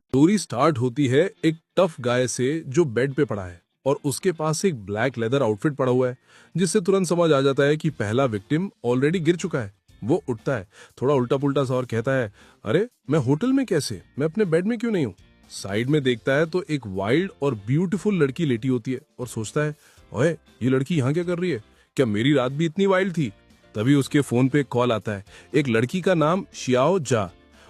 Story start होती है एक टफ गाय से जो बेड पे पड़ा है और उसके पास एक ब्लैक लेदर आउटफिट पड़ा हुआ है, जिससे तुरंत समझ आ जाता है कि पहला विक्टिम ऑलरेडी गिर चुका है। वो उठता है, थोड़ा उल्टा पुल्टा सा, और कहता है, अरे मैं होटल में कैसे, मैं अपने बेड में क्यों नहीं हूँ। साइड में देखता है तो एक वाइल्ड और ब्यूटीफुल लड़की लेटी होती है और सोचता है, ओए ये लड़की यहाँ क्या कर रही है, क्या मेरी रात भी इतनी वाइल्ड थी। तभी उसके फोन पे एक कॉल आता है, एक लड़की का नाम शियाओ जा।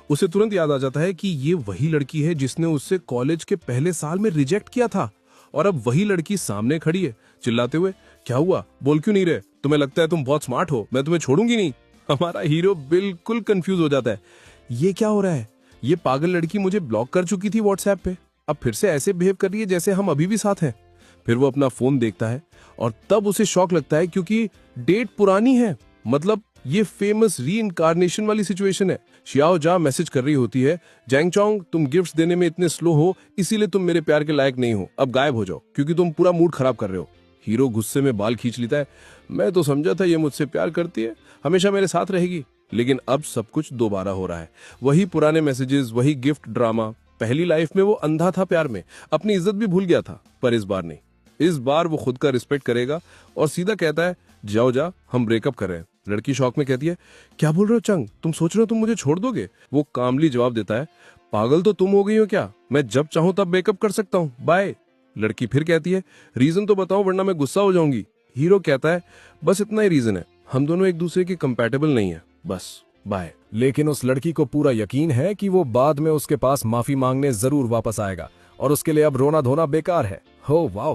उसे तुरंत याद आ जाता है कि ये वही लड़की है जिसने उससे कॉलेज के पहले साल में रिजेक्ट किया था, और अब वही लड़की सामने खड़ी है चिल्लाते हुए, क्या हुआ, बोल क्यों नहीं रहे, तुम्हें लगता है तुम बहुत स्मार्ट हो, मैं तुम्हें छोड़ूंगी नहीं। हमारा हीरो बिल्कुल कंफ्यूज हो जाता है, ये क्या हो रहा है, ये पागल लड़की मुझे ब्लॉक कर चुकी थी व्हाट्सएप पे, अब फिर से ऐसे बिहेव कर रही है जैसे हम अभी भी साथ हैं। फिर वो अपना फोन देखता है और तब उसे शॉक लगता है, क्योंकि डेट पुरानी है, मतलब ये फेमस री इनकारनेशन वाली सिचुएशन है। शियाओ जा मैसेज कर रही होती है, जैंग चोंग तुम गिफ्ट्स देने में इतने स्लो हो, इसीलिए तुम मेरे प्यार के लायक नहीं हो, अब गायब हो जाओ क्योंकि तुम पूरा मूड खराब कर रहे हो। हीरो गुस्से में बाल खींच लेता है, मैं तो समझा था ये मुझसे प्यार करती है, हमेशा मेरे साथ रहेगी, लेकिन अब सब कुछ दोबारा हो रहा है। वही पुराने मैसेजेस, वही गिफ्ट ड्रामा। पहली लाइफ में वो अंधा था प्यार में, अपनी इज्जत भी भूल गया था, पर इस बार नहीं। इस बार वो खुद का रिस्पेक्ट करेगा और सीधा कहता है, जाओ जा, हम ब्रेकअप कर रहे हैं। लड़की शॉक में कहती है, क्या बोल रहे हो चंग, तुम सोच रहे हो तुम मुझे छोड़ दोगे। वो कामली जवाब देता है, पागल तो तुम हो गई हो क्या, मैं जब चाहूं तब ब्रेकअप कर सकता हूं, बाय। लड़की फिर कहती है, रीजन तो बताओ वरना मैं गुस्सा हो जाऊंगी। हीरो कहता है, बस इतना ही रीजन है, हम दोनों एक दूसरे के कंपैटिबल नहीं है, बस बाय। लेकिन उस लड़की को पूरा यकीन है कि वो बाद में उसके पास माफी मांगने जरूर वापस आएगा और उसके लिए अब रोना धोना बेकार है। हो वाह।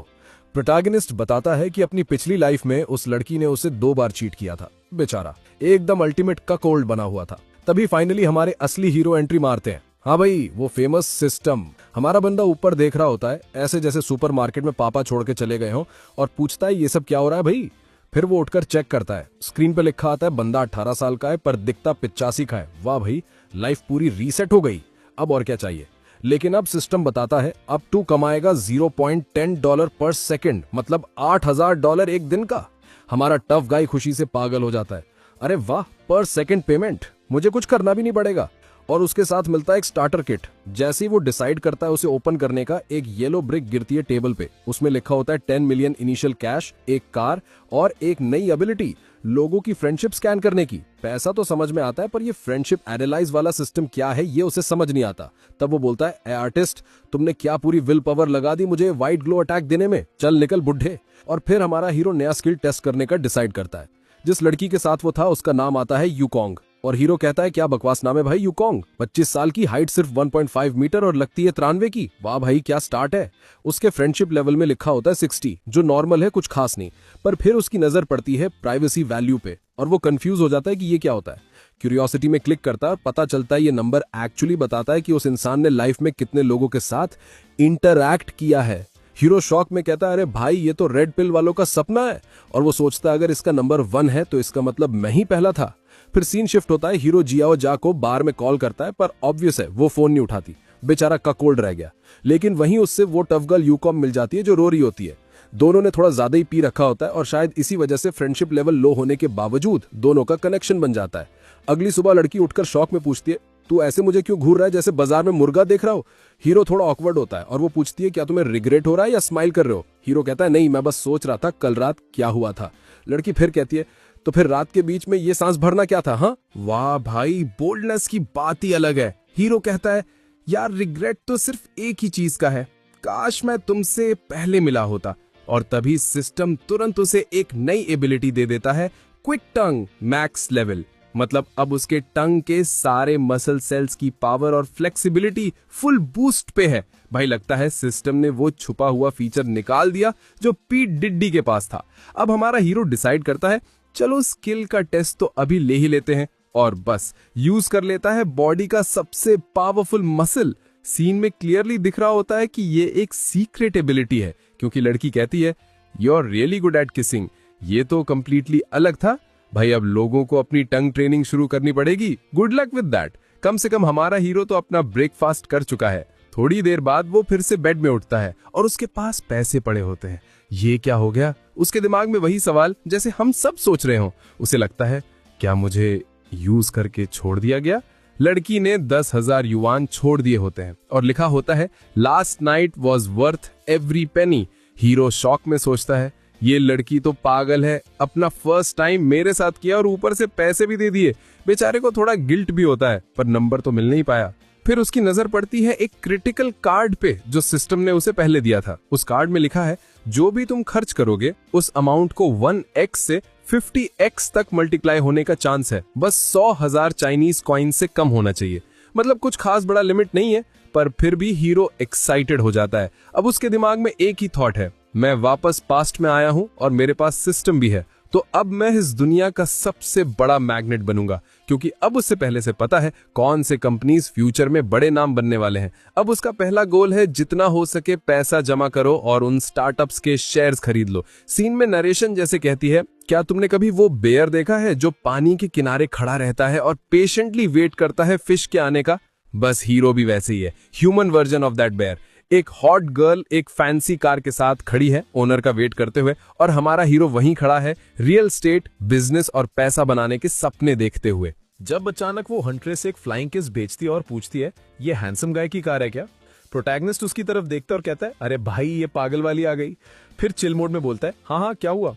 प्रोटैगनिस्ट बताता है कि अपनी पिछली लाइफ में उस लड़की ने उसे 2 बार चीट किया था। बेचारा एकदम अल्टीमेट ककओल्ड बना हुआ था। तभी फाइनली हमारे असली हीरो एंट्री मारते हैं। हाँ भाई, वो फेमस सिस्टम। हमारा बंदा ऊपर देख रहा होता है, ऐसे जैसे सुपरमार्केट में पापा छोड़ के चले गए हों, और पूछता है, ये सब क्या हो रहा है भाई। फिर वो उठकर चेक करता है, स्क्रीन पे लिखा आता है बंदा 18 साल का है पर दिखता 85 का है। वाह भाई, लाइफ पूरी रीसेट हो गई, अब और क्या चाहिए। लेकिन अब सिस्टम बताता है अब तू कमाएगा $0.10 पर सेकंड, मतलब $8,000 एक दिन का। हमारा टफ गाय खुशी से पागल हो जाता है, अरे वाह, पर सेकंड पेमेंट, मुझे कुछ करना भी नहीं पड़ेगा। और उसके साथ मिलता है एक स्टार्टर किट। जैसे ही वो डिसाइड करता है उसे ओपन करने का, एक येलो ब्रिक गिरती है टेबल पे। उसमें लिखा होता है 10 मिलियन इनिशियल कैश, एक कार और एक नई एबिलिटी, लोगों की फ्रेंडशिप स्कैन करने की। पैसा तो समझ में आता है, पर ये फ्रेंडशिप एनालाइज वाला सिस्टम क्या है ये उसे समझ नहीं आता। तब वो बोलता है, ए आर्टिस्ट, तुमने क्या पूरी विल पावर लगा दी मुझे व्हाइट ग्लो अटैक देने में, चल निकल बुढ़े। और फिर हमारा हीरो नया स्किल टेस्ट करने का डिसाइड करता है। जिस लड़की के साथ वो था उसका नाम आता है यूकोंग, और हीरो कहता है, क्या बकवास नाम है भाई यूकोंग, 25 साल की, हाइट सिर्फ 1.5 मीटर और लगती है 93 की। वाह भाई, क्या स्टार्ट है। उसके फ्रेंडशिप लेवल में लिखा होता है 60, जो नॉर्मल है, कुछ खास नहीं। पर फिर उसकी नजर पड़ती है प्राइवेसी वैल्यू पे और वो कंफ्यूज हो जाता है कि ये क्या होता है। क्यूरियोसिटी में क्लिक करता है और पता चलता है ये नंबर एक्चुअली बताता है कि उस इंसान ने लाइफ में कितने लोगों के साथ इंटरैक्ट किया है। हीरो शॉक में कहता है, अरे भाई ये तो रेड पिल वालों का सपना है। और वो सोचता है, अगर इसका नंबर 1 है तो इसका मतलब मैं ही पहला था। फिर सीन शिफ्ट होता है, हीरो जियाओ जा को बार में कॉल करता है, पर ऑब्वियस है वो फोन नहीं उठाती, बेचारा ककोल्ड रह गया। लेकिन वहीं उससे वो टफ गर्ल यूकॉम मिल जाती है जो रो रही होती है। दोनों ने थोड़ा ज्यादा ही पी रखा होता है और शायद इसी वजह से फ्रेंडशिप लेवल लो होने के बावजूद दोनों का कनेक्शन बन जाता है। अगली सुबह लड़की उठकर शौक में पूछती है, तू ऐसे मुझे क्यों घूर रहा है जैसे बाजार में मुर्गा देख रहा हो। हीरो थोड़ा ऑकवर्ड होता है और वो पूछती है, क्या तुम्हें रिग्रेट हो रहा है या स्माइल कर रहे हो। हीरो कहता है, नहीं, मैं बस सोच रहा था कल रात क्या हुआ था। लड़की फिर कहती है, तो फिर रात के बीच में ये सांस भरना क्या था। हाँ वाह भाई, बोल्डनेस की बात ही अलग है। हीरो कहता है, यार रिग्रेट तो सिर्फ एक ही चीज का है, काश मैं तुमसे पहले मिला होता। और तभी सिस्टम तुरंत उसे एक नई एबिलिटी दे देता है, क्विक टंग मैक्स लेवल। मतलब अब उसके टंग के सारे मसल सेल्स की पावर और फ्लेक्सिबिलिटी फुल बूस्ट पे है। भाई लगता है सिस्टम ने वो छुपा हुआ फीचर निकाल दिया जो पीट डिड्डी के पास था। अब हमारा हीरो डिसाइड करता है, चलो स्किल का टेस्ट तो अभी ले ही लेते हैं, और बस यूज कर लेता है बॉडी का सबसे पावरफुल मसल। सीन में क्लियरली दिख रहा होता है कि ये एक सीक्रेट एबिलिटी है, क्योंकि लड़की कहती है, you are really good at kissing. ये तो कंप्लीटली अलग था भाई, अब लोगों को अपनी टंग ट्रेनिंग शुरू करनी पड़ेगी। Good luck with that. कम से कम हमारा हीरो तो अपना ब्रेकफास्ट कर चुका है। थोड़ी देर बाद वो फिर से बेड में उठता है और उसके पास पैसे पड़े होते हैं। ये क्या हो गया, उसके दिमाग में वही सवाल जैसे हम सब सोच रहे हो। उसे लगता है, क्या मुझे यूज करके छोड़ दिया गया। लड़की ने 10,000 युआन छोड़ दिए होते हैं और लिखा होता है last night was worth every penny. Hero shock में सोचता है ये लड़की तो पागल है, अपना फर्स्ट टाइम मेरे साथ किया और ऊपर से पैसे भी दे दिए। बेचारे को थोड़ा गिल्ट भी होता है, पर नंबर तो मिल नहीं पाया। फिर उसकी नजर पड़ती है एक क्रिटिकल कार्ड पे जो सिस्टम ने उसे पहले दिया था। उस कार्ड में लिखा है जो भी तुम खर्च करोगे उस अमाउंट को 1x से 50x तक मल्टीप्लाई होने का चांस है, बस 100,000 चाइनीज कॉइन से कम होना चाहिए। मतलब कुछ खास बड़ा लिमिट नहीं है, पर फिर भी हीरो एक्साइटेड हो जाता है। अब उसके दिमाग में एक ही थॉट है, मैं वापस पास्ट में आया हूं और मेरे पास सिस्टम भी है, तो अब मैं इस दुनिया का सबसे बड़ा मैग्नेट बनूंगा, क्योंकि अब उससे पहले से पता है कौन से कंपनीज फ्यूचर में बड़े नाम बनने वाले हैं। अब उसका पहला गोल है जितना हो सके पैसा जमा करो और उन स्टार्टअप्स के शेयर्स खरीद लो। सीन में नरेशन जैसे कहती है, क्या तुमने कभी वो बेयर देखा है जो पानी के किनारे खड़ा रहता है और पेशेंटली वेट करता है फिश के आने का? बस हीरो भी वैसे ही है, human version of that bear. एक हॉट गर्ल एक फैंसी कार के साथ खड़ी है ओनर का वेट करते हुए, और हमारा हीरो वहीं खड़ा है रियल स्टेट, बिजनेस और पैसा बनाने के सपने देखते हुए। जब अचानक वो हंट्रेस एक फ्लाइंग किस बेचती है और पूछती है ये हैंडसम गाय की कार है क्या? प्रोटैगनिस्ट उसकी तरफ देखता और कहता है अरे भाई ये पागल वाली आ गई। फिर चिल मोड में बोलता है हाँ हाँ क्या हुआ?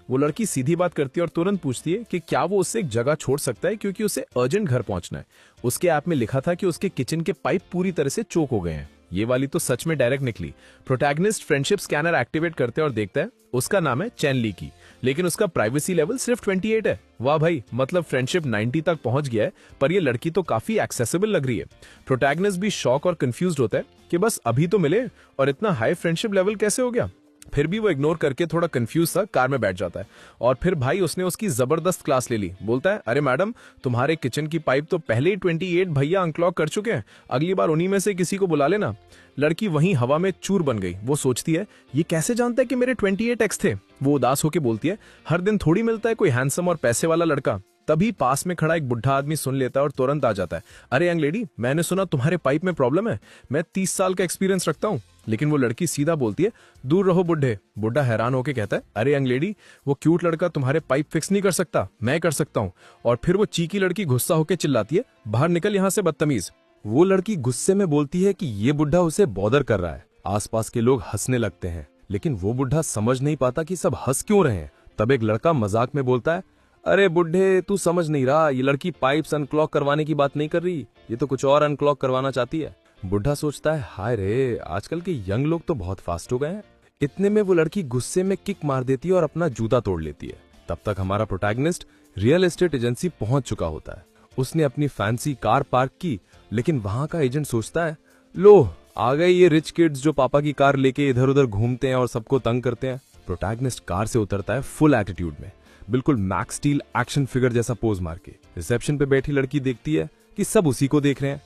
वो लड़की सीधी बात करती है और तुरंत पूछती है कि क्या वो उससे एक जगह छोड़ सकता है क्योंकि उसे अर्जेंट घर पहुंचना है। उसके ऐप में लिखा था कि उसके किचन के पाइप पूरी तरह से चोक हो गए हैं। ये वाली तो सच में डायरेक्ट निकली। प्रोटैगनिस्ट फ्रेंडशिप स्कैनर एक्टिवेट करते हैं और देखता है उसका नाम है चैन ली की, लेकिन उसका प्राइवेसी लेवल सिर्फ 28 है। वाह भाई, मतलब फ्रेंडशिप 90 तक पहुंच गया है, पर ये लड़की तो काफी एक्सेसिबल लग रही है। प्रोटैगनिस्ट भी शॉक और कंफ्यूज्ड होता है कि बस अभी तो मिले और इतना हाई फ्रेंडशिप लेवल कैसे हो गया। फिर भी वो इग्नोर करके थोड़ा कंफ्यूज सा कार में बैठ जाता है और फिर भाई उसने उसकी जबरदस्त क्लास ले ली। बोलता है अरे मैडम, तुम्हारे किचन की पाइप तो पहले ही 28 भैया अनक्लॉग कर चुके हैं, अगली बार उन्हीं में से किसी को बुला लेना। लड़की वहीं हवा में चूर बन गई। वो सोचती है ये कैसे जानता है कि मेरे 28x थे। वो उदास होकर बोलती है हर दिन थोड़ी मिलता है कोई हैंडसम और पैसे वाला लड़का। तभी पास में खड़ा एक बुढ़ा आदमी सुन लेता है और तुरंत आ जाता है। अरे यंग लेडी, मैंने सुना तुम्हारे पाइप में प्रॉब्लम है, मैं 30 साल का एक्सपीरियंस रखता हूँ। लेकिन वो लड़की सीधा बोलती है दूर रहो बुढ़े। बुढ़ा हैरान होकर कहता है अरे यंग लेडी, वो क्यूट लड़का तुम्हारे पाइप फिक्स नहीं कर सकता, मैं कर सकता हूँ। और फिर वो चीकी लड़की गुस्सा होकर चिल्लाती है बाहर निकल यहाँ से बदतमीज। वो लड़की गुस्से में बोलती है कि ये बुढ़ा उसे बॉदर कर रहा है। आसपास के लोग हंसने लगते हैं, लेकिन वो बुढ़ा समझ नहीं पाता कि सब हंस क्यों रहे हैं। तब एक लड़का मजाक में बोलता है अरे बुढ़े, तू समझ नहीं रहा, ये लड़की पाइप्स अनक्लॉग करवाने की बात नहीं कर रही, ये तो कुछ और अनक्लॉग करवाना चाहती है। बुढ़ा सोचता है हाय रे, आजकल के यंग लोग तो बहुत फास्ट हो गए हैं। इतने में वो लड़की गुस्से में किक मार देती है और अपना जूता तोड़ लेती है। तब तक हमारा प्रोटैगनिस्ट रियल एस्टेट एजेंसी पहुंच चुका होता है। उसने अपनी फैंसी कार पार्क की, लेकिन वहां का एजेंट सोचता है लो आ गए ये रिच किड्स जो पापा की कार लेके इधर उधर घूमते हैं और सबको तंग करते हैं। प्रोटैगनिस्ट कार से उतरता है फुल एटीट्यूड में, बिल्कुल मैक्स स्टील एक्शन फिगर जैसा पोज मार के। रिसेप्शन पे बैठी लड़की देखती है कि सब उसी को देख रहे हैं,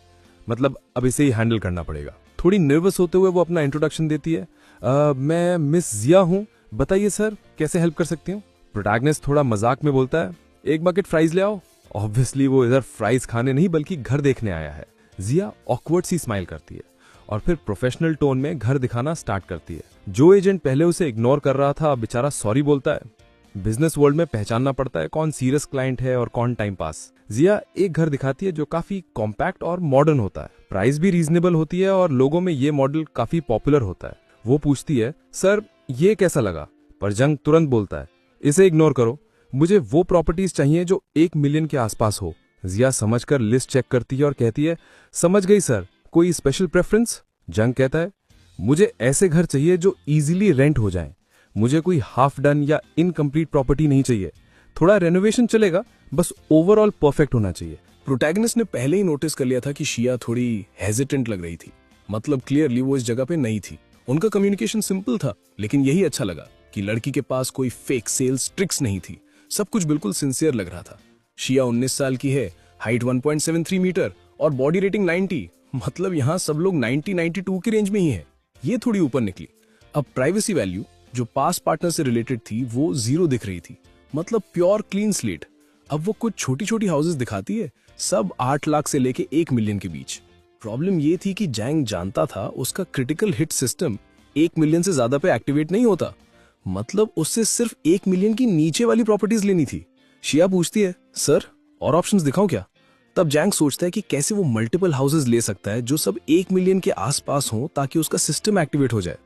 मतलब अब इसे ही हैंडल करना पड़ेगा। थोड़ी नर्वस होते हुए वो अपना इंट्रोडक्शन देती है, मैं मिस जिया हूँ, बताइए सर कैसे हेल्प कर सकती हूँ। प्रोटैगनिस्ट थोड़ा मजाक में बोलता है एक बकेट फ्राइज ले आओ। ऑब्वियसली वो इधर फ्राइज खाने नहीं बल्कि घर देखने आया है। जिया ऑकवर्ड सी स्माइल करती है और फिर प्रोफेशनल टोन में घर दिखाना स्टार्ट करती है। जो एजेंट पहले उसे इग्नोर कर रहा था बेचारा सॉरी बोलता है। बिजनेस वर्ल्ड में पहचानना पड़ता है कौन सीरियस क्लाइंट है और कौन टाइम पास। जिया एक घर दिखाती है जो काफी कॉम्पैक्ट और मॉडर्न होता है, प्राइस भी रीजनेबल होती है और लोगों में ये मॉडल काफी पॉपुलर होता है। वो पूछती है सर ये कैसा लगा, पर जंग तुरंत बोलता है इसे इग्नोर करो, मुझे वो प्रॉपर्टीज चाहिए जो 1 मिलियन के आसपास हो। जिया समझकर लिस्ट चेक करती है और कहती है समझ गई सर, कोई स्पेशल प्रेफरेंस? जंग कहता है मुझे ऐसे घर चाहिए जो इजीली रेंट हो जाएं, मुझे कोई हाफ डन या इनकम्प्लीट प्रॉपर्टी नहीं चाहिए, थोड़ा रेनोवेशन चलेगा, बस ओवरऑल परफेक्ट होना चाहिए। प्रोटैगनिस्ट ने पहले ही नोटिस कर लिया था कि शिया थोड़ी हेजिटेंट लग रही थी, मतलब क्लियरली वो इस जगह पे नहीं थी। उनका कम्युनिकेशन सिंपल था, लेकिन यही अच्छा लगा कि लड़की के पास कोई फेक सेल्स ट्रिक्स नहीं थी, सब कुछ बिल्कुल सिंसियर लग रहा था। शिया 19 साल की है, हाइट 1.73 मीटर और बॉडी रेटिंग 90, मतलब यहाँ सब लोग 90-92 की रेंज में ही है। ये थोड़ी ऊपर निकली। अब प्राइवेसी वैल्यू जो पास पार्टनर से रिलेटेड थी वो 0 दिख रही थी, मतलब प्योर क्लीन स्लेट। अब वो कुछ छोटी छोटी हाउसेस दिखाती है, सब 8 लाख से लेके 1 मिलियन के बीच। प्रॉब्लम ये थी कि जैंग जानता था उसका क्रिटिकल हिट सिस्टम 1 मिलियन से ज्यादा पे एक्टिवेट नहीं होता, मतलब उससे सिर्फ 1 मिलियन की नीचे वाली प्रॉपर्टीज लेनी थी। शिया पूछती है सर और ऑप्शंस दिखाऊं क्या? तब जैंग सोचता है कि कैसे वो मल्टीपल हाउसेज ले सकता है जो सब 1 मिलियन के आसपास हों ताकि उसका सिस्टम एक्टिवेट हो जाए।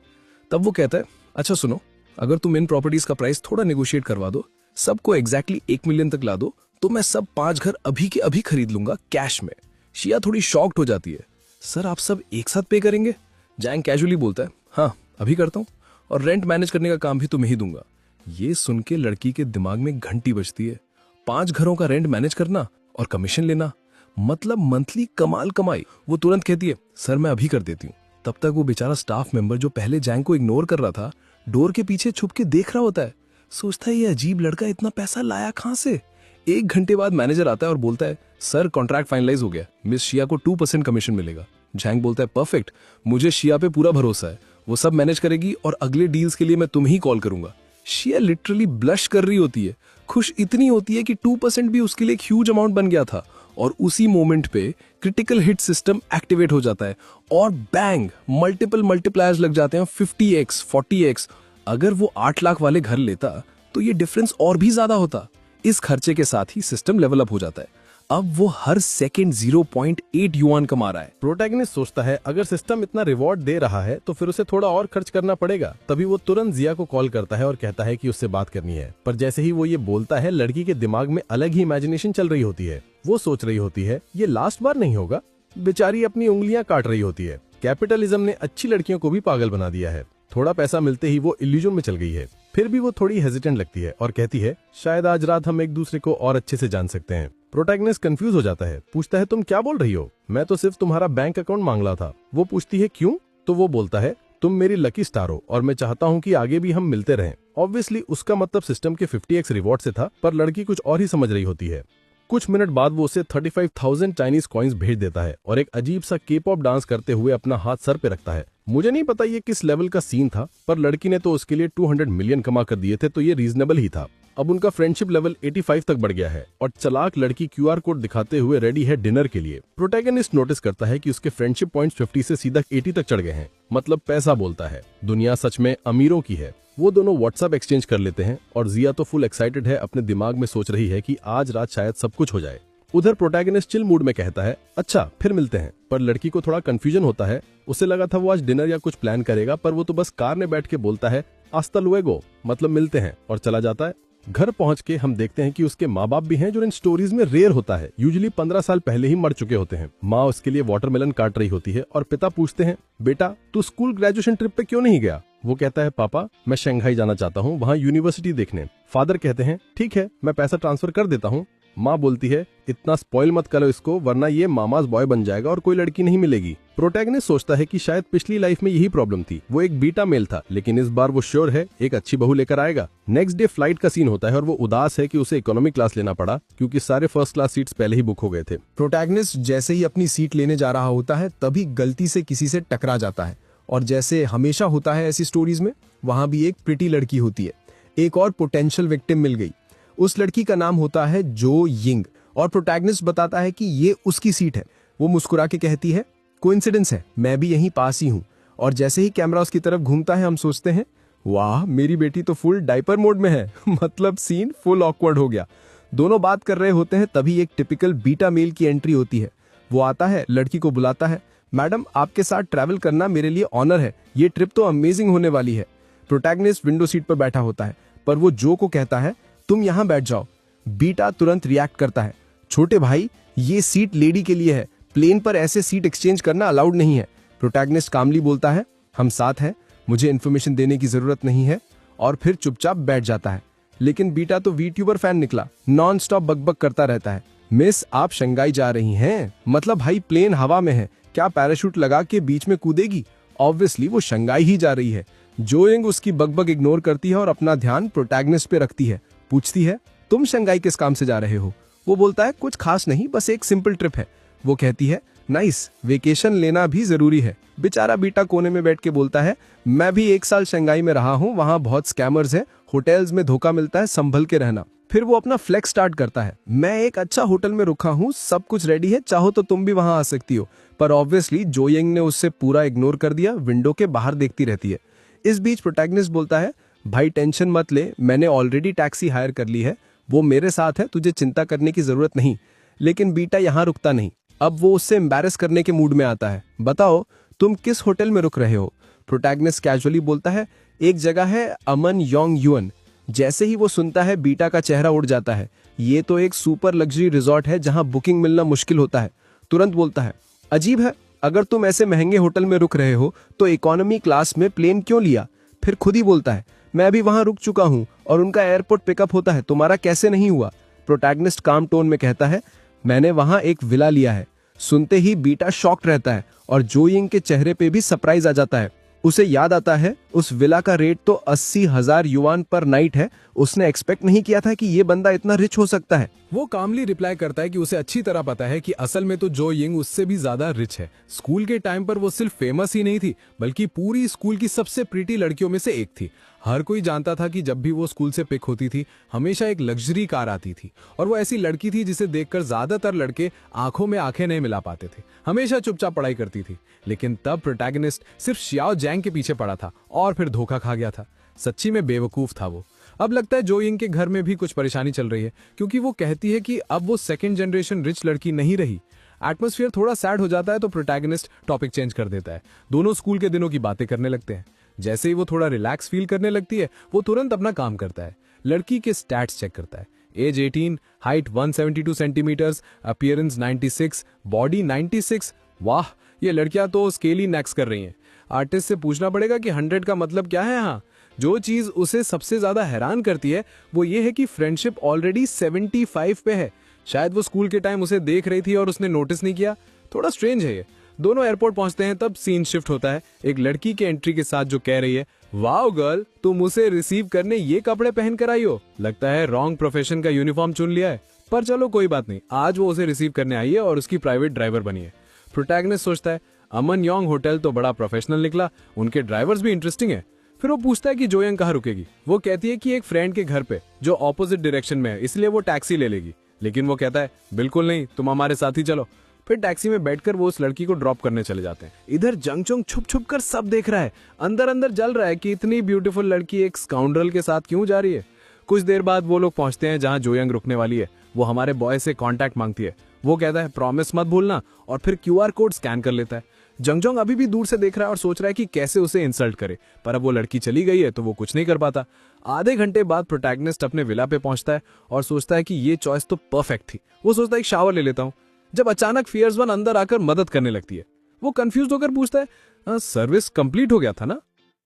तब वो कहता है, अच्छा सुनो, अगर तुम इन प्रॉपर्टीज का प्राइस थोड़ा नेगोशिएट करवा दो, सबको एग्जैक्टली 1 मिलियन तक ला दो, तो मैं सब 5 घर अभी के अभी खरीद लूंगा कैश में। शिया थोड़ी शॉक्ड हो जाती है, सर आप सब एक साथ पे करेंगे? जैंग कैजुअली बोलता है, हाँ अभी करता हूँ, और रेंट मैनेज करने का काम भी तुम्हें ही दूंगा। ये सुन के लड़की के दिमाग में घंटी बजती है। 5 घरों का रेंट मैनेज करना और कमीशन लेना, मतलब मंथली कमाल कमाई। वो तुरंत कहती है, सर मैं अभी कर देती हूँ। तब तक वो बेचारा स्टाफ मेंबर जो पहले जैंग को इग्नोर कर रहा था, डोर के पीछे छुप के देख रहा होता है। सोचता है ये अजीब लड़का इतना पैसा लाया कहां से। 1 घंटे बाद मैनेजर आता है और बोलता है, सर कॉन्ट्रैक्ट फाइनलाइज हो गया, मिस शिया को 2% कमीशन मिलेगा। जैंग बोलता है, परफेक्ट, मुझे शिया पे पूरा भरोसा है, वो सब मैनेज करेगी और अगले डील्स के लिए मैं तुम्हें ही कॉल करूंगा। शिया लिटरली ब्लश कर रही होती है, खुश इतनी होती है कि 2% भी उसके लिए एक ह्यूज अमाउंट बन गया था। और उसी मोमेंट पे क्रिटिकल हिट सिस्टम एक्टिवेट हो जाता है और बैंग मल्टीपल मल्टीप्लायर्स लग जाते हैं, 50x 40x। अगर वो 8 लाख वाले घर लेता तो ये डिफरेंस और भी ज्यादा होता। इस खर्चे के साथ ही सिस्टम लेवल अप हो जाता है। अब वो हर सेकंड 0.8 युआन कमा रहा है। प्रोटैगनिस्ट सोचता है अगर सिस्टम इतना रिवॉर्ड दे रहा है तो फिर उसे थोड़ा और खर्च करना पड़ेगा। तभी वो तुरंत जिया को कॉल करता है और कहता है कि उससे बात करनी है। पर जैसे ही वो ये बोलता है, लड़की के दिमाग में अलग ही इमेजिनेशन चल रही होती है। वो सोच रही होती है ये लास्ट बार नहीं होगा। बेचारी अपनी उंगलियां काट रही होती है। कैपिटलिज्म ने अच्छी लड़कियों को भी पागल बना दिया है। थोड़ा पैसा मिलते ही वो इल्यूजन में चल गई है। फिर भी वो थोड़ी हेजिटेंट लगती है और कहती है, शायद आज रात हम एक दूसरे को और अच्छे से जान सकते हैं। प्रोटैगनिस्ट कंफ्यूज हो जाता है, पूछता है तुम क्या बोल रही हो? मैं तो सिर्फ तुम्हारा बैंक अकाउंट मांग रहा था। वो पूछती है क्यों? तो वो बोलता है, तुम मेरी लकी स्टार हो और मैं चाहता हूँ कि आगे भी हम मिलते रहें। ऑब्वियसली उसका मतलब सिस्टम के 50x रिवॉर्ड से था, पर लड़की कुछ और ही समझ रही होती है। कुछ मिनट बाद वो उसे 35,000 चाइनीज कॉइन्स भेज देता है और एक अजीब सा K-pop डांस करते हुए अपना हाथ सर पे रखता है। मुझे नहीं पता ये किस लेवल का सीन था, पर लड़की ने तो उसके लिए 200 मिलियन कमा कर दिए थे, तो ये रीजनेबल ही था। अब उनका फ्रेंडशिप लेवल 85 तक बढ़ गया है और चालाक लड़की QR कोड दिखाते हुए रेडी है डिनर के लिए। प्रोटैगनिस्ट नोटिस करता है कि उसके फ्रेंडशिप पॉइंट्स 50 से सीधा 80 तक चढ़ गए हैं। मतलब पैसा बोलता है, दुनिया सच में अमीरों की है। वो दोनों व्हाट्सएप एक्सचेंज कर लेते हैं और जिया तो फुल एक्साइटेड है, अपने दिमाग में सोच रही है कि आज रात शायद सब कुछ हो जाए। उधर प्रोटैगनिस्ट चिल मूड में कहता है, अच्छा फिर मिलते हैं। पर लड़की को थोड़ा कंफ्यूजन होता है। उसे लगा था वो आज डिनर या कुछ प्लान करेगा, पर वो तो बस कार में बैठ के बोलता है हasta luego, मतलब मिलते हैं, और चला जाता है। घर पहुंच के हम देखते हैं कि उसके माँ बाप भी हैं, जो इन स्टोरीज में रेयर होता है। यूजुअली 15 साल पहले ही मर चुके होते हैं। माँ उसके लिए वाटरमेलन काट रही होती है और पिता पूछते हैं, बेटा तू स्कूल ग्रेजुएशन ट्रिप पे क्यों नहीं गया? वो कहता है, पापा मैं शंघाई जाना चाहता हूँ, वहाँ यूनिवर्सिटी देखने। फादर कहते हैं, ठीक है मैं पैसा ट्रांसफर कर देता हूँ। माँ बोलती है, इतना स्पॉइल मत करो इसको, वरना ये मामाज बॉय बन जाएगा और कोई लड़की नहीं मिलेगी। प्रोटैगनिस्ट सोचता है कि शायद पिछली लाइफ में यही प्रॉब्लम थी। वो एक बीटा मेल था, लेकिन इस बार वो श्योर है एक अच्छी बहू लेकर आएगा। नेक्स्ट डे फ्लाइट का सीन होता है और वो उदास है कि उसे इकोनॉमी क्लास लेना पड़ा, क्योंकि सारे फर्स्ट क्लास सीट्स पहले ही बुक हो गए थे। प्रोटैगनिस्ट जैसे ही अपनी सीट लेने जा रहा होता है, तभी गलती से किसी से टकरा जाता है। और जैसे हमेशा होता है ऐसी स्टोरीज में, वहां भी एक प्रिटी लड़की होती है। एक और पोटेंशियल विक्टिम मिल गई। उस लड़की का नाम होता है जो यिंग और प्रोटैगनिस्ट बताता है कि ये उसकी सीट है। वो मुस्कुरा के कहती है, कोइंसिडेंस है, मैं भी यहीं पास ही हूं। और जैसे ही कैमरा उसकी तरफ घूमता है, हम सोचते हैं, वाह मेरी बेटी तो फुल डायपर मोड में है। मतलब सीन फुल ऑकवर्ड हो गया। दोनों बात कर रहे होते हैं, तभी एक टिपिकल बीटा मेल की एंट्री होती है। वो आता है, लड़की को बुलाता है, मैडम आपके साथ ट्रैवल करना मेरे लिए ऑनर है, ये ट्रिप तो अमेजिंग होने वाली है। प्रोटैगनिस्ट विंडो सीट पर बैठा होता है, पर वो जो को कहता है, तुम यहां बैठ जाओ। बीटा तुरंत रिएक्ट करता है, छोटे भाई ये सीट लेडी के लिए है, प्लेन पर ऐसे सीट एक्सचेंज करना अलाउड नहीं है। प्रोटैगनिस्ट कामली बोलता है, हम साथ हैं, मुझे इन्फॉर्मेशन देने की जरूरत नहीं है, और फिर चुपचाप बैठ जाता है। लेकिन बीटा तो वीट्यूबर फैन निकला, नॉन स्टॉप बकबक करता रहता है, मिस आप शंघाई जा रही हैं, मतलब भाई प्लेन हवा में है, क्या पैराशूट लगा के बीच में कूदेगी? ऑब्वियसली वो शंघाई ही जा रही है। जो यंग उसकी बकबक इग्नोर करती है और अपना ध्यान प्रोटैगनिस्ट पे रखती है। पूछती है, तुम शंघाई किस काम से जा रहे हो? वो बोलता है, कुछ खास नहीं, बस एक सिंपल ट्रिप है। वो कहती है, नाइस, वेकेशन लेना भी जरूरी है। बेचारा बीटा कोने में बैठ के बोलता है, मैं भी 1 साल शंघाई में रहा हूँ, वहां बहुत स्कैमर्स हैं, होटल्स में धोखा मिलता है, संभल के रहना। फिर वो अपना फ्लेक्स स्टार्ट करता है, मैं एक अच्छा होटल में रुका हूँ, सब कुछ रेडी है, चाहो तो तुम भी वहां आ सकती हो। पर ऑब्वियसली जो यंग ने उससे पूरा इग्नोर कर दिया, विंडो के बाहर देखती रहती है। इस बीच प्रोटैगनिस्ट बोलता है, भाई टेंशन मत ले, मैंने ऑलरेडी टैक्सी हायर कर ली है, वो मेरे साथ है, तुझे चिंता करने की जरूरत नहीं। लेकिन बीटा यहाँ रुकता नहीं। अब वो उससे एम्बैरेस करने के मूड में आता है। बताओ तुम किस होटल में रुक रहे हो? प्रोटैगनिस्ट कैजुअली बोलता है, एक जगह है अमन योंग युन। जैसे ही वो सुनता है बीटा का चेहरा उड़ जाता है। ये तो एक सुपर लग्जरी रिजॉर्ट है जहां बुकिंग मिलना मुश्किल होता है। तुरंत बोलता है, अजीब है, अगर तुम ऐसे महंगे होटल में रुक रहे हो तो इकोनॉमी क्लास में प्लेन क्यों लिया? फिर खुद ही बोलता है, मैं अभी वहां रुक चुका हूं और उनका एयरपोर्ट पिकअप होता है, तुम्हारा कैसे नहीं हुआ? प्रोटैगनिस्ट काम टोन में कहता है, मैंने वहां एक विला लिया है। सुनते ही बीटा शॉक्ड रहता है और जो यिंग के चेहरे पे भी सरप्राइज आ जाता है। उसे याद आता है उस विला का रेट तो 80,000 युआन पर नाइट है। उसने एक्सपेक्ट नहीं किया था कि ये बंदा इतना रिच हो सकता है। वो कामली रिप्लाई करता है कि उसे अच्छी तरह पता है कि असल में तो जो यिंग उससे भी ज्यादा रिच है। स्कूल के टाइम पर वो सिर्फ फेमस ही नहीं थी बल्कि पूरी स्कूल की सबसे प्रीटी लड़कियों में से एक थी। हर कोई जानता था कि जब भी वो स्कूल से पिक होती थी हमेशा एक लग्जरी कार आती थी और वो ऐसी लड़की थी जिसे देखकर ज्यादातर लड़के आंखों में आंखें नहीं मिला पाते थे। हमेशा चुपचाप पढ़ाई करती थी। लेकिन तब प्रोटैगनिस्ट सिर्फ शियाओ जैंग के पीछे पड़ा था और फिर धोखा खा गया था। सच्ची में बेवकूफ था वो। अब लगता है जो यिंग के घर में भी कुछ परेशानी चल रही है क्योंकि वो कहती है कि अब वो सेकंड जनरेशन रिच लड़की नहीं रही। एटमॉस्फेयर थोड़ा सैड हो जाता है तो प्रोटैगनिस्ट टॉपिक चेंज कर देता है। दोनों स्कूल के दिनों की बातें करने लगते हैं। जैसे ही वो थोड़ा रिलैक्स फील करने लगती है वो तुरंत अपना काम करता है। लड़की के स्टैट्स चेक करता है। Age 18, height 172 centimetres, appearance 96, body 96। वाह, ये लड़कियां तो स्केली नेक्स कर रही हैं। आर्टिस्ट से पूछना पड़ेगा कि 100 का मतलब क्या है यहाँ। जो चीज उसे सबसे ज्यादा हैरान करती है वो ये है कि फ्रेंडशिप ऑलरेडी 75 पे है। शायद वो स्कूल के टाइम उसे देख रही थी और उसने नोटिस नहीं किया। थोड़ा स्ट्रेंज है ये। दोनों एयरपोर्ट पहुंचते हैं तब सीन शिफ्ट होता है एक लड़की के एंट्री के साथ जो कह रही है, वाओ गर्ल, तुम उसे रिसीव करने ये कपड़े पहन कर आई हो। लगता है रॉन्ग प्रोफेशन का यूनिफॉर्म चुन लिया है, पर चलो कोई बात नहीं, आज वो उसे रिसीव करने आई है और उसकी प्राइवेट ड्राइवर बनी है। प्रोटैगनिस्ट सोचता है अमन योंग होटल तो बड़ा प्रोफेशनल निकला, उनके ड्राइवर्स भी इंटरेस्टिंग है। फिर वो पूछता है कि जोयंग कहाँ रुकेगी। वो कहती है कि एक फ्रेंड के घर पे जो ऑपोजिट डायरेक्शन में है, इसलिए वो टैक्सी ले लेगी। लेकिन वो कहता है बिल्कुल नहीं, तुम हमारे साथ ही चलो। फिर टैक्सी में बैठकर वो उस लड़की को ड्रॉप करने चले जाते हैं। इधर जंगचोंग छुप छुप कर सब देख रहा है। अंदर अंदर जल रहा है कि इतनी ब्यूटीफुल लड़की एक स्काउंड्रल के साथ क्यों जा रही है। कुछ देर बाद वो लोग पहुंचते हैं जहां जोयंग रुकने वाली है। वो हमारे बॉय से कांटेक्ट मांगती है। वो कहता है प्रॉमिस मत भूलना और फिर QR कोड स्कैन कर लेता है। जंगजोंग अभी भी दूर से देख रहा है और सोच रहा है कि कैसे उसे इंसल्ट करे, पर अब वो लड़की चली गई है तो वो कुछ नहीं कर पाता। आधे घंटे बाद प्रोटैगनिस्ट अपने विला पे पहुंचता है और सोचता है कि ये चॉइस तो परफेक्ट थी। वो सोचता है एक शावर ले लेता हूं, जब अचानक फियर्स वन अंदर आकर मदद करने लगती है। वो कंफ्यूज होकर पूछता है सर्विस कंप्लीट हो गया था ना?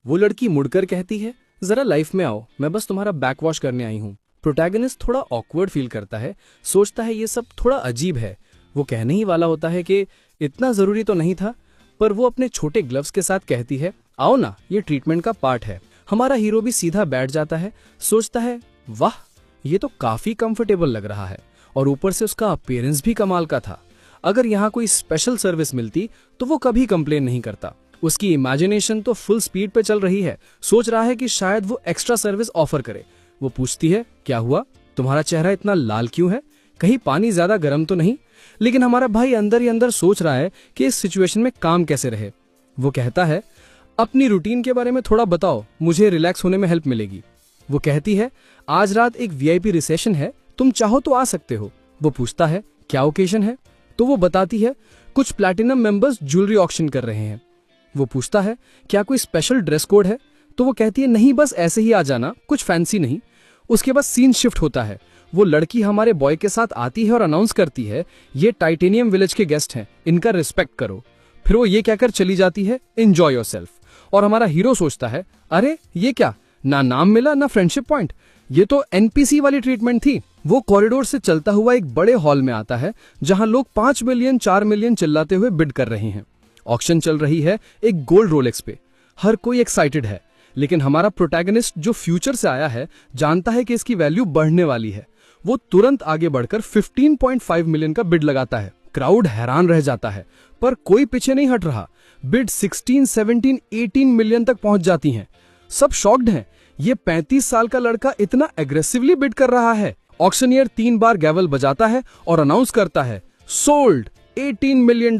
वो लड़की मुड़कर कहती है, जरा लाइफ में आओ, मैं बस तुम्हारा बैक वॉश करने आई हूँ। प्रोटैगनिस्ट थोड़ा ऑकवर्ड फील करता है, सोचता है ये सब थोड़ा अजीब है। वो कहने ही वाला होता है कि इतना जरूरी तो नहीं था, पर वो अपने छोटे ग्लव्स के साथ कहती है, आओ ना, ये ट्रीटमेंट का पार्ट है। हमारा हीरो भी सीधा बैठ जाता है, सोचता है वाह, ये तो काफी कंफर्टेबल लग रहा है और ऊपर से उसका अपीयरेंस भी कमाल का था। अगर यहाँ कोई स्पेशल सर्विस मिलती तो वो कभी कंप्लेन नहीं करता। उसकी इमेजिनेशन तो फुल स्पीड पे चल रही है। सोच रहा है कि शायद वो एक्स्ट्रा सर्विस ऑफर करे। वो पूछती है, क्या हुआ, तुम्हारा चेहरा इतना लाल क्यों है? कहीं पानी ज्यादा गर्म तो नहीं? लेकिन हमारा भाई अंदर ही अंदर सोच रहा है कि इस सिचुएशन में काम कैसे रहे। वो कहता है, अपनी रूटीन के बारे में थोड़ा बताओ, मुझे रिलैक्स होने में हेल्प मिलेगी। वो कहती है, आज रात एक VIP रिसेप्शन है, तुम चाहो तो आ सकते हो। वो पूछता है, क्या ओकेजन है? तो वो बताती है, कुछ प्लैटिनम मेंबर्स ज्वेलरी ऑक्शन कर रहे हैं। वो पूछता है, क्या कोई स्पेशल ड्रेस कोड है? तो वो कहती है, नहीं, बस ऐसे ही आ जाना, कुछ फैंसी नहीं। उसके बाद सीन शिफ्ट होता है। वो लड़की हमारे बॉय के साथ आती है और अनाउंस करती है, ये टाइटेनियम विलेज के गेस्ट हैं, इनका रिस्पेक्ट करो। फिर वो ये कहकर चली जाती है, एंजॉय योरसेल्फ। और हमारा हीरो सोचता है, अरे ये क्या, ना नाम मिला ना फ्रेंडशिप पॉइंट, ये तो NPC वाली ट्रीटमेंट थी। वो कॉरिडोर से चलता हुआ एक बड़े हॉल में आता है जहां लोग 5 मिलियन 4 मिलियन चिल्लाते हुए बिड कर रहे हैं। ऑक्शन चल रही है एक गोल्ड रोलेक्स पे। हर कोई एक्साइटेड है, लेकिन हमारा प्रोटैगनिस्ट जो फ्यूचर से आया है जानता है कि इसकी वैल्यू बढ़ने वाली है। वो तुरंत आगे बढ़कर 15.5 मिलियन का बिड लगाता है। क्राउड हैरान रह जाता है, पर कोई पीछे नहीं हट रहा। बिड 16, 17, 18 मिलियन तक पहुंच जाती हैं। सब शॉक्ड हैं, ये 35 साल का लड़का इतना एग्रेसिवली बिड कर रहा है। ऑक्शनियर 3 बार गैवल बजाता है और अनाउंस करता है, सोल्ड $18 मिलियन।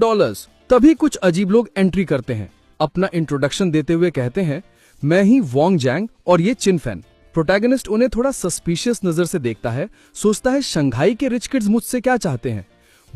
तभी कुछ अजीब लोग एंट्री करते हैं। अपना इंट्रोडक्शन देते हुए कहते हैं, मैं ही वोंग जैंग और ये चिन फैन। प्रोटैगनिस्ट उन्हें थोड़ा सस्पिशियस नजर से देखता है, सोचता है शंघाई के रिच किड्स मुझसे क्या चाहते हैं।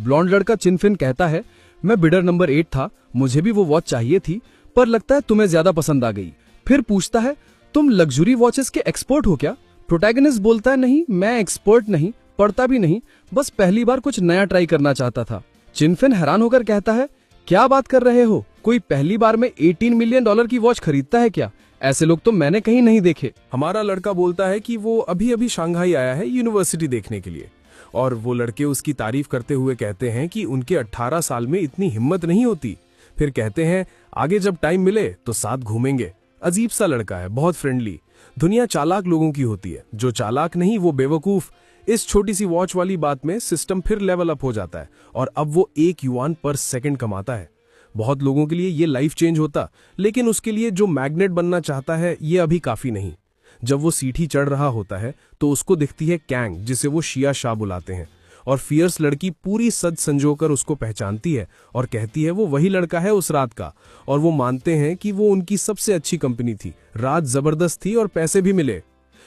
ब्लॉन्ड लड़का चिनफिन कहता है, मैं बिडर नंबर 8 था, मुझे भी वो वॉच चाहिए थी, पर लगता है तुम्हें ज्यादा पसंद आ गई। फिर पूछता है, तुम लग्जरी वॉचेस के एक्सपर्ट हो क्या? प्रोटैगनिस्ट बोलता है, नहीं, मैं एक्सपर्ट नहीं, पढ़ता भी नहीं, बस पहली बार कुछ नया ट्राई करना चाहता था। चिनफिन हैरान होकर कहता है, क्या बात कर रहे हो? कोई पहली बार में $18 मिलियन की वॉच खरीदता है क्या? ऐसे लोग तो मैंने कहीं नहीं देखे। हमारा लड़का बोलता है कि वो अभी अभी शंघाई आया है यूनिवर्सिटी देखने के लिए, और वो लड़के उसकी तारीफ करते हुए कहते हैं कि उनके 18 साल में इतनी हिम्मत नहीं होती। फिर कहते हैं, आगे जब टाइम मिले तो साथ घूमेंगे। अजीब सा लड़का है, बहुत फ्रेंडली। दुनिया चालाक लोगों की होती है, जो चालाक नहीं वो बेवकूफ। इस छोटी सी वॉच वाली बात में सिस्टम फिर लेवल अप हो जाता है और अब वो 1 युआन पर सेकंड कमाता है। बहुत लोगों के लिए ये लाइफ चेंज होता, लेकिन उसके लिए जो मैग्नेट बनना चाहता है ये अभी काफी नहीं। जब वो सीढ़ी चढ़ रहा होता है तो उसको दिखती है कैंग, जिसे वो शिया शाह बुलाते हैं, और फियर्स लड़की पूरी सज संजोकर उसको पहचानती है और कहती है वो वही लड़का है उस रात का, और वो मानते हैं कि वो उनकी सबसे अच्छी कंपनी थी। रात जबरदस्त थी और पैसे भी मिले।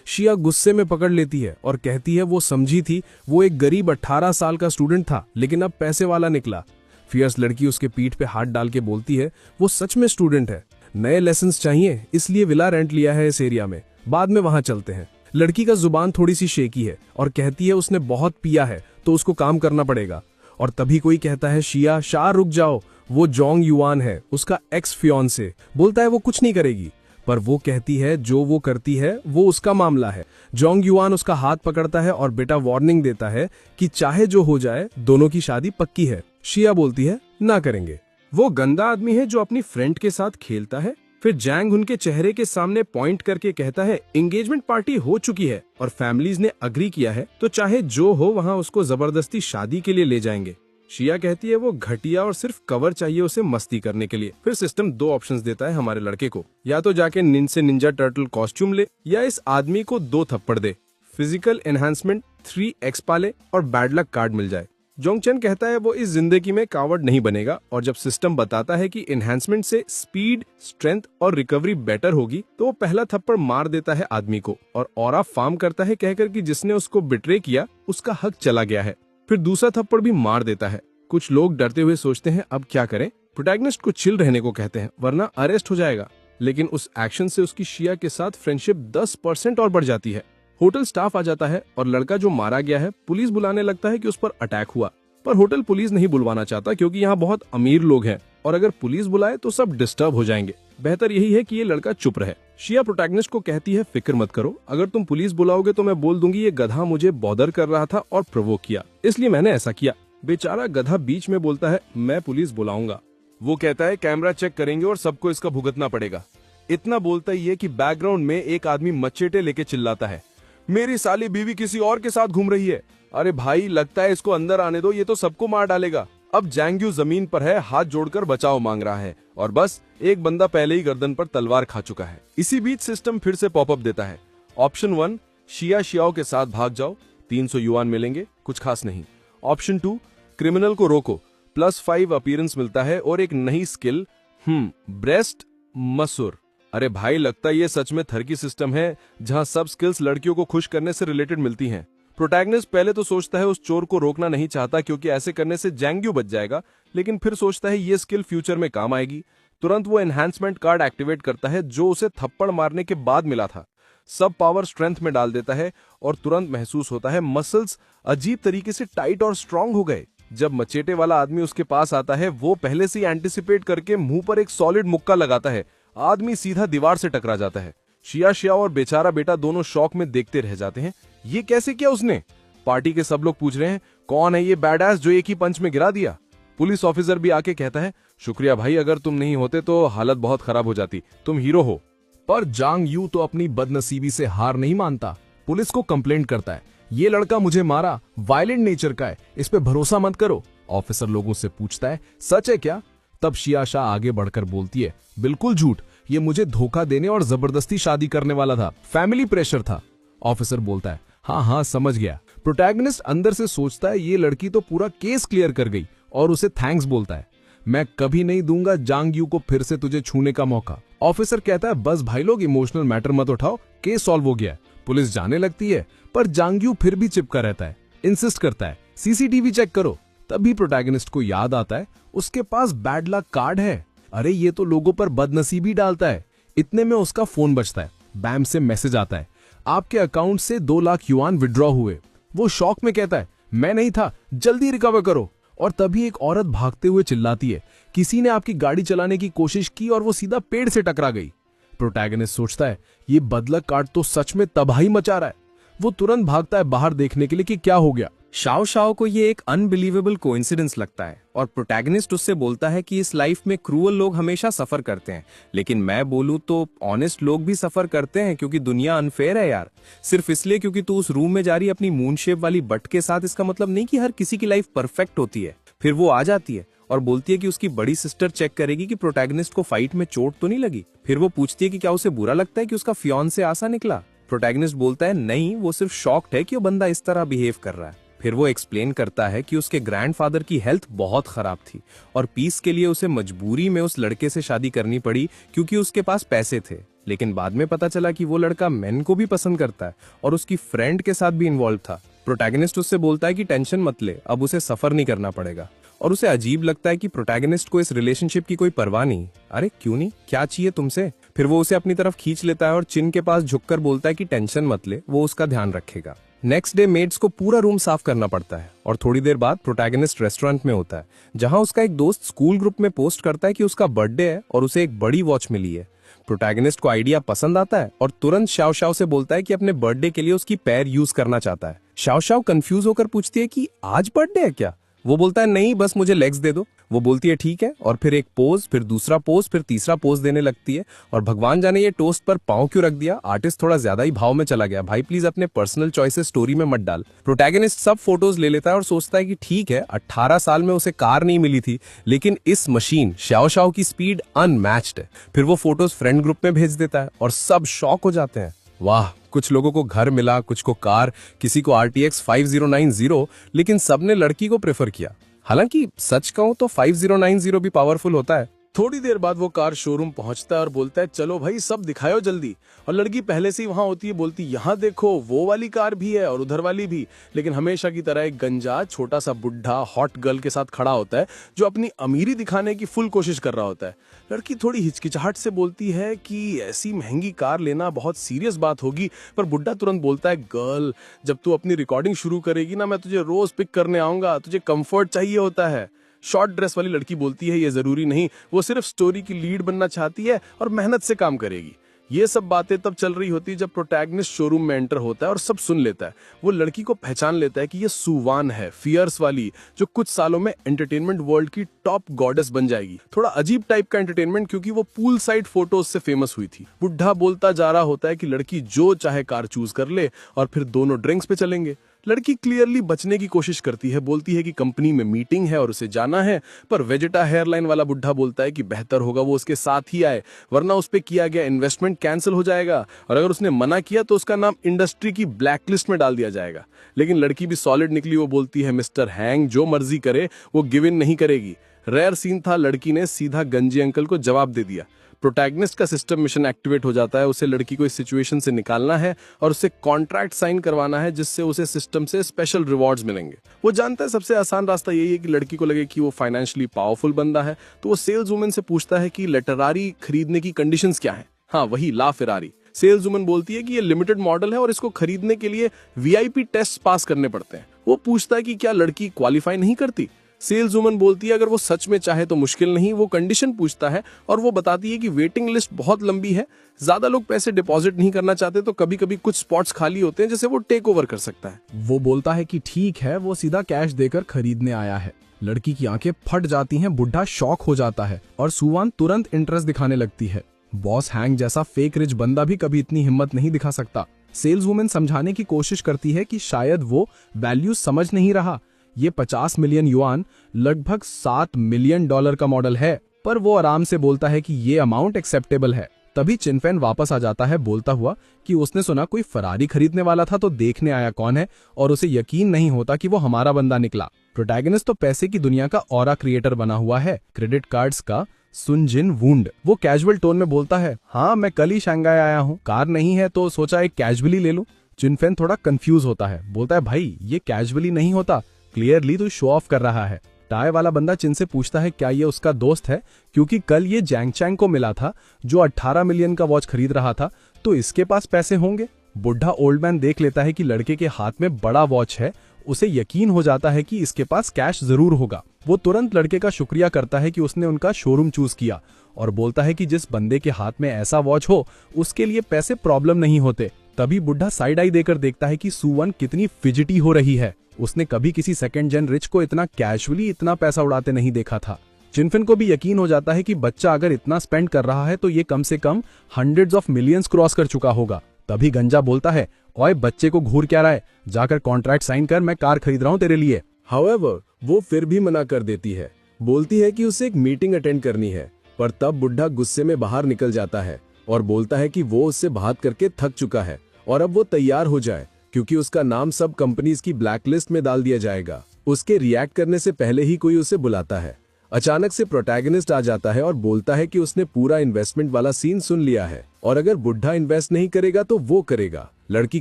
शिया गुस्से में पकड़ लेती है और कहती है वो समझी थी वो एक गरीब 18 साल का स्टूडेंट था, लेकिन अब पैसे वाला निकला। फियर्स लड़की उसके पीठ पे हाथ डाल के बोलती है वो सच में स्टूडेंट है, नए लेसन्स चाहिए, इसलिए विला रेंट लिया है इस एरिया में, बाद में वहां चलते हैं। लड़की का जुबान थोड़ी सी शेकी है और कहती है उसने बहुत पिया है तो उसको काम करना पड़ेगा। और तभी कोई कहता है, शिया शाह रुक जाओ, वो जोंग युआन है, उसका एक्स फियोंसे। बोलता है वो कुछ नहीं करेगी, पर वो कहती है जो वो करती है वो उसका मामला है। जोंग युआन उसका हाथ पकड़ता है और बेटा वार्निंग देता है कि चाहे जो हो जाए दोनों की शादी पक्की है। शिया बोलती है ना करेंगे। वो गंदा आदमी है जो अपनी फ्रेंड के साथ खेलता है। फिर जैंग उनके चेहरे के सामने पॉइंट करके कहता है एंगेजमेंट पार्टी हो चुकी है और फैमिलीज ने अग्री किया है, तो चाहे जो हो वहां उसको जबरदस्ती शादी के लिए ले जाएंगे। शिया कहती है वो घटिया और सिर्फ कवर चाहिए उसे मस्ती करने के लिए। फिर सिस्टम 2 ऑप्शंस देता है हमारे लड़के को, या तो जाके निंजा टर्टल कॉस्ट्यूम ले, या इस आदमी को 2 थप्पड़ दे, फिजिकल एनहांसमेंट 3x पाले और बैड लक कार्ड मिल जाए। जोंगचन कहता है वो इस जिंदगी में कावर्ड नहीं बनेगा, और जब सिस्टम बताता है कि एनहांसमेंट से स्पीड, स्ट्रेंथ और रिकवरी बेटर होगी, तो वो पहला थप्पड़ मार देता है आदमी को और ऑरा फार्म करता है कहकर कि जिसने उसको बिट्रे किया उसका हक चला गया है। फिर दूसरा थप्पड़ भी मार देता है। कुछ लोग डरते हुए सोचते हैं अब क्या करें। प्रोटैगनिस्ट को चिल रहने को कहते हैं वरना अरेस्ट हो जाएगा, लेकिन उस एक्शन से उसकी शिया के साथ फ्रेंडशिप 10% और बढ़ जाती है। होटल स्टाफ आ जाता है और लड़का जो मारा गया है पुलिस बुलाने लगता है कि उस पर अटैक हुआ, पर होटल पुलिस नहीं बुलवाना चाहता क्योंकि यहाँ बहुत अमीर लोग हैं और अगर पुलिस बुलाए तो सब डिस्टर्ब हो जाएंगे। बेहतर यही है कि ये लड़का चुप रहे। शिया प्रोटैगनिस्ट को कहती है फिक्र मत करो, अगर तुम पुलिस बुलाओगे तो मैं बोल दूंगी ये गधा मुझे बॉदर कर रहा था और प्रोवोक किया, इसलिए मैंने ऐसा किया। बेचारा गधा बीच में बोलता है मैं पुलिस बुलाऊंगा। वो कहता है कैमरा चेक करेंगे और सबको इसका भुगतना पड़ेगा। इतना बोलता ही है कि बैकग्राउंड में एक आदमी मचेटे लेके चिल्लाता है मेरी साली बीवी किसी और के साथ घूम रही है। अरे भाई लगता है इसको अंदर आने दो, ये तो सबको मार डालेगा। अब जैंग्यू जमीन पर है, हाथ जोड़कर बचाव मांग रहा है और बस एक बंदा पहले ही गर्दन पर तलवार खा चुका है। इसी बीच सिस्टम फिर से पॉपअप देता है ऑप्शन 1 शियाओं के साथ भाग जाओ, 300 युआन मिलेंगे, कुछ खास नहीं। ऑप्शन 2 क्रिमिनल को रोको, +5 अपीयरेंस मिलता है और एक नई स्किल ब्रेस्ट मसूर। अरे भाई लगता है ये सच में थर्की सिस्टम है जहां सब स्किल्स लड़कियों को खुश करने से रिलेटेड मिलती हैं। प्रोटैगनिस्ट पहले तो सोचता है उस चोर को रोकना नहीं चाहता क्योंकि ऐसे करने से जैंग्यू बच जाएगा, लेकिन फिर सोचता है ये स्किल फ्यूचर में काम आएगी। तुरंत वो एनहांसमेंट कार्ड एक्टिवेट करता है जो उसे थप्पड़ मारने के बाद मिला था। सब पावर स्ट्रेंथ में डाल देता है और तुरंत महसूस होता है मसल्स अजीब तरीके से टाइट और स्ट्रांग हो गए। जब मचेटे वाला आदमी उसके पास आता है वो पहले से एंटिसिपेट करके मुंह पर एक सॉलिड मुक्का लगाता है। आदमी सीधा दीवार से टकरा जाता है। शिया और बेचारा बेटा दोनों शॉक में देखते रह जाते हैं। ये कैसे किया उसने? पार्टी के सब लोग पूछ रहे हैं कौन है ये बैडएस जो एक ही पंच में गिरा दिया। पुलिस ऑफिसर भी आके कहता है शुक्रिया भाई, अगर तुम नहीं होते तो हालत बहुत खराब हो जाती, तुम हीरो हो। पर जांग यू तो अपनी बदनसीबी से हार नहीं मानता। पुलिस को कंप्लेंट करता है ये लड़का मुझे मारा, वायलेंट नेचर का है, इस पे भरोसा मत करो। ऑफिसर लोगों से पूछता है सच है क्या? तब शिया शाह आगे बढ़कर बोलती है बिल्कुल झूठ, ये मुझे धोखा देने और जबरदस्ती शादी करने वाला था, फैमिली प्रेशर था। ऑफिसर बोलता है हाँ समझ गया। प्रोटैगनिस्ट अंदर से सोचता है ये लड़की तो पूरा केस क्लियर कर गई और उसे थैंक्स बोलता है। मैं कभी नहीं दूंगा जांग यू को फिर से तुझे छूने का मौका। ऑफिसर कहता है बस भाई लोग इमोशनल मैटर मत उठाओ, केस सॉल्व हो गया। पुलिस जाने लगती है पर जांग यू फिर भी चिपका रहता है, इंसिस्ट करता है सीसीटीवी चेक करो। तभी प्रोटैगनिस्ट को याद आता है उसके पास बैड लक कार्ड है। अरे ये तो लोगों पर बदनसीबी डालता है। इतने में उसका फोन बजता है। बैम से मैसेज आता है, आपके अकाउंट से 2 लाख युआन विड्रॉ हुए। वो शॉक में कहता है, मैं नहीं था, जल्दी रिकवर करो। और तभी एक औरत भागते हुए चिल्लाती है, किसी ने आपकी गाड़ी चलाने की कोशिश की और वो सीधा पेड़ से टकरा गई। प्रोटैगनिस्ट सोचता है, ये बदलक कार्ड तो सच में तबाही मचा रहा है। वो तुरंत भागता है बाहर देखने के लिए कि क्या हो गया। शाओ शाओ को ये एक अनबिलीवेबल कोइंसिडेंस लगता है और प्रोटैगनिस्ट उससे बोलता है कि इस लाइफ में क्रूअल लोग हमेशा सफर करते हैं, लेकिन मैं बोलूं तो ऑनेस्ट लोग भी सफर करते हैं, क्योंकि दुनिया अनफेयर है यार। सिर्फ इसलिए क्योंकि तू उस रूम में जा रही अपनी मून शेप वाली बट के साथ, इसका मतलब नहीं कि हर किसी की लाइफ परफेक्ट होती है। फिर वो आ जाती है और बोलती है कि उसकी बड़ी सिस्टर चेक करेगी कि प्रोटैगनिस्ट को फाइट में चोट तो नहीं लगी। फिर वो पूछती है कि क्या उसे बुरा लगता है कि उसका फियांसे आसा निकला। प्रोटैगनिस्ट बोलता है, नहीं, वो सिर्फ शॉक्ड है कि वो बंदा इस तरह बिहेव कर रहा है। फिर वो एक्सप्लेन करता है कि उसके ग्रैंडफादर की हेल्थ बहुत खराब थी और पीस के लिए उसे मजबूरी में उस लड़के से शादी करनी पड़ी क्योंकि उसके पास पैसे थे। लेकिन बाद में पता चला कि वो लड़का मेन को भी पसंद करता है और उसकी फ्रेंड के साथ भी इन्वॉल्व था। प्रोटैगनिस्ट उससे बोलता है कि टेंशन मत ले, अब उसे सफर नहीं करना पड़ेगा। और उसे अजीब लगता है कि प्रोटैगनिस्ट को इस रिलेशनशिप की कोई परवाह नहीं। अरे क्यों नहीं, क्या चाहिए तुमसे? फिर वो उसे अपनी तरफ खींच लेता है और चिन के पास झुककर बोलता है कि टेंशन मत ले, वो उसका ध्यान रखेगा। नेक्स्ट डे मेड्स को पूरा रूम साफ करना पड़ता है और थोड़ी देर बाद प्रोटैगनिस्ट रेस्टोरेंट में होता है, जहां उसका एक दोस्त स्कूल ग्रुप में पोस्ट करता है कि उसका बर्थडे है और उसे एक बड़ी वॉच मिली है। प्रोटैगनिस्ट को आइडिया पसंद आता है और तुरंत शाओ शाओ से बोलता है कि अपने बर्थडे के लिए उसकी पैर यूज करना चाहता है। शाओ शाओ कंफ्यूज होकर पूछती है कि आज बर्थडे है क्या? वो बोलता है, नहीं, बस मुझे लेग्स दे दो। वो बोलती है ठीक है, और फिर एक पोज, फिर दूसरा पोज, फिर तीसरा पोज देने लगती है। और भगवान जाने ये टोस्ट पर पांव क्यों रख दिया, आर्टिस्ट थोड़ा ज्यादा ही भाव में चला गया। भाई प्लीज अपने पर्सनल चॉइसेस स्टोरी में मत डाल। प्रोटैगनिस्ट सब फोटोज ले लेता है और सोचता है कि ठीक है, 18 साल में उसे कार नहीं मिली थी, लेकिन इस मशीन शाओ शाओ की स्पीड अनमैच्ड है। फिर वो फोटोज फ्रेंड ग्रुप में भेज देता है और सब शॉक हो जाते हैं। वाह, कुछ लोगों को घर मिला, कुछ को कार, किसी को RTX 5090, लेकिन सबने लड़की को प्रेफर किया। हालांकि सच कहूं तो 5090 भी पावरफुल होता है। थोड़ी देर बाद वो कार शोरूम पहुंचता है और बोलता है, चलो भाई सब दिखाओ जल्दी। और लड़की पहले से ही वहां होती है, बोलती, यहाँ देखो वो वाली कार भी है और उधर वाली भी। लेकिन हमेशा की तरह एक गंजा छोटा सा बुढ़ा हॉट गर्ल के साथ खड़ा होता है, जो अपनी अमीरी दिखाने की फुल कोशिश कर रहा होता है। लड़की थोड़ी हिचकिचाहट से बोलती है कि ऐसी महंगी कार लेना बहुत सीरियस बात होगी, पर बुढ़ा तुरंत बोलता है, गर्ल, जब तू अपनी रिकॉर्डिंग शुरू करेगी ना, मैं तुझे रोज पिक करने आऊंगा, तुझे कंफर्ट चाहिए होता है। शॉर्ट ड्रेस वाली लड़की बोलती है, ये जरूरी नहीं, वो सिर्फ स्टोरी की लीड बनना चाहती है और मेहनत से काम करेगी। ये सब बातें तब चल रही होती है जब प्रोटैगनिस्ट शोरूम में एंटर होता है और सब सुन लेता है। वो लड़की को पहचान लेता है कि ये सुवान है, फियर्स वाली, जो कुछ सालों में एंटरटेनमेंट वर्ल्ड की टॉप गॉडेस बन जाएगी। थोड़ा अजीब टाइप का एंटरटेनमेंट, क्योंकि वो पूल साइड फोटोज से फेमस हुई थी। बुढ़ा बोलता जा रहा होता है कि लड़की जो चाहे कार चूज कर ले और फिर दोनों ड्रिंक्स पे चलेंगे। लड़की क्लियरली बचने की कोशिश करती है, बोलती है कि कंपनी में मीटिंग है और उसे जाना है, पर वेजेटा हेयरलाइन वाला बुढ़ा बोलता है कि बेहतर होगा वो उसके साथ ही आए, वरना उस पे किया गया इन्वेस्टमेंट कैंसिल हो जाएगा और अगर उसने मना किया तो उसका नाम इंडस्ट्री की ब्लैकलिस्ट में डाल दिया जाएगा। लेकिन लड़की भी सॉलिड निकली, वो बोलती है, मिस्टर हैंग जो मर्जी करे, वो गिव इन नहीं करेगी। रेयर सीन था, लड़की ने सीधा गंजी अंकल को जवाब दे दिया। प्रोटैगनिस्ट का सिस्टम मिशन एक्टिवेट हो जाता है। उसे लड़की को इस सिचुएशन से निकालना है और उसे कॉन्ट्रैक्ट साइन करवाना है, जिससे उसे सिस्टम से स्पेशल रिवॉर्ड्स मिलेंगे। वो जानता है सबसे आसान रास्ता यही है कि लड़की को लगे कि वो फाइनेंशियली पावरफुल बंदा है, तो वो सेल्स वुमन से पूछता है कि लेटरारी खरीदने की कंडीशंस क्या है। हाँ, वही ला फेरारी। सेल्स वुमन बोलती है कि ये लिमिटेड मॉडल है और इसको खरीदने के लिए VIP टेस्ट पास करने पड़ते हैं। वो पूछता है कि क्या लड़की क्वालिफाई नहीं करती। सेल्स वुमन बोलती है, अगर वो सच में चाहे तो मुश्किल नहीं। वो कंडीशन पूछता है और वो बताती है कि वेटिंग लिस्ट बहुत लंबी है, ज्यादा लोग पैसे डिपॉजिट नहीं करना चाहते, तो कभी कभी कुछ स्पॉट्स खाली होते हैं जिसे वो टेक ओवर कर सकता है। वो बोलता है कि ठीक है, वो सीधा कैश देकर खरीदने आया है। लड़की की आंखें फट जाती हैं, बुढ़ा शॉक हो जाता है और सुवान तुरंत इंटरेस्ट दिखाने लगती है। बॉस हैंग जैसा फेक रिच बंदा भी कभी इतनी हिम्मत नहीं दिखा सकता। सेल्स वुमन समझाने की कोशिश करती है कि शायद वो वैल्यू समझ नहीं रहा, ये 50 मिलियन युआन लगभग $7 मिलियन का मॉडल है, पर वो आराम से बोलता है कि ये अमाउंट एक्सेप्टेबल है। तभी चिनफेन वापस आ जाता है, बोलता हुआ कि उसने सुना कोई फरारी खरीदने वाला था, तो देखने आया कौन है, और उसे यकीन नहीं होता कि वो हमारा बंदा निकला। प्रोटैगनिस्ट तो पैसे की दुनिया का ऑरा क्रिएटर बना हुआ है, क्रेडिट कार्ड्स का सुनजिन वुंड। वो कैजुअल टोन में बोलता है, हाँ मैं कल ही शंघाई आया हूँ, कार नहीं है तो सोचा एक कैजुअली ले लूं। चिनफेन थोड़ा कंफ्यूज होता है, बोलता है, भाई ये कैजुअली नहीं होता, क्लियरली तो शो ऑफ कर रहा है। टाई वाला बंदा चिन से पूछता है क्या ये उसका दोस्त है, क्योंकि कल ये जैंग चैंग को मिला था जो 18 मिलियन का वॉच खरीद रहा था, तो इसके पास पैसे होंगे। बुढ़ा ओल्ड मैन देख लेता है कि लड़के के हाथ में बड़ा वॉच है, उसे यकीन हो जाता है कि इसके पास कैश जरूर होगा। वो तुरंत लड़के का शुक्रिया करता है कि उसने उनका शोरूम चूज किया और बोलता है कि जिस बंदे के हाथ में ऐसा वॉच हो उसके लिए पैसे प्रॉब्लम नहीं होते। तभी बुढ़ा साइड आई देकर देखता है कि सुवन कितनी फिजिटी हो रही है। उसने कभी किसी सेकंड जेन रिच को इतना कैजुअली इतना पैसा उड़ाते नहीं देखा था। चिनफिन को भी यकीन हो जाता है कि बच्चा अगर इतना स्पेंड कर रहा है तो ये कम से कम हंड्रेड्स ऑफ मिलियंस क्रॉस कर चुका होगा। तभी गंजा बोलता है, ओए बच्चे को घूर क्या रहा है, जाकर कॉन्ट्रैक्ट साइन कर, मैं कार खरीद रहा हूँ तेरे लिए। हाउएवर वो फिर भी मना कर देती है, बोलती है कि उसे एक मीटिंग अटेंड करनी है। पर तब बुढ़ा गुस्से में बाहर निकल जाता है और बोलता है कि वो उससे बात करके थक चुका है और अब वो तैयार हो जाए, क्योंकि उसका नाम सब कंपनीज की ब्लैकलिस्ट में डाल दिया जाएगा। उसके रिएक्ट करने से पहले ही कोई उसे बुलाता है। अचानक से प्रोटैगनिस्ट आ जाता है और बोलता है कि उसने पूरा इन्वेस्टमेंट वाला सीन सुन लिया है और अगर बुढ़ा इन्वेस्ट नहीं करेगा तो वो करेगा। लड़की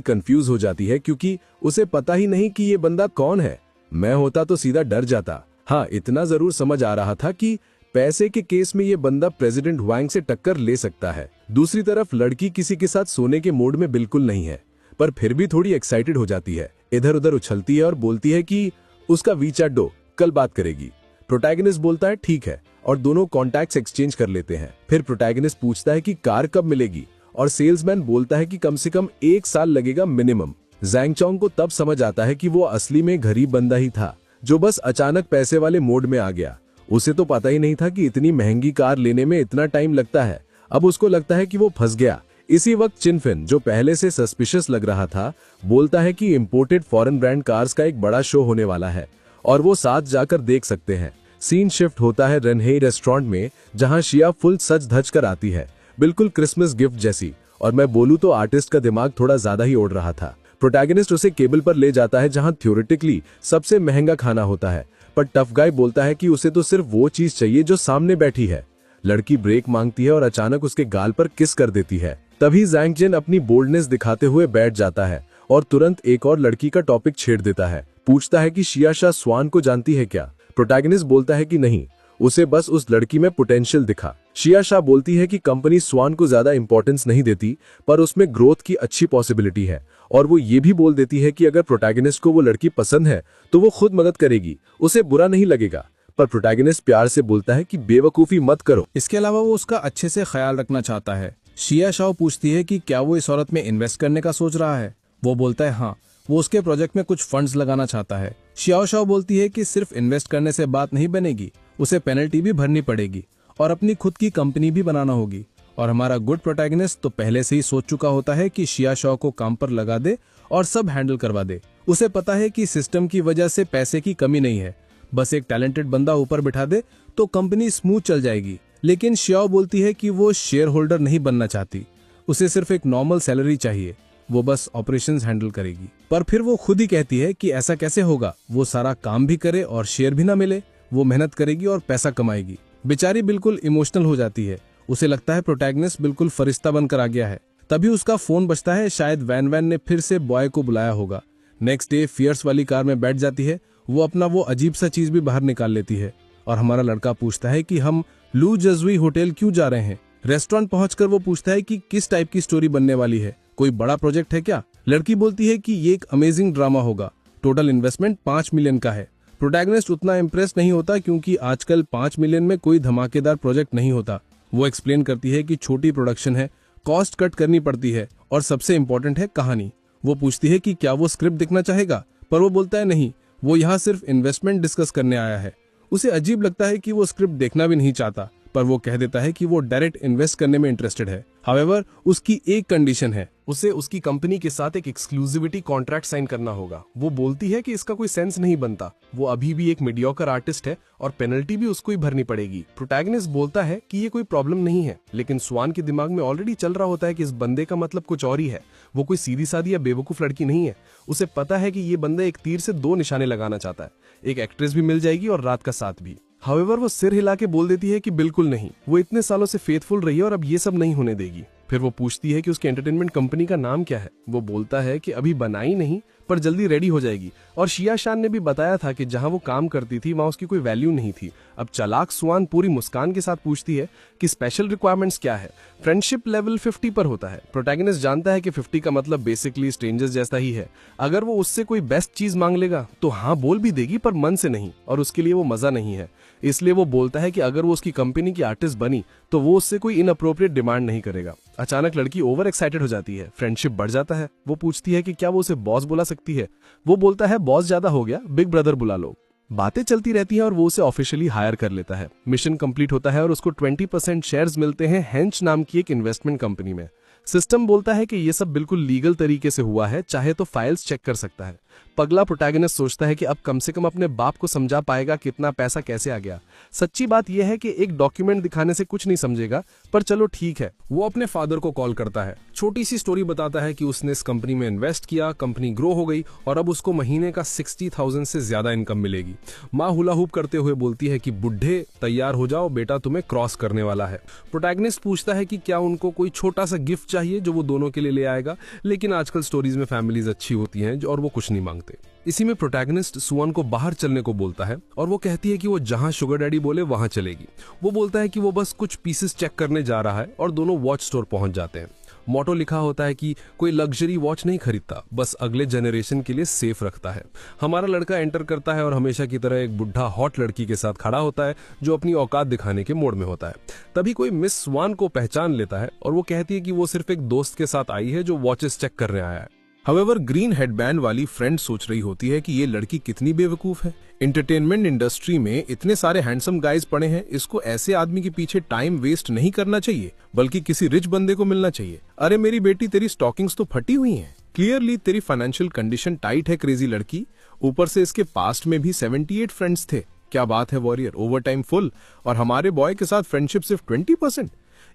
कंफ्यूज हो जाती है क्योंकि उसे पता ही नहीं कि ये बंदा कौन है। मैं होता तो सीधा डर जाता। हाँ, इतना जरूर समझ आ रहा था कि पैसे के केस में ये बंदा प्रेसिडेंट वांग से टक्कर ले सकता है। दूसरी तरफ लड़की किसी के साथ सोने के मूड में बिल्कुल नहीं है, पर फिर भी थोड़ी एक्साइटेड हो जाती है। इधर उधर उछलती है और बोलती है कि उसका वीचैट दो, कल बात करेगी। प्रोटैगनिस्ट बोलता है ठीक है और दोनों कॉन्टैक्ट्स एक्सचेंज कर लेते हैं। फिर प्रोटैगनिस्ट पूछता है कि कार कब मिलेगी और सेल्समैन बोलता है कि कम से कम 1 साल लगेगा मिनिमम। जैंग चोंग को तब समझ आता है कि वो असली में गरीब बंदा ही था जो बस अचानक पैसे वाले मोड में आ गया। उसे तो पता ही नहीं था कि इतनी महंगी कार लेने में इतना टाइम लगता है। अब उसको लगता है कि वो फंस गया। इसी वक्त चिनफिन, जो पहले से सस्पिशियस लग रहा था, बोलता है कि इंपोर्टेड फॉरेन ब्रांड कार्स का एक बड़ा शो होने वाला है और वो साथ जाकर देख सकते हैं। सीन शिफ्ट होता है रनहे रेस्टोरेंट में, जहां शिया फुल सज धज कर आती है, बिल्कुल क्रिसमस गिफ्ट जैसी। और मैं बोलूं तो आर्टिस्ट का दिमाग थोड़ा ज्यादा ही ओढ़ रहा था। प्रोटैगनिस्ट उसे केबल पर ले जाता है जहां थ्योरेटिकली सबसे महंगा खाना होता है, पर टफ गाय बोलता है कि उसे तो सिर्फ वो चीज चाहिए जो सामने बैठी है। लड़की ब्रेक मांगती है और अचानक उसके गाल पर किस कर देती है। तभी जैंग जिन अपनी बोल्डनेस दिखाते हुए बैठ जाता है और तुरंत एक और लड़की का टॉपिक छेड़ देता है। पूछता है कि शिया शाह स्वान को जानती है क्या। प्रोटैगनिस्ट बोलता है कि नहीं, उसे बस उस लड़की में पोटेंशियल दिखा। शिया शाह बोलती है कि कंपनी स्वान को ज्यादा इंपॉर्टेंस नहीं देती, पर उसमें ग्रोथ की अच्छी पॉसिबिलिटी है। और वो ये भी बोल देती है कि अगर प्रोटैगनिस्ट को वो लड़की पसंद है तो वो खुद मदद करेगी, उसे बुरा नहीं लगेगा। पर प्रोटैगनिस्ट प्यार से बोलता है कि बेवकूफी मत करो। इसके अलावा वो उसका अच्छे से ख्याल रखना चाहता है। शिया शाह पूछती है कि क्या वो इस औरत में इन्वेस्ट करने का सोच रहा है। वो बोलता है हाँ, वो उसके प्रोजेक्ट में कुछ फंड्स लगाना चाहता है। शिया शाह बोलती है कि सिर्फ इन्वेस्ट करने से बात नहीं बनेगी, उसे पेनल्टी भी भरनी पड़ेगी और अपनी खुद की कंपनी भी बनाना होगी। और हमारा गुड प्रोटैगनिस्ट तो पहले से ही सोच चुका होता है कि शिया शाह को काम पर लगा दे और सब हैंडल करवा दे। उसे पता है कि सिस्टम की वजह से पैसे की कमी नहीं है, बस एक टैलेंटेड बंदा ऊपर बिठा दे तो कंपनी स्मूथ चल जाएगी। लेकिन शियाओ बोलती है कि वो शेयर होल्डर नहीं बनना चाहती, उसे सिर्फ एक नॉर्मल सैलरी चाहिए, वो बस ऑपरेशंस हैंडल करेगी। पर फिर वो खुद ही कहती है कि ऐसा कैसे होगा, वो सारा काम भी करे और शेयर भी ना मिले। वो मेहनत करेगी और पैसा कमाएगी। बेचारी बिल्कुल इमोशनल हो जाती है। उसे लगता है प्रोटैगनिस्ट बिल्कुल फरिश्ता बनकर आ गया है। तभी उसका फोन बजता है, शायद वैन वैन ने फिर से बॉय को बुलाया होगा। नेक्स्ट डे फियर्स वाली कार में बैठ जाती है। वो अपना वो अजीब सा चीज भी बाहर निकाल लेती है और हमारा लड़का पूछता है कि हम लू जजुई होटल क्यों जा रहे हैं। रेस्टोरेंट पहुंचकर वो पूछता है कि किस टाइप की स्टोरी बनने वाली है, कोई बड़ा प्रोजेक्ट है क्या। लड़की बोलती है कि ये एक अमेजिंग ड्रामा होगा, टोटल इन्वेस्टमेंट 5 मिलियन का है। प्रोटैगनिस्ट उतना इम्प्रेस नहीं होता क्योंकि आजकल 5 मिलियन में कोई धमाकेदार प्रोजेक्ट नहीं होता। वो एक्सप्लेन करती है कि छोटी प्रोडक्शन है, कॉस्ट कट करनी पड़ती है और सबसे इम्पोर्टेंट है कहानी। वो पूछती है कि क्या वो स्क्रिप्ट देखना चाहेगा, पर वो बोलता है नहीं, वो यहाँ सिर्फ इन्वेस्टमेंट डिस्कस करने आया है। उसे अजीब लगता है कि वो स्क्रिप्ट देखना भी नहीं चाहता, पर वो कह देता है कि वो डायरेक्ट इन्वेस्ट करने में इंटरेस्टेड है। हाउएवर, उसकी एक कंडीशन है, उसे उसकी कंपनी के साथ एक एक्सक्लूसिविटी कॉन्ट्रैक्ट साइन करना होगा। वो बोलती है कि इसका कोई सेंस नहीं बनता, वो अभी भी एक मीडियोकर आर्टिस्ट है और पेनल्टी भी उसको ही भरनी पड़ेगी। प्रोटैगनिस्ट बोलता है कि ये कोई प्रॉब्लम नहीं है, लेकिन स्वान के दिमाग में ऑलरेडी चल रहा होता है कि इस बंदे का मतलब कुछ और ही है। वो कोई सीधी सादी या बेवकूफ लड़की नहीं है। उसे पता है कि ये बंदा एक तीर से 2 निशाने लगाना चाहता है, एक एक्ट्रेस भी मिल जाएगी और रात का साथ भी। हाउएवर, वो सिर हिला के बोल देती है कि बिल्कुल नहीं, वो इतने सालों से फेथफुल रही है और अब ये सब नहीं होने देगी। फिर वो पूछती है कि उसकी एंटरटेनमेंट कंपनी का नाम क्या है। वो बोलता है कि अभी बनाई नहीं, पर जल्दी रेडी हो जाएगी। और शिया शान ने भी बताया था कि जहां वो काम करती थी वहां उसकी कोई वैल्यू नहीं थी। अब चालाक सुआन पूरी मुस्कान के साथ पूछती है कि स्पेशल रिक्वायरमेंट्स क्या है। फ्रेंडशिप लेवल 50 पर होता है। प्रोटैगनिस्ट जानता है कि 50 का मतलब बेसिकली स्ट्रेंजर्स जैसा ही है। अगर वो उससे कोई बेस्ट चीज मांग लेगा तो हाँ बोल भी देगी, पर मन से नहीं, और उसके लिए वो मजा नहीं है। इसलिए वो बोलता है कि अगर वो उसकी कंपनी की आर्टिस्ट बनी तो वो उससे कोई इनअप्रोप्रिएट डिमांड नहीं करेगा। अचानक लड़की ओवर एक्साइटेड हो जाती है, फ्रेंडशिप बढ़ जाता है। वो पूछती है कि क्या वो उसे बॉस बुला सकती है। वो बोलता है बॉस ज्यादा हो गया, बिग ब्रदर बुला लो। बातें चलती रहती हैं और वो उसे ऑफिशियली हायर कर लेता है। मिशन कंप्लीट होता है और उसको 20% शेयर्स मिलते हैं हेंच नाम की एक इन्वेस्टमेंट कंपनी में। सिस्टम बोलता है कि ये सब बिल्कुल लीगल तरीके से हुआ है, चाहे तो फाइल्स चेक कर सकता है। पगला प्रोटैगनिस्ट सोचता है कि अब कम से कम अपने बाप को समझा पाएगा कितना पैसा कैसे आ गया। सच्ची बात यह है कि एक डॉक्यूमेंट दिखाने से कुछ नहीं समझेगा, पर चलो ठीक है। वो अपने फादर को कॉल करता है, छोटी सी स्टोरी बताता है कि उसने इस कंपनी में इन्वेस्ट किया, कंपनी ग्रो हो गई और अब उसको महीने का 60,000 से ज्यादा इनकम मिलेगी। माँ हुला हुप करते हुए बोलती है कि बुढ़े तैयार हो जाओ, बेटा तुम्हें क्रॉस करने वाला है। प्रोटैगनिस्ट पूछता है कि क्या उनको कोई छोटा सा गिफ्ट चाहिए जो वो दोनों के लिए ले आएगा, लेकिन आजकल स्टोरीज में फैमिलीज अच्छी होती हैं और वो कुछ नहीं मांगते। इसी में प्रोटैगनिस्ट सुअन को बाहर चलने को बोलता है और वो कहती है कि वो जहां शुगर डैडी बोले वहां चलेगी। वो बोलता है कि वो बस कुछ पीसेस चेक करने जा रहा है और दोनों वॉच स्टोर पहुंच जाते हैं। मोटो लिखा होता है कि कोई लग्जरी वॉच नहीं खरीदता, बस अगले जनरेशन के लिए सेफ रखता है। हमारा लड़का एंटर करता है और हमेशा की तरह एक बुढ़ा हॉट लड़की के साथ खड़ा होता है जो अपनी औकात दिखाने के मोड में होता है। तभी कोई मिस स्वान को पहचान लेता है और वो कहती है कि वो सिर्फ एक दोस्त के साथ आई है जो वॉचेस चेक करने आया है। हाउएवर ग्रीन हेडबैंड वाली फ्रेंड सोच रही होती है कि ये लड़की कितनी बेवकूफ है। एंटरटेनमेंट इंडस्ट्री में इतने सारे हैंडसम गाइज पड़े हैं, इसको ऐसे आदमी के पीछे टाइम वेस्ट नहीं करना चाहिए, बल्कि किसी रिच बंदे को मिलना चाहिए। अरे मेरी बेटी, तेरी स्टॉकिंग्स तो फटी हुई हैं। क्लियरली तेरी फाइनेंशियल कंडीशन टाइट है क्रेजी लड़की। ऊपर से इसके पास्ट में भी 78 फ्रेंड्स थे। क्या बात है वॉरियर, ओवर टाइम फुल, और हमारे बॉय के साथ फ्रेंडशिप सिर्फ 20%।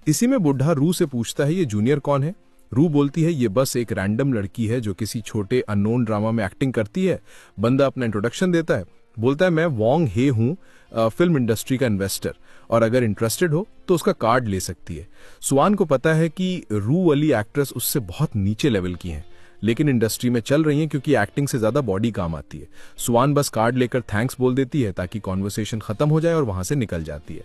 इसी में बुढ़ा रू से पूछता है ये जूनियर कौन है। रू बोलती है ये बस एक रैंडम लड़की है जो किसी छोटे अननोन ड्रामा में एक्टिंग करती है। बंदा अपना इंट्रोडक्शन देता है, बोलता है मैं वोंग हे हूँ, फिल्म इंडस्ट्री का इन्वेस्टर, और अगर इंटरेस्टेड हो तो उसका कार्ड ले सकती है। सुआन को पता है कि रू वाली एक्ट्रेस उससे बहुत नीचे लेवल की हैं, लेकिन इंडस्ट्री में चल रही हैं क्योंकि एक्टिंग से ज्यादा बॉडी काम आती है। सुआन बस कार्ड लेकर थैंक्स बोल देती है ताकि कॉन्वर्सेशन खत्म हो जाए और वहां से निकल जाती है।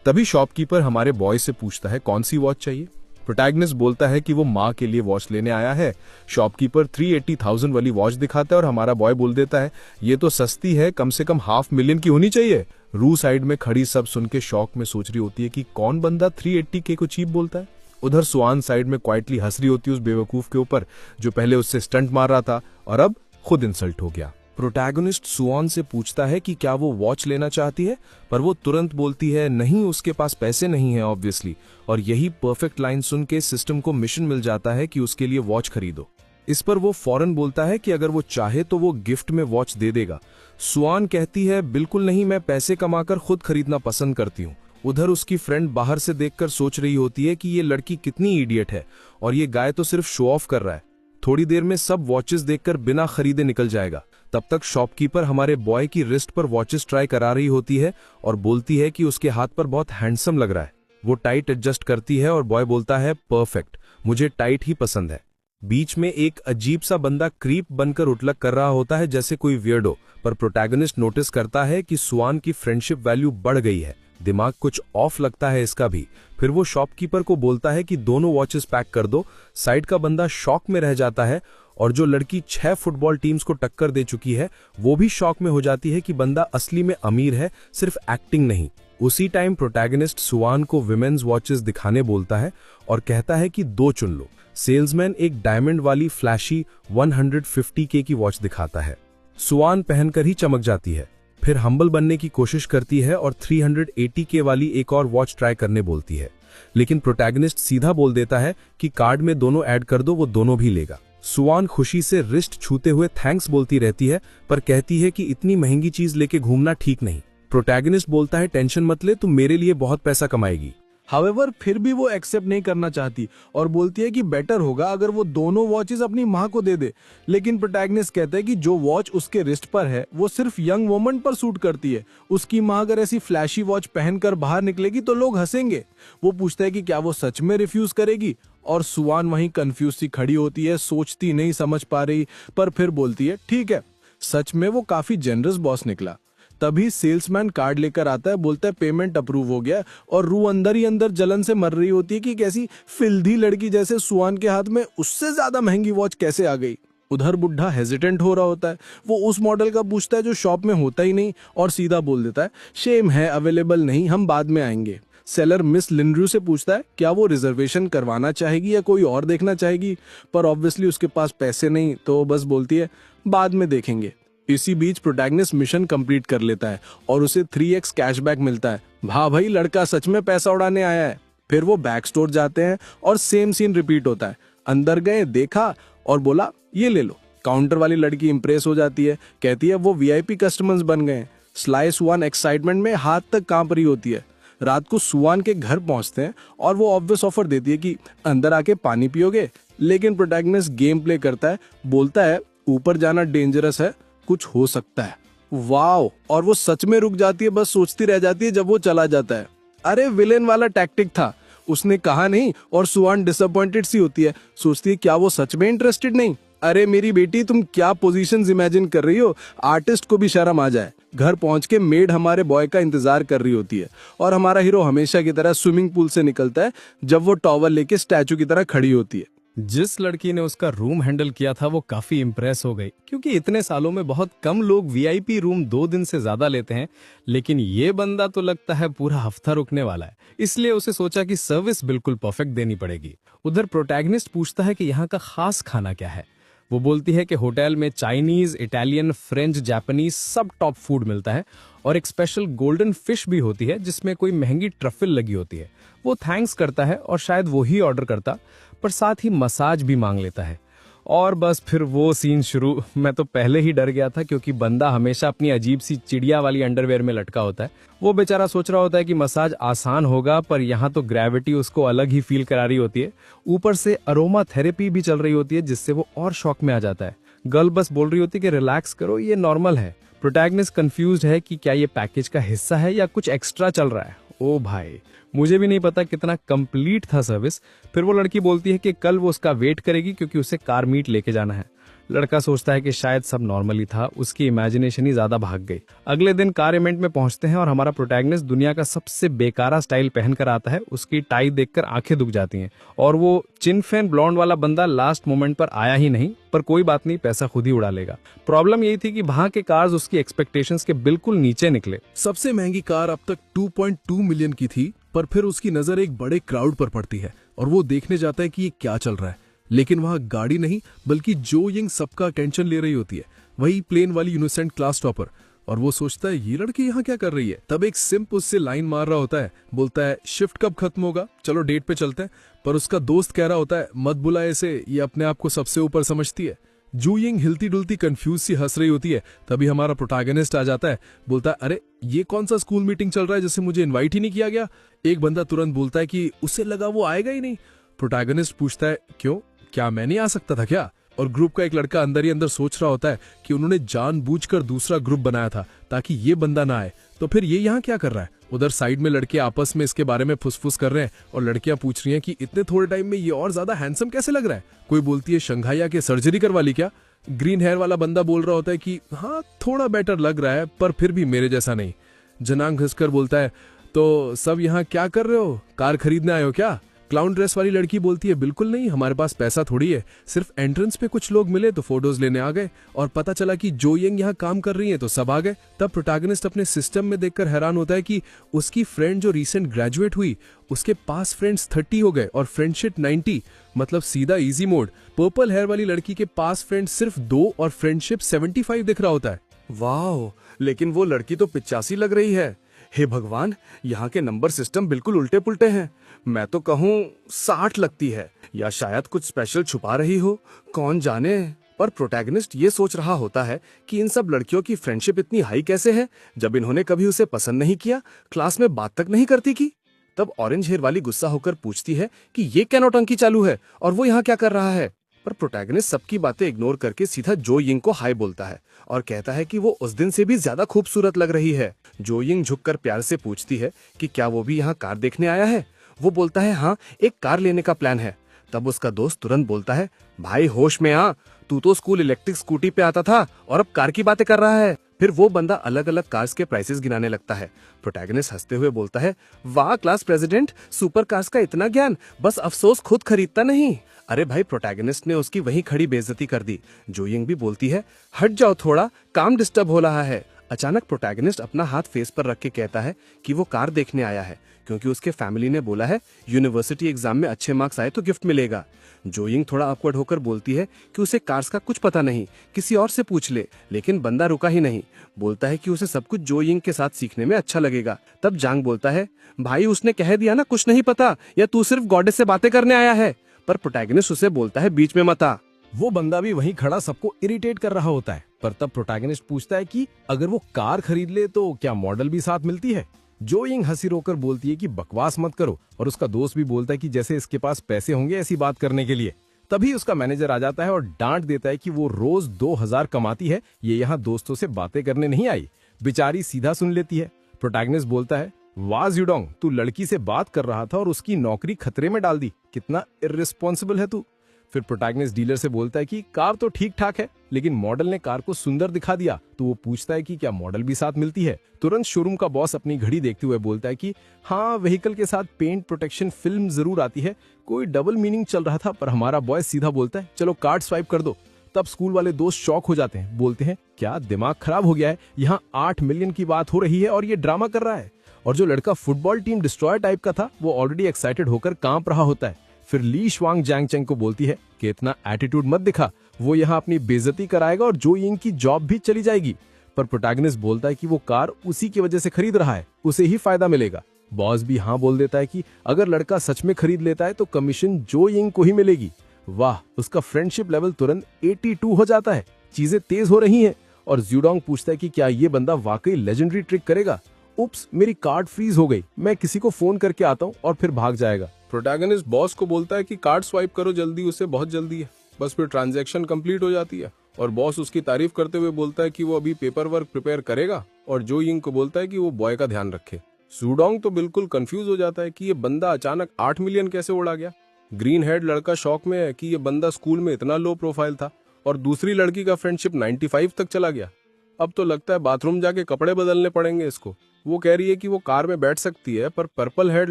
तभी शॉपकीपर हमारे बॉय से पूछता है कौन सी वॉच चाहिए। प्रोटैगनिस्ट बोलता है कि वो माँ के लिए वॉच लेने आया है। शॉपकीपर 380,000 वाली वॉच दिखाता है और हमारा बॉय बोल देता है ये तो सस्ती है, कम से कम $500,000 की होनी चाहिए। रू साइड में खड़ी सब सुन के शॉक में सोच रही होती है कि कौन बंदा 380K को चीप बोलता है। उधर सुआन साइड में क्वाइटली हंस रही होती है उस बेवकूफ के ऊपर जो पहले उससे स्टंट मार रहा था और अब खुद इंसल्ट हो गया। प्रोटैगनिस्ट सुआन से पूछता है कि क्या वो वॉच लेना चाहती है, पर वो तुरंत बोलती है नहीं, उसके पास पैसे नहीं है ऑब्वियसली। और यही परफेक्ट लाइन सुन के सिस्टम को मिशन मिल जाता है कि उसके लिए वॉच खरीदो। इस पर वो फौरन बोलता है कि अगर वो चाहे तो वो गिफ्ट में वॉच दे देगा। सुआन कहती है बिल्कुल नहीं, मैं पैसे कमाकर खुद खरीदना पसंद करती हूँ। उधर उसकी फ्रेंड बाहर से देखकर सोच रही होती है कि ये लड़की कितनी इडियट है और ये गाय तो सिर्फ शो ऑफ कर रहा है। थोड़ी देर में सब वॉचेस देखकर बिना खरीदे निकल जाएगा। तब तक शॉपकीपर हमारे बॉय की रिस्ट पर वॉचेस ट्राई करा रही होती है और बोलती है कि उसके हाथ पर बहुत हैंडसम लग रहा है। वो टाइट एडजस्ट करती है और बॉय बोलता है परफेक्ट, मुझे टाइट ही पसंद है। बीच में एक अजीब सा बंदा क्रीप बनकर उठलक कर रहा होता है जैसे कोई वियर्डो, पर प्रोटैगनिस्ट नोटिस करता है कि सुआन की फ्रेंडशिप वैल्यू बढ़ गई है। दिमाग कुछ ऑफ लगता है इसका भी। फिर वो शॉपकीपर को बोलता है कि दोनों वॉचेस पैक कर दो। साइड का बंदा शॉक में रह जाता है और जो लड़की 6 फुटबॉल टीम्स को टक्कर दे चुकी है वो भी शॉक में हो जाती है कि बंदा असली में अमीर है, सिर्फ एक्टिंग नहीं। उसी टाइम प्रोटैगनिस्ट सुआन को विमेन्स वॉचेस दिखाने बोलता है और कहता है कि 2 चुन लो। सेल्समैन एक डायमंड वाली फ्लैशी 150K की वॉच दिखाता है। सुआन पहनकर ही चमक जाती है। फिर हम्बल बनने की कोशिश करती है और 380K वाली एक और वॉच ट्राई करने बोलती है, लेकिन प्रोटैगनिस्ट सीधा बोल देता है कि कार्ड में दोनों ऐड कर दो, वो दोनों भी लेगा। सुआन खुशी से रिस्ट छूते हुए थैंक्स बोलती रहती है, पर कहती है कि इतनी महंगी चीज लेके घूमना ठीक नहीं। प्रोटैगनिस्ट बोलता है टेंशन मत ले, तुम मेरे लिए बहुत पैसा कमाएगी। हाउएवर फिर भी वो एक्सेप्ट नहीं करना चाहती और बोलती है कि बेटर होगा अगर वो दोनों वॉचेस अपनी माँ को दे दे। लेकिन प्रोटैगनिस्ट कहता है कि जो वॉच उसके रिस्ट पर है वो सिर्फ यंग वुमन पर सूट करती है। उसकी माँ अगर ऐसी फ्लैशी वॉच पहनकर बाहर निकलेगी तो लोग हंसेंगे। वो पूछता है कि क्या वो सच में रिफ्यूज करेगी, और सुआन वहीं कंफ्यूज सी खड़ी होती है, सोचती नहीं समझ पा रही, पर फिर बोलती है ठीक है। सच में वो काफी जेनरस बॉस निकला। तभी सेल्समैन कार्ड लेकर आता है, बोलता है पेमेंट अप्रूव हो गया, और रू अंदर ही अंदर जलन से मर रही होती है कि कैसी फिल्दी लड़की जैसे सुआन के हाथ में उससे ज्यादा महंगी वॉच कैसे आ गई। उधर बुढ़ा हेजिटेंट हो रहा होता है। वो उस मॉडल का पूछता है जो शॉप में होता ही नहीं, और सीधा बोल देता है शेम है, अवेलेबल नहीं, हम बाद में आएंगे। सेलर मिस लिंड्रू से पूछता है क्या वो रिजर्वेशन करवाना चाहेगी या कोई और देखना चाहेगी, पर ऑब्वियसली उसके पास पैसे नहीं, तो बस बोलती है बाद में देखेंगे। इसी बीच प्रोटैगनिस्ट मिशन कंप्लीट कर लेता है और उसे 3x कैशबैक मिलता है। वाह भाई, लड़का सच में पैसा उड़ाने आया है। फिर वो बैक स्टोर जाते हैं और सेम सीन रिपीट होता है। अंदर गए, देखा और बोला ये ले लो। काउंटर वाली लड़की इंप्रेस हो जाती है, कहती है वो वीआईपी कस्टमर्स बन गए। स्लाई सुआन एक्साइटमेंट में हाथ तक कांप रही होती है। रात को सुआन के घर पहुंचते हैं और वो ऑब्वियस ऑफर देती है कि अंदर आके पानी पियोगे, लेकिन प्रोटैगनिस्ट गेम प्ले करता है, बोलता है ऊपर जाना डेंजरस है, कुछ हो सकता है। वाओ, और वो सच में रुक जाती है, बस सोचती रह जाती है जब वो चला जाता है। अरे विलेन वाला टैक्टिक था, उसने कहा नहीं, और सुआन डिसअपॉइंटेड सी होती है, सोचती है क्या वो सच में इंटरेस्टेड नहीं। अरे मेरी बेटी, तुम क्या पोजीशंस इमेजिन कर रही हो, आर्टिस्ट को भी शर्म आ जाए। घर पहुंच के मेड हमारे बॉय का इंतजार कर रही होती है, और हमारा हीरो हमेशा की तरह स्विमिंग पूल से निकलता है जब वो टॉवल लेके स्टैचू की तरह खड़ी होती है। जिस लड़की ने उसका रूम हैंडल किया था वो काफी इम्प्रेस हो गई, क्योंकि इतने सालों में बहुत कम लोग वीआईपी रूम 2 दिन से ज्यादा लेते हैं, लेकिन ये बंदा तो लगता है पूरा हफ्ता रुकने वाला है, इसलिए उसे सोचा कि सर्विस बिल्कुल परफेक्ट देनी पड़ेगी। उधर प्रोटैगनिस्ट पूछता है कि यहाँ का खास खाना क्या है। वो बोलती है कि होटल में चाइनीज, इटालियन, फ्रेंच, जापानीज सब टॉप फूड मिलता है, और एक स्पेशल गोल्डन फिश भी होती है जिसमें कोई महंगी ट्रफल लगी होती है। वो थैंक्स करता है और शायद वो ही ऑर्डर करता, पर साथ ही मसाज भी मांग लेता है। और बस फिर वो सीन शुरू। मैं तो पहले ही डर गया था, क्योंकि बंदा हमेशा अपनी अजीब सी चिड़िया वाली अंडरवेयर में लटका होता है। वो बेचारा सोच रहा होता है कि मसाज आसान होगा, पर यहाँ तो ग्रेविटी उसको अलग ही फील करा रही होती है। ऊपर से अरोमा थेरेपी भी चल रही होती है, जिससे वो और शॉक में आ जाता है। गर्ल बस बोल रही होती है कि रिलैक्स करो, ये नॉर्मल है। प्रोटैगनिस्ट कंफ्यूज्ड है कि क्या ये पैकेज का हिस्सा है या कुछ एक्स्ट्रा चल रहा है। ओ भाई, मुझे भी नहीं पता कितना कंप्लीट था सर्विस। फिर वो लड़की बोलती है कि कल वो उसका वेट करेगी, क्योंकि उसे कार मीट लेके जाना है। लड़का सोचता है कि शायद सब नॉर्मल ही था, उसकी इमेजिनेशन ही ज्यादा भाग गई। अगले दिन कार इवेंट में पहुंचते हैं और हमारा प्रोटैगनिस्ट दुनिया का सबसे बेकारा स्टाइल पहन कर आता है। उसकी टाई देखकर आंखें दुख जाती हैं, और वो चिनफेन ब्लॉन्ड वाला बंदा लास्ट मोमेंट पर आया ही नहीं, पर कोई बात नहीं, पैसा खुद ही उड़ा लेगा। प्रॉब्लम यही थी कि वहां के कार्स उसकी एक्सपेक्टेशंस के बिल्कुल नीचे निकले। सबसे महंगी कार अब तक 2.2 मिलियन की थी, पर फिर उसकी नजर एक बड़े क्राउड पर पड़ती है और वो देखने जाता है कि ये क्या चल रहा है। लेकिन वहां गाड़ी नहीं, बल्कि जो यंग सबका अटेंशन ले रही होती है, वही प्लेन वाली यूनिसेंट क्लास टॉपर। और वो सोचता है ये लड़की यहाँ क्या कर रही है। तब एक सिंप उससे लाइन मार रहा होता है, बोलता है शिफ्ट कब खत्म होगा, चलो डेट पे चलते हैं। पर उसका दोस्त कह रहा होता है मत बुला इसे, ये अपने आप को सबसे ऊपर समझती है। जू यिंग हिलती डुलती कंफ्यूज सी हंस रही होती है। तभी हमारा प्रोटैगनिस्ट आ जाता है, बोलता है अरे ये कौन सा स्कूल मीटिंग चल रहा है जिसे मुझे इनवाइट ही नहीं किया गया। एक बंदा तुरंत बोलता है कि उसे लगा वो आएगा ही नहीं। प्रोटैगनिस्ट पूछता है क्यों, क्या मैं नहीं आ सकता था क्या। और ग्रुप का एक लड़का अंदर ही अंदर सोच रहा होता है कि उन्होंने जानबूझकर दूसरा ग्रुप बनाया था ताकि ये बंदा ना आए, तो फिर ये यहाँ क्या कर रहा है। उधर साइड में लड़के आपस में इसके बारे में फुसफुस कर रहे हैं और लड़कियां पूछ रही हैं कि इतने थोड़े टाइम में ये और ज्यादा हैंडसम कैसे लग रहा है। कोई बोलती है शंघाइया के सर्जरी करवा ली क्या। ग्रीन हेयर वाला बंदा बोल रहा होता है कि हाँ थोड़ा बेटर लग रहा है, पर फिर भी मेरे जैसा नहीं। जनांग घसकर बोलता है तो सब यहाँ क्या कर रहे हो, कार खरीदने आए हो क्या। क्लाउन ड्रेस वाली लड़की बोलती है बिल्कुल नहीं, हमारे पास पैसा थोड़ी है, सिर्फ एंट्रेंस पे कुछ लोग मिले तो फोटोज लेने आ गए और पता चला कि जो यंग यहाँ काम कर रही हैं तो सब आ गए। तब प्रोटैगनिस्ट अपने सिस्टम में देखकर हैरान होता है कि उसकी फ्रेंड जो रिसेंट ग्रेजुएट हुई उसके पास फ्रेंड्स 30 हो गए और फ्रेंडशिप 90, मतलब सीधा इजी मोड। पर्पल हेयर वाली लड़की के पास फ्रेंड्स सिर्फ 2 और फ्रेंडशिप 75 दिख रहा होता है। वाह, लेकिन वो लड़की तो 85 लग रही है। हे भगवान, यहाँ के नंबर सिस्टम बिल्कुल उल्टे पुल्टे हैं। मैं तो कहूँ 60 लगती है, या शायद कुछ स्पेशल छुपा रही हो, कौन जाने। पर प्रोटैगनिस्ट ये सोच रहा होता है कि इन सब लड़कियों की फ्रेंडशिप इतनी हाई कैसे है, जब इन्होंने कभी उसे पसंद नहीं किया, क्लास में बात तक नहीं करती की। तब ऑरेंज हेयर वाली गुस्सा होकर पूछती है कि ये क्या नौटंकी चालू है और वो यहाँ क्या कर रहा है। पर प्रोटैगनिस्ट सबकी बातें इग्नोर करके सीधा जो यिंग को हाय बोलता है और कहता है कि वो उस दिन से भी ज्यादा खूबसूरत लग रही है। जो यिंग झुककर प्यार से पूछती है कि क्या वो भी यहाँ कार देखने आया है। वो बोलता है हाँ, एक कार लेने का प्लान है। तब उसका दोस्त तुरंत बोलता है, भाई होश में आ, तू तो स्कूल इलेक्ट्रिक स्कूटी पे आता था और अब कार की बातें कर रहा है। फिर वो बंदा अलग अलग कार्स के प्राइसेस गिनाने लगता है। प्रोटैगनिस्ट हंसते हुए बोलता है, वाह क्लास प्रेसिडेंट, सुपर कार्स का इतना ज्ञान, बस अफसोस खुद खरीदता नहीं। अरे भाई, प्रोटैगनिस्ट ने उसकी वहीं खड़ी बेइज्जती कर दी। जो यिंग भी बोलती है, हट जाओ थोड़ा, काम डिस्टर्ब हो रहा है। अचानक प्रोटैगनिस्ट अपना हाथ फेस पर रख के कहता है कि वो कार देखने आया है क्योंकि उसके फैमिली ने बोला है यूनिवर्सिटी एग्जाम में अच्छे मार्क्स आए तो गिफ्ट मिलेगा। जो यिंग थोड़ा ऑकवर्ड होकर बोलती है कि उसे कार्स का कुछ पता नहीं, किसी और से पूछ ले। लेकिन बंदा रुका ही नहीं, बोलता है कि उसे सब कुछ जो यिंग के साथ सीखने में अच्छा लगेगा। तब जांग बोलता है, भाई उसने कह दिया ना कुछ नहीं पता, या तू सिर्फ गॉडेस से बातें करने आया है। पर प्रोटैगनिस्ट उसे बोलता है, बीच में मत आ। वो बंदा भी वहीं खड़ा सबको इरिटेट कर रहा होता है। पर तब प्रोटैगनिस्ट पूछता है कि अगर वो कार खरीद ले तो क्या मॉडल भी साथ मिलती है। जो यिंग हंसी रोकर बोलती है कि बकवास मत करो, और उसका दोस्त भी बोलता है कि जैसे इसके पास पैसे होंगे ऐसी बात करने के लिए। तभी उसका मैनेजर आ जाता है और डांट देता है कि वो रोज 2000 कमाती है, ये यहाँ दोस्तों से बातें करने नहीं आई। बेचारी सीधा सुन लेती है। प्रोटैगनिस्ट बोलता है, वाह ज़्यूडोंग, तू लड़की से बात कर रहा था और उसकी नौकरी खतरे में डाल दी, कितना इर्रिस्पॉन्सिबल है तू। फिर प्रोटैगनिस्ट डीलर से बोलता है कि कार तो ठीक ठाक है, लेकिन मॉडल ने कार को सुंदर दिखा दिया। तो वो पूछता है कि क्या मॉडल भी साथ मिलती है। तुरंत शोरूम का बॉस अपनी घड़ी देखते हुए बोलता है कि हाँ, व्हीकल के साथ पेंट प्रोटेक्शन फिल्म जरूर आती है। कोई डबल मीनिंग चल रहा था, पर हमारा बॉय सीधा बोलता है, चलो कार्ड स्वाइप कर दो। तब स्कूल वाले दोस्त शॉक हो जाते हैं, बोलते हैं, क्या दिमाग खराब हो गया है, यहाँ 8 मिलियन की बात हो रही है और ये ड्रामा कर रहा है। और जो लड़का फुटबॉल टीम डिस्ट्रॉयर टाइप का था, वो ऑलरेडी एक्साइटेड होकर कांप रहा होता है। फिर ली श्वांग जैंगचेंग को बोलती है कि इतना एटीट्यूड मत दिखा, वो यहाँ अपनी बेइज्जती कराएगा और जो यिंग की जॉब भी चली जाएगी। पर प्रोटैगनिस्ट बोलता है कि वो कार उसी की वजह से खरीद रहा है, उसे ही फायदा मिलेगा। बॉस भी हाँ बोल देता है कि अगर लड़का सच में खरीद लेता है तो कमीशन जो यिंग को ही मिलेगी। वाह, उसका फ्रेंडशिप लेवल तुरंत 82 हो जाता है। चीजें तेज हो रही हैं और ज़्यूडोंग पूछता है कि क्या ये बंदा वाकई लेजेंडरी ट्रिक करेगा। उप्स, मेरी कार्ड फ्रीज हो गई, मैं किसी को फोन करके आता हूँ, और फिर भाग जाएगा। प्रोटैगनिस्ट बॉस को बोलता है कि कार्ड स्वाइप करो जल्दी, उसे बहुत जल्दी है, बस फिर ट्रांजैक्शन कंप्लीट हो जाती है। और बॉस उसकी तारीफ करते हुए बोलता है कि वो अभी पेपर वर्क प्रिपेयर करेगा और जो यिंग को बोलता है कि वो बॉय का ध्यान रखे। ज़्यूडोंग तो बिल्कुल कंफ्यूज हो जाता है कि ये बंदा अचानक 8 मिलियन कैसे उड़ा गया। ग्रीन हेड लड़का शॉक में है कि ये बंदा स्कूल में इतना लो प्रोफाइल था और दूसरी लड़की का फ्रेंडशिप 95 तक चला गया। अब तो लगता है बाथरूम जाके कपड़े बदलने पड़ेंगे इसको। वो कह रही है कि वो कार में बैठ सकती है, पर पर्पल हेड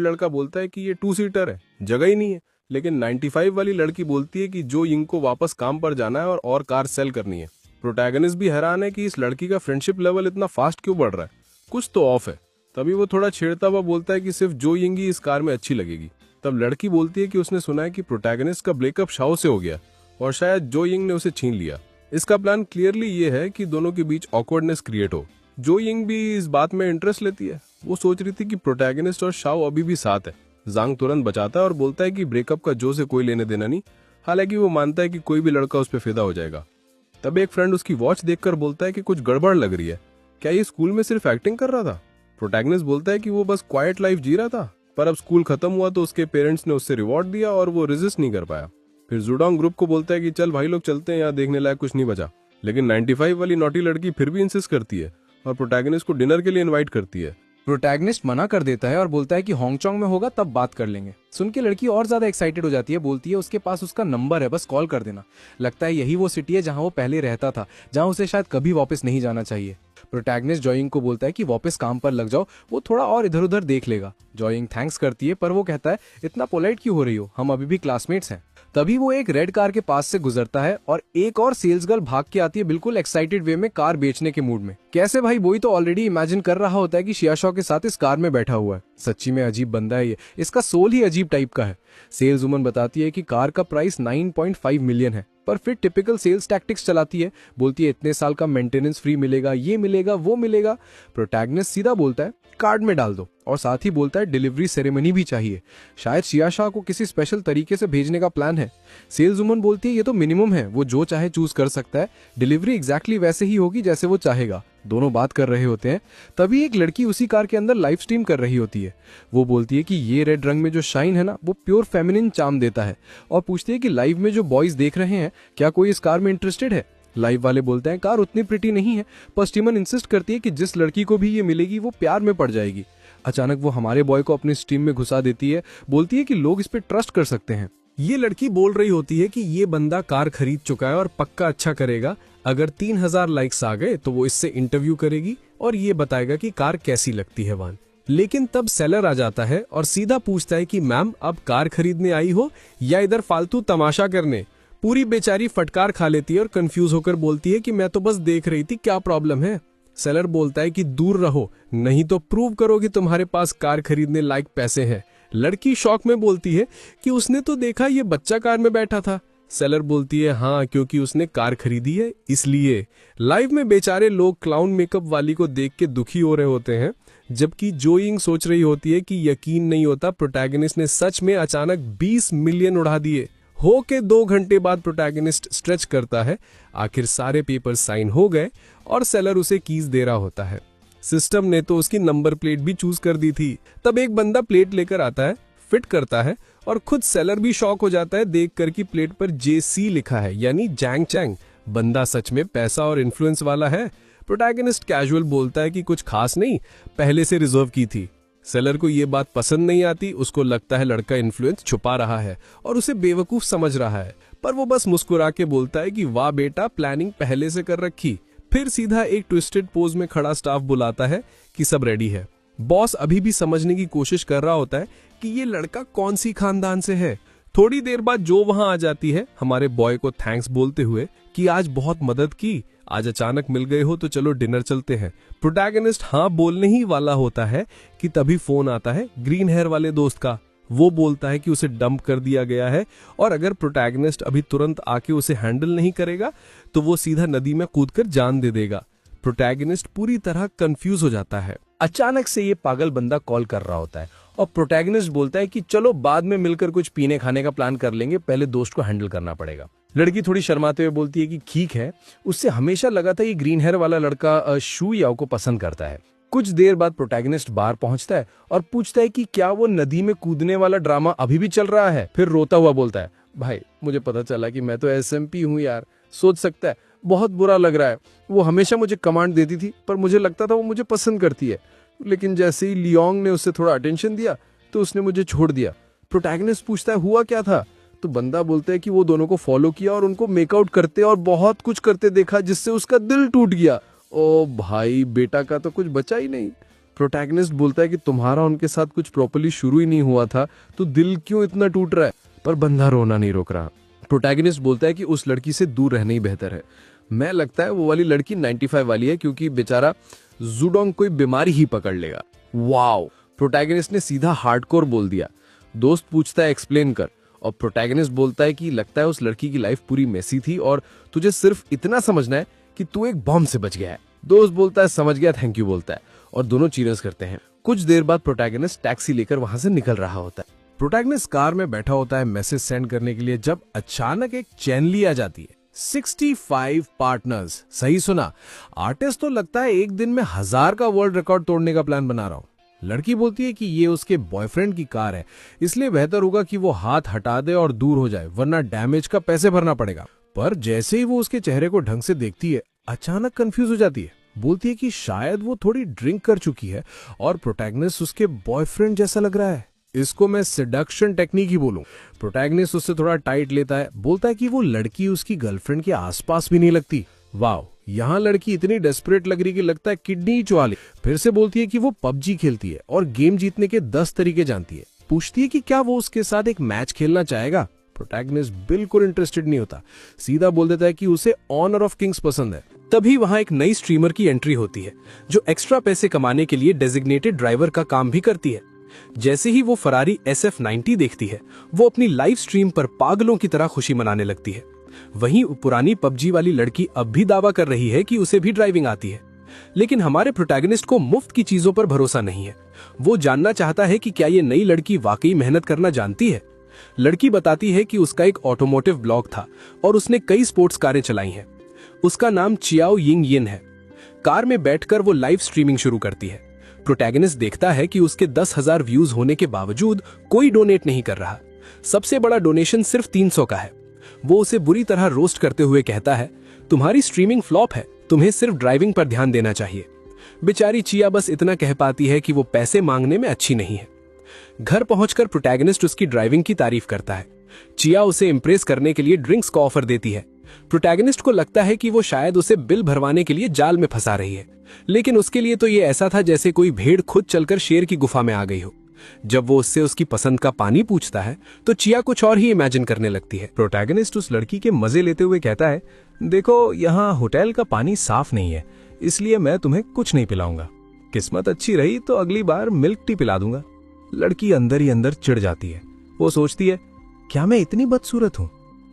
लड़का बोलता है कि ये 2 सीटर है, जगह ही नहीं है। लेकिन 95 वाली लड़की बोलती है कि जो यिंग को वापस काम पर जाना है और कार सेल करनी है। प्रोटैगनिस्ट भी हैरान है कि इस लड़की का फ्रेंडशिप लेवल इतना फास्ट क्यों बढ़ रहा है, कुछ तो ऑफ है। तभी वो थोड़ा छेड़ता हुआ बोलता है कि सिर्फ जो यिंग ही इस कार में अच्छी लगेगी। तब लड़की बोलती है कि उसने सुना है कि प्रोटैगनिस्ट का ब्रेकअप शाओ से हो गया और शायद जो यिंग ने उसे छीन लिया। इसका प्लान क्लियरली ये है कि दोनों के बीच ऑकवर्डनेस क्रिएट हो। जो यिंग भी इस बात में इंटरेस्ट लेती है। वो सोच रही थी कि प्रोटैगनिस्ट और शाओ अभी भी साथ है। जांग तुरंत बचाता है और बोलता है कि ब्रेकअप का जो से कोई लेने देना नहीं, हालांकि वो मानता है कि कोई भी लड़का उस पर फिदा हो जाएगा। तब एक फ्रेंड उसकी वॉच देखकर बोलता है कि कुछ गड़बड़ लग रही है, क्या ये स्कूल में सिर्फ एक्टिंग कर रहा था। प्रोटैगनिस्ट बोलता है कि वो बस क्वाइट लाइफ जी रहा था, पर अब स्कूल खत्म हुआ तो उसके पेरेंट्स ने उससे रिवॉर्ड दिया और वो रेजिस्ट नहीं कर पाया। फिर ज़्यूडोंग ग्रुप को बोलता है कि चल भाई लोग चलते हैं, यहाँ देखने लायक कुछ नहीं बचा। लेकिन 95 वाली नॉटी लड़की फिर भी इंसिस्ट करती है और प्रोटैगनिस्ट को डिनर के लिए इनवाइट करती है। प्रोटैगनिस्ट मना कर देता है और बोलता है कि हांगचोंग में होगा तब बात कर लेंगे। सुन के लड़की और ज्यादा एक्साइटेड हो जाती है, बोलती है उसके पास उसका नंबर है, बस कॉल कर देना। लगता है यही वो सिटी है जहां वो पहले रहता था, जहां उसे शायद कभी वापस नहीं जाना चाहिए। प्रोटैगनिस्ट जॉइंग को बोलता है कि वापस काम पर लग जाओ, वो थोड़ा और इधर उधर देख लेगा। जॉइंग थैंक्स करती है, पर वो कहता है इतना पोलाइट क्यों हो रही हो, हम अभी भी क्लासमेट्स हैं। तभी वो एक रेड कार के पास से गुजरता है और एक और सेल्स गर्ल भाग के आती है, बिल्कुल एक्साइटेड वे में, कार बेचने के मूड में। कैसे भाई, वही तो ऑलरेडी इमेजिन कर रहा होता है कि शियाशॉ के साथ इस कार में बैठा हुआ है। सच्ची में अजीब बंदा है ये, इसका सोल ही अजीब टाइप का है। सेल्स वुमन बताती है कि कार का प्राइस 9.5 मिलियन है, पर फिर टिपिकल सेल्स टैक्टिक्स चलाती है। बोलती है इतने साल का मेंटेनेंस फ्री मिलेगा, ये मिलेगा, वो मिलेगा। प्रोटैगनिस्ट सीधा बोलता है कार्ड में डाल दो, और साथ ही बोलता है डिलीवरी सेरेमनी भी चाहिए। शायद शियाशा को किसी स्पेशल तरीके से भेजने का प्लान है। सेल्स वुमन बोलती है ये तो मिनिमम है, वो जो चाहे चूज कर सकता है, डिलीवरी एग्जैक्टली वैसे ही होगी जैसे वो चाहेगा। दोनों बात कर रहे होते हैं, तभी एक लड़की उसी कार के अंदर लाइव स्ट्रीम कर रही होती है। वो बोलती है कि ये रेड रंग में जो शाइन है ना, वो प्योर फेमिनिन चार्म देता है, और पूछती है कि लाइव में जो बॉयज देख रहे हैं, क्या कोई इस कार में इंटरेस्टेड है। लाइव वाले बोलते हैं कार उतनी प्रिटी नहीं है, पर स्टीमन इंसिस्ट करती है कि जिस लड़की को भी ये मिलेगी वो प्यार में पड़ जाएगी। अचानक वो हमारे बॉय को अपनी स्ट्रीम में घुसा देती है, बोलती है कि लोग इस पे ट्रस्ट कर सकते हैं। ये लड़की बोल रही होती है कि ये बंदा कार खरीद चुका है और पक्का अच्छा करेगा। अगर 3000 लाइक्स आ गए तो वो इससे इंटरव्यू करेगी और ये बताएगा कि कार कैसी लगती है वान। लेकिन तब सेलर आ जाता है और सीधा पूछता है कि मैम अब कार खरीदने आई हो या इधर फालतू तमाशा करने। पूरी बेचारी फटकार खा लेती है और कंफ्यूज होकर बोलती है कि मैं तो बस देख रही थी, क्या प्रॉब्लम है। सेलर बोलता है कि दूर रहो, नहीं तो प्रूव करो कि तुम्हारे पास कार खरीदने लायक पैसे हैं। लड़की शॉक में बोलती है कि उसने तो देखा ये बच्चा कार में बैठा था। सेलर बोलती है हाँ, क्योंकि उसने कार खरीदी है इसलिए। लाइव में बेचारे लोग क्लाउन मेकअप वाली को देख के दुखी हो रहे होते हैं, जबकि जो यिंग सोच रही होती है कि यकीन नहीं होता प्रोटैगनिस्ट ने सच में अचानक 20 मिलियन उड़ा दिए। हो के 2 घंटे बाद प्रोटैगनिस्ट स्ट्रेच करता है, आखिर सारे पेपर साइन हो गए और सेलर उसे कीज दे रहा होता है। सिस्टम ने तो उसकी नंबर प्लेट भी चूज कर दी थी। तब एक बंदा प्लेट लेकर आता है, फिट करता है और खुद सेलर भी शॉक हो जाता है देखकर कि प्लेट पर JC लिखा है, यानी जैंग चैंग। बंदा सच में पैसा और इन्फ्लुएंस वाला है। प्रोटैगनिस्ट कैजुअल बोलता है कि कुछ खास नहीं, पहले से रिजर्व की थी। सेलर को ये बात पसंद नहीं आती, उसको लगता है लड़का इन्फ्लुएंस छुपा रहा है और उसे बेवकूफ समझ रहा है, पर वो बस मुस्कुरा के बोलता है कि वाह बेटा, प्लानिंग पहले से कर रखी। फिर सीधा एक ट्विस्टेड पोज में खड़ा स्टाफ बुलाता है कि सब रेडी है। बॉस अभी भी समझने की कोशिश कर रहा होता है कि ये लड़का कौन सी खानदान से है। थोड़ी देर बाद जो वहां आ जाती है हमारे बॉय को थैंक्स बोलते हुए कि आज बहुत मदद की, आज अचानक मिल गए हो तो चलो डिनर चलते हैं। प्रोटैगनिस्ट हाँ बोलने ही वाला होता है कि तभी फोन आता है ग्रीन हेयर वाले दोस्त का। वो बोलता है कि उसे डंप कर दिया गया है और अगर प्रोटैगनिस्ट अभी तुरंत आके उसे हैंडल नहीं करेगा तो वो सीधा नदी में कूदकर जान दे देगा। प्रोटैगनिस्ट पूरी तरह कंफ्यूज हो जाता है। अचानक से ये पागल बंदा कॉल कर रहा होता है और प्रोटैगनिस्ट बोलता है कि चलो बाद में मिलकर कुछ पीने खाने का प्लान कर लेंगे, पहले दोस्त को हैंडल करना पड़ेगा। लड़की थोड़ी शर्माते हुए बोलती है कि ठीक है, उससे हमेशा लगा था ये ग्रीन हेयर वाला लड़का शू याओ को पसंद करता है। कुछ देर बाद प्रोटैगनिस्ट बाहर पहुंचता है और पूछता है कि क्या वो नदी में कूदने वाला ड्रामा अभी भी चल रहा है। फिर रोता हुआ बोलता है भाई मुझे पता चला कि मैं तो SMP हूँ यार, सोच सकता है, बहुत बुरा लग रहा है। वो हमेशा मुझे कमांड देती थी पर मुझे लगता था वो मुझे पसंद करती है, लेकिन जैसे ही लियोंग ने उससे थोड़ा अटेंशन दिया तो उसने मुझे छोड़ दिया। प्रोटैगनिस्ट पूछता है हुआ क्या था, तो बंदा बोलता है कि वो दोनों को फॉलो किया और उनको मेकआउट करते और बहुत कुछ करते देखा जिससे उसका दिल टूट गया। ओ भाई, बेटा का तो कुछ बचा ही नहीं। प्रोटैगनिस्ट बोलता है कि तुम्हारा उनके साथ कुछ प्रॉपर्ली शुरू ही नहीं हुआ था तो दिल क्यों इतना टूट रहा है, पर बंदा रोना नहीं रोक रहा। प्रोटैगनिस्ट बोलता है कि उस लड़की से दूर रहना ही बेहतर है। मैं लगता है वो वाली लड़की 95 वाली है, क्योंकि बेचारा जुडोंग कोई बीमारी ही पकड़ लेगा। वाओ, प्रोटैगनिस्ट ने सीधा हार्डकोर बोल दिया। दोस्त पूछता है एक्सप्लेन कर, और प्रोटैगनिस्ट बोलता है कि लगता है उस लड़की की लाइफ पूरी मेसी थी और तुझे सिर्फ इतना समझना है कि तू एक बॉम्ब से बच गया है। दोस्त बोलता है समझ गया, थैंक यू बोलता है और दोनों चीयर्स करते हैं। कुछ देर बाद प्रोटैगनिस्ट टैक्सी लेकर वहां से निकल रहा होता है। प्रोटैगनिस्ट कार में बैठा होता है मैसेज सेंड करने के लिए, जब अचानक एक चैनली आ जाती है। 65 पार्टनर्स, सही सुना। आर्टिस्ट तो लगता है एक दिन में 1000 का वर्ल्ड रिकॉर्ड तोड़ने का प्लान बना रहा हूं। लड़की बोलती है कि ये उसके बॉयफ्रेंड की कार है, इसलिए बेहतर होगा कि वो हाथ हटा दे और दूर हो जाए, वरना डैमेज का पैसे भरना पड़ेगा। पर जैसे ही वो उसके चेहरे को ढंग से देखती है, अचानक कंफ्यूज हो जाती है। बोलती है कि शायद वो थोड़ी ड्रिंक कर चुकी है और प्रोटैगनिस्ट उसके बॉयफ्रेंड जैसा लग रहा है। इसको मैं सेडक्शन टेक्निक ही बोलूं। प्रोटैगनिस्ट उससे थोड़ा टाइट लेता है, बोलता है कि वो लड़की उसकी गर्लफ्रेंड के आसपास भी नहीं लगती। वाह, यहाँ लड़की इतनी डेस्परेट लग रही कि लगता है किडनी ही चुरा ले। फिर से बोलती है कि वो PUBG खेलती है और गेम जीतने के 10 तरीके जानती है। पूछती है कि क्या वो उसके साथ एक मैच खेलना चाहेगा। प्रोटैगनिस्ट बिल्कुल इंटरेस्टेड नहीं होता, सीधा बोल देता है कि उसे ऑनर ऑफ किंग्स पसंद है। तभी वहां एक नई स्ट्रीमर की एंट्री होती है जो एक्स्ट्रा पैसे कमाने के लिए डेजिग्नेटेड ड्राइवर का काम भी करती है। जैसे ही वो फरारी SF90 देखती है, वो अपनी लाइव स्ट्रीम पर पागलों की तरह खुशी मनाने लगती है। वहीं पुरानी PUBG वाली लड़की अब भी दावा कर रही है कि उसे भी ड्राइविंग आती है, लेकिन हमारे प्रोटैगनिस्ट को मुफ्त की चीजों पर भरोसा नहीं है। वो जानना चाहता है कि क्या ये नई लड़की वाकई मेहनत करना जानती है। लड़की बताती है कि उसका एक ऑटोमोटिव ब्लॉग था और उसने कई स्पोर्ट्स कारें चलाई हैं। उसका नाम चियाओ यिंग यिन है। कार में बैठकर वो लाइव स्ट्रीमिंग शुरू करती है। प्रोटैगनिस्ट देखता है कि उसके 10,000 व्यूज होने के बावजूद कोई डोनेट नहीं कर रहा। सबसे बड़ा डोनेशन सिर्फ 300 का है। वो उसे बुरी तरह रोस्ट करते हुए कहता है, तुम्हारी स्ट्रीमिंग फ्लॉप है, तुम्हें सिर्फ ड्राइविंग पर ध्यान देना चाहिए। बेचारी चिया बस इतना कह पाती है कि वो पैसे मांगने में अच्छी नहीं है। घर पहुंचकर प्रोटैगनिस्ट उसकी ड्राइविंग की तारीफ करता है। चिया उसे इंप्रेस करने के लिए ड्रिंक्स का ऑफर देती है। प्रोटैगनिस्ट को लगता है कि वो शायद उसे बिल भरवाने के लिए जाल में फंसा रही है, लेकिन उसके लिए तो ये ऐसा था जैसे कोई भेड़ खुद चलकर शेर की गुफा में आ गई हो। जब वो उससे उसकी पसंद का पानी पूछता है तो चिया कुछ और ही इमेजिन करने लगती है। प्रोटैगनिस्ट उस लड़की के मजे लेते हुए कहता है, देखो यहाँ होटल का पानी साफ नहीं है, इसलिए मैं तुम्हें कुछ नहीं पिलाऊंगा। किस्मत अच्छी रही तो अगली बार मिल्क टी पिला दूंगा। लड़की अंदर ही अंदर चिढ़ जाती है। वो सोचती है, क्या मैं इतनी बदसूरत हूं?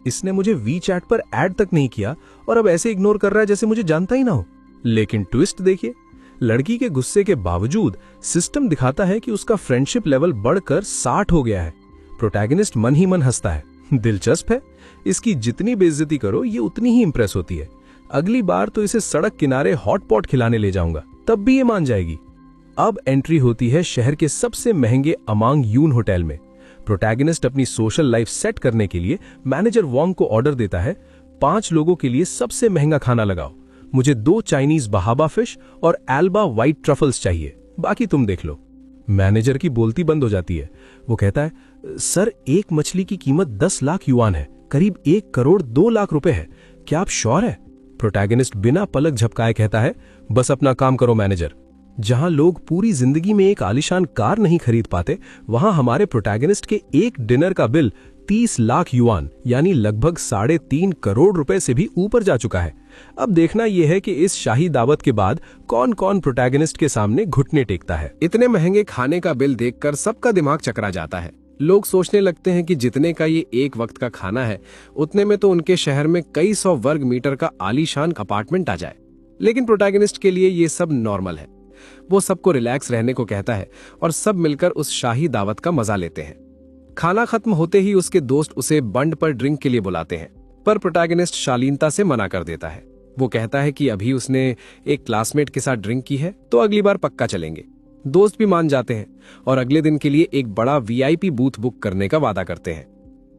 इसने मुझे वीचैट पर ऐड तक नहीं किया और अब ऐसे इग्नोर कर रहा है जैसे मुझे जानता ही ना हो। लेकिन ट्विस्ट देखिए, लड़की के गुस्से के बावजूद सिस्टम दिखाता है कि उसका फ्रेंडशिप लेवल बढ़कर 60 हो गया है। प्रोटैगनिस्ट मन ही मन हंसता है। दिलचस्प है, इसकी जितनी बेइज्जती करो ये उतनी ही इंप्रेस होती है। अगली बार तो इसे सड़क किनारे हॉट पॉट खिलाने ले जाऊंगा, तब भी ये मान जाएगी। अब एंट्री होती है शहर के सबसे महंगे अमांग यून होटल में। प्रोटैगनिस्ट अपनी सोशल लाइफ सेट करने के लिए मैनेजर वॉन्ग को ऑर्डर देता है, 5 लोगों के लिए सबसे महंगा खाना लगाओ। मुझे 2 चाइनीज बहाबा फिश और एल्बा व्हाइट ट्रफल्स चाहिए, बाकी तुम देख लो। मैनेजर की बोलती बंद हो जाती है। वो कहता है, सर एक मछली की कीमत 10 लाख युआन है, करीब 1 करोड़ 2 लाख रुपए है। क्या आप श्योर है? प्रोटैगनिस्ट बिना पलक झपकाए कहता है, बस अपना काम करो मैनेजर। जहां लोग पूरी जिंदगी में एक आलीशान कार नहीं खरीद पाते, वहां हमारे प्रोटैगनिस्ट के एक डिनर का बिल 30 लाख युआन यानी लगभग 3.5 करोड़ रुपए से भी ऊपर जा चुका है। अब देखना यह है कि इस शाही दावत के बाद कौन कौन प्रोटैगनिस्ट के सामने घुटने टेकता है। इतने महंगे खाने का बिल देखकर सबका दिमाग चकरा जाता है। लोग सोचने लगते हैं कि जितने का ये एक वक्त का खाना है, उतने में तो उनके शहर में कई 100 वर्ग मीटर का आलीशान अपार्टमेंट आ जाए। लेकिन प्रोटैगनिस्ट के लिए ये सब नॉर्मल है। वो सबको रिलैक्स रहने को कहता है और सब मिलकर उस शाही दावत का मजा लेते हैं। खाना खत्म होते ही उसके दोस्त उसे बंड पर ड्रिंक के लिए बुलाते हैं, पर प्रोटैगनिस्ट शालीनता से मना कर देता है। वो कहता है कि अभी उसने एक क्लासमेट के साथ ड्रिंक की है, तो अगली बार पक्का चलेंगे। दोस्त भी मान जाते हैं और अगले दिन के लिए एक बड़ा वीआईपी बूथ बुक करने का वादा करते हैं।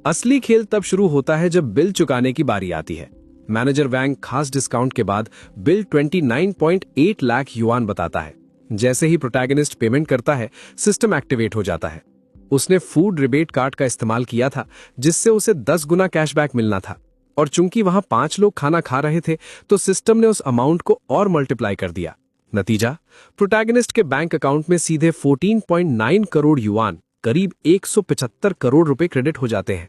असली खेल तब शुरू होता है जब बिल चुकाने की बारी आती है। मैनेजर वैंग खास डिस्काउंट के बाद बिल 29.8 लाख युआन बताता है। जैसे ही प्रोटैगनिस्ट पेमेंट करता है, सिस्टम एक्टिवेट हो जाता है। उसने फूड रिबेट कार्ड का इस्तेमाल किया था, जिससे उसे 10 गुना कैशबैक मिलना था, और चूंकि वहां 5 लोग खाना खा रहे थे तो सिस्टम ने उस अमाउंट को और मल्टीप्लाई कर दिया। नतीजा, प्रोटैगनिस्ट के बैंक अकाउंट में सीधे 14.9 करोड़ युआन, करीब 175 करोड़ रुपए क्रेडिट हो जाते हैं।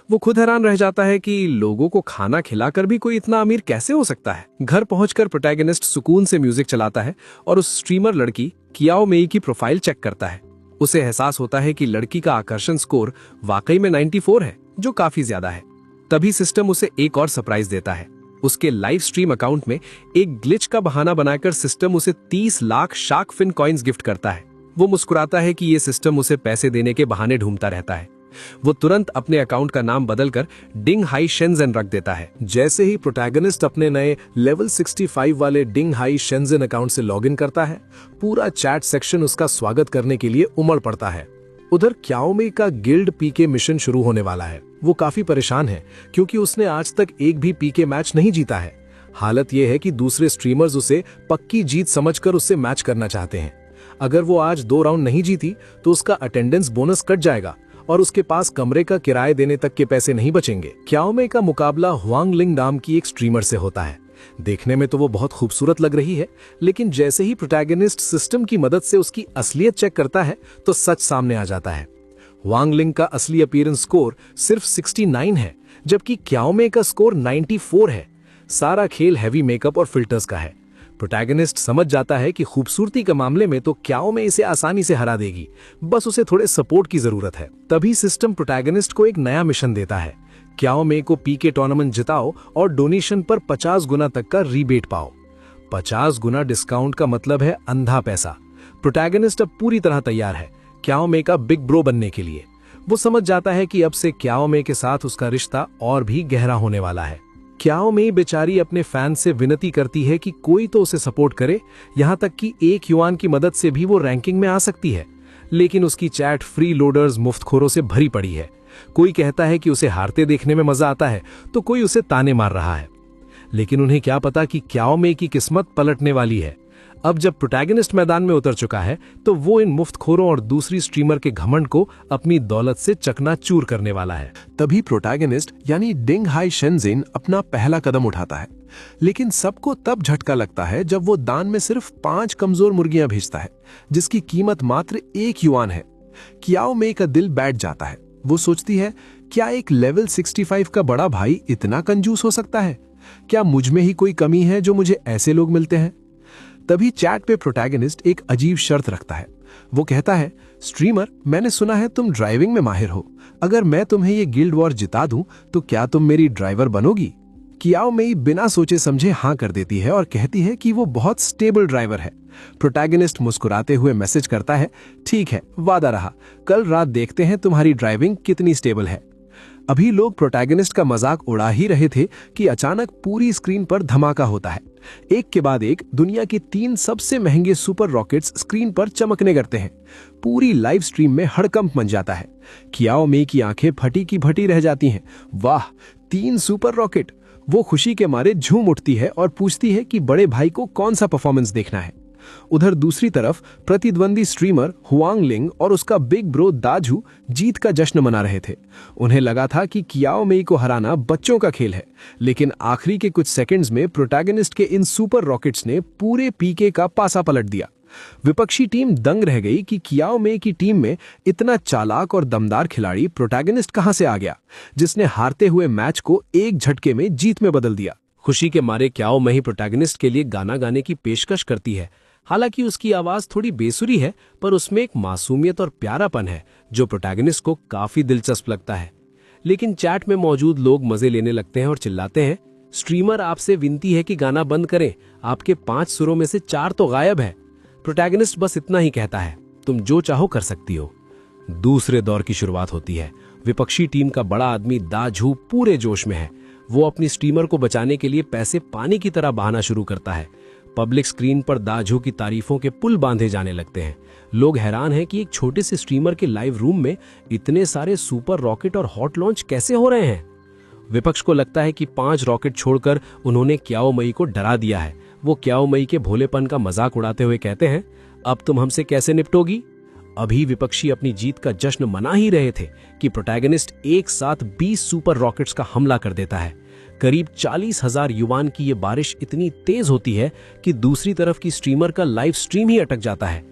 वो खुद हैरान रह जाता है कि लोगों को खाना खिलाकर भी कोई इतना अमीर कैसे हो सकता है। घर पहुंचकर प्रोटैगनिस्ट सुकून से म्यूजिक चलाता है और उस स्ट्रीमर लड़की कियाओ मेई की प्रोफाइल चेक करता है। उसे एहसास होता है कि लड़की का आकर्षण स्कोर वाकई में 94 है, जो काफी ज्यादा है। तभी सिस्टम उसे एक और सरप्राइज देता है। उसके लाइव स्ट्रीम अकाउंट में एक ग्लिच का बहाना बनाकर सिस्टम उसे 30 lakh shark fin coins gift करता है। वो मुस्कुराता है कि ये सिस्टम उसे पैसे देने के बहाने ढूंढता रहता है। वो तुरंत अपने अकाउंट का नाम बदलकर डिंग हाई शेंजन रख देता है। जैसे ही प्रोटैगनिस्ट अपने नए लेवल 65 वाले डिंग हाई शेंजन अकाउंट से लॉगिन करता है, पूरा चैट सेक्शन उसका स्वागत करने के लिए उमड़ पड़ता है। उधर क्याओमे का गिल्ड पीके मिशन शुरू होने वाला है। वो काफी परेशान है क्योंकि उसने आज तक एक भी पीके मैच नहीं जीता है। हालत यह है कि दूसरे स्ट्रीमर्स उसे पक्की जीत समझकर उससे मैच करना चाहते हैं। अगर वो आज 2 राउंड नहीं जीती तो उसका अटेंडेंस बोनस कट जाएगा और उसके पास कमरे का किराया देने तक के पैसे नहीं बचेंगे। क्याओमे का मुकाबला हुआंग लिंग नाम की एक स्ट्रीमर से होता है। देखने में तो वो बहुत खूबसूरत लग रही है, लेकिन जैसे ही प्रोटैगनिस्ट सिस्टम की मदद से उसकी असलियत चेक करता है तो सच सामने आ जाता है। वांग लिंग का असली अपीयरेंस स्कोर सिर्फ 69 है, जबकि क्याओमे का स्कोर 94 है। सारा खेल हैवी मेकअप और फिल्टर्स का है। प्रोटैगनिस्ट समझ जाता है कि खूबसूरती के मामले में तो क्याओमे इसे आसानी से हरा देगी, बस उसे थोड़े सपोर्ट की जरूरत है। तभी सिस्टम प्रोटैगनिस्ट को एक नया मिशन देता है। क्याओमे को पीके टूर्नामेंट जिताओ और डोनेशन पर 50 गुना तक का रीबेट पाओ। 50 गुना डिस्काउंट का मतलब है अंधा पैसा। प्रोटैगनिस्ट अब पूरी तरह तैयार है क्याओमे का बिग ब्रो बनने के लिए। वो समझ जाता है कि अब से क्याओमे के साथ उसका रिश्ता और भी गहरा होने वाला है। क्याओ मेई बेचारी अपने फैन से विनती करती है कि कोई तो उसे सपोर्ट करे, यहां तक कि 1 युआन की मदद से भी वो रैंकिंग में आ सकती है। लेकिन उसकी चैट फ्री लोडर्स मुफ्तखोरों से भरी पड़ी है। कोई कहता है कि उसे हारते देखने में मजा आता है, तो कोई उसे ताने मार रहा है। लेकिन उन्हें क्या पता कि क्याओ मेई की किस्मत पलटने वाली है। अब जब प्रोटैगनिस्ट मैदान में उतर चुका है, तो वो इन मुफ्तखोरों और दूसरी स्ट्रीमर के घमंड को अपनी दौलत से चकनाचूर करने वाला है। तभी प्रोटैगनिस्ट यानी डिंग हाई शेनज़ेन अपना पहला कदम उठाता है। लेकिन सबको तब झटका लगता है जब वो दान में सिर्फ 5 कमजोर मुर्गियां भेजता है, जिसकी कीमत मात्र 1 युआन है। क्याओ मेई का दिल बैठ जाता है। वो सोचती है, क्या एक लेवल 65 का बड़ा भाई इतना कंजूस हो सकता है? क्या मुझ में ही कोई कमी है जो मुझे ऐसे लोग मिलते हैं? तभी चैट पे प्रोटैगनिस्ट एक अजीब शर्त रखता है। वो कहता है, स्ट्रीमर, मैंने सुना है तुम ड्राइविंग में माहिर हो। अगर मैं तुम्हें ये गिल्ड वॉर जिता दूं, तो क्या तुम मेरी ड्राइवर बनोगी? क्याओ मेई बिना सोचे समझे हाँ कर देती है और कहती है कि वो बहुत स्टेबल ड्राइवर है। प्रोटैगनिस्ट मुस्कुराते हुए मैसेज करता है, ठीक है, वादा रहा, कल रात देखते हैं तुम्हारी ड्राइविंग कितनी स्टेबल है। अभी लोग प्रोटैगनिस्ट का मजाक उड़ा ही रहे थे कि अचानक पूरी स्क्रीन पर धमाका होता है। एक के बाद एक दुनिया के 3 सबसे महंगे सुपर रॉकेट्स स्क्रीन पर चमकने लगते हैं। पूरी लाइव स्ट्रीम में हड़कंप मच जाता है। क्याओ मेई की आंखें फटी की फटी रह जाती हैं। वाह, 3 सुपर रॉकेट! वो खुशी के मारे झूम उठती है और पूछती है कि बड़े भाई को कौन सा परफॉर्मेंस देखना है। उधर दूसरी तरफ प्रतिद्वंदी स्ट्रीमर हुआंग लिंग और उसका बिग ब्रो दाजू जीत का जश्न मना रहे थे। उन्हें लगा था कि क्याओ मेई को हराना बच्चों का खेल है, लेकिन आखिरी के कुछ सेकंड्स में प्रोटैगनिस्ट के इन सुपर रॉकेट्स ने पूरे पीके का पासा पलट दिया। विपक्षी टीम दंग रह गई कि क्याओ मेई की टीम में इतना चालाक और दमदार खिलाड़ी प्रोटैगनिस्ट कहां से आ गया, जिसने हारते हुए मैच को एक झटके में जीत में बदल दिया। खुशी के मारे क्याओ मेई प्रोटैगनिस्ट के लिए गाना गाने की पेशकश करती है। हालांकि उसकी आवाज थोड़ी बेसुरी है, पर उसमें एक मासूमियत और प्यारापन है जो प्रोटैगनिस्ट को काफी दिलचस्प लगता है। लेकिन चैट में मौजूद लोग मजे लेने लगते हैं और चिल्लाते हैं, स्ट्रीमर, आपसे विनती है कि गाना बंद करें, आपके 5 सुरों में से 4 तो गायब है। प्रोटैगनिस्ट बस इतना ही कहता है, तुम जो चाहो कर सकती हो। दूसरे दौर की शुरुआत होती है। विपक्षी टीम का बड़ा आदमी दाझू पूरे जोश में है। वो अपनी स्ट्रीमर को बचाने के लिए पैसे पानी की तरह बहाना शुरू करता है। पब्लिक स्क्रीन पर दाझू की तारीफों के पुल बांधे जाने लगते हैं। लोग हैरान हैं कि एक छोटे से स्ट्रीमर के लाइव रूम में इतने सारे सुपर रॉकेट और हॉट लॉन्च कैसे हो रहे हैं। विपक्ष को लगता है कि 5 रॉकेट छोड़कर उन्होंने क्याओ मेई को डरा दिया है। वो क्याओ मेई के भोलेपन का मजाक उड़ाते हुए कहते हैं, अब तुम हमसे कैसे निपटोगी? अभी विपक्षी अपनी जीत का जश्न मना ही रहे थे कि प्रोटैगनिस्ट एक साथ 20 सुपर रॉकेट्स का हमला कर देता है। करीब 40,000 युआन की ये बारिश इतनी तेज होती है कि दूसरी तरफ की स्ट्रीमर का लाइव स्ट्रीम ही अटक जाता है।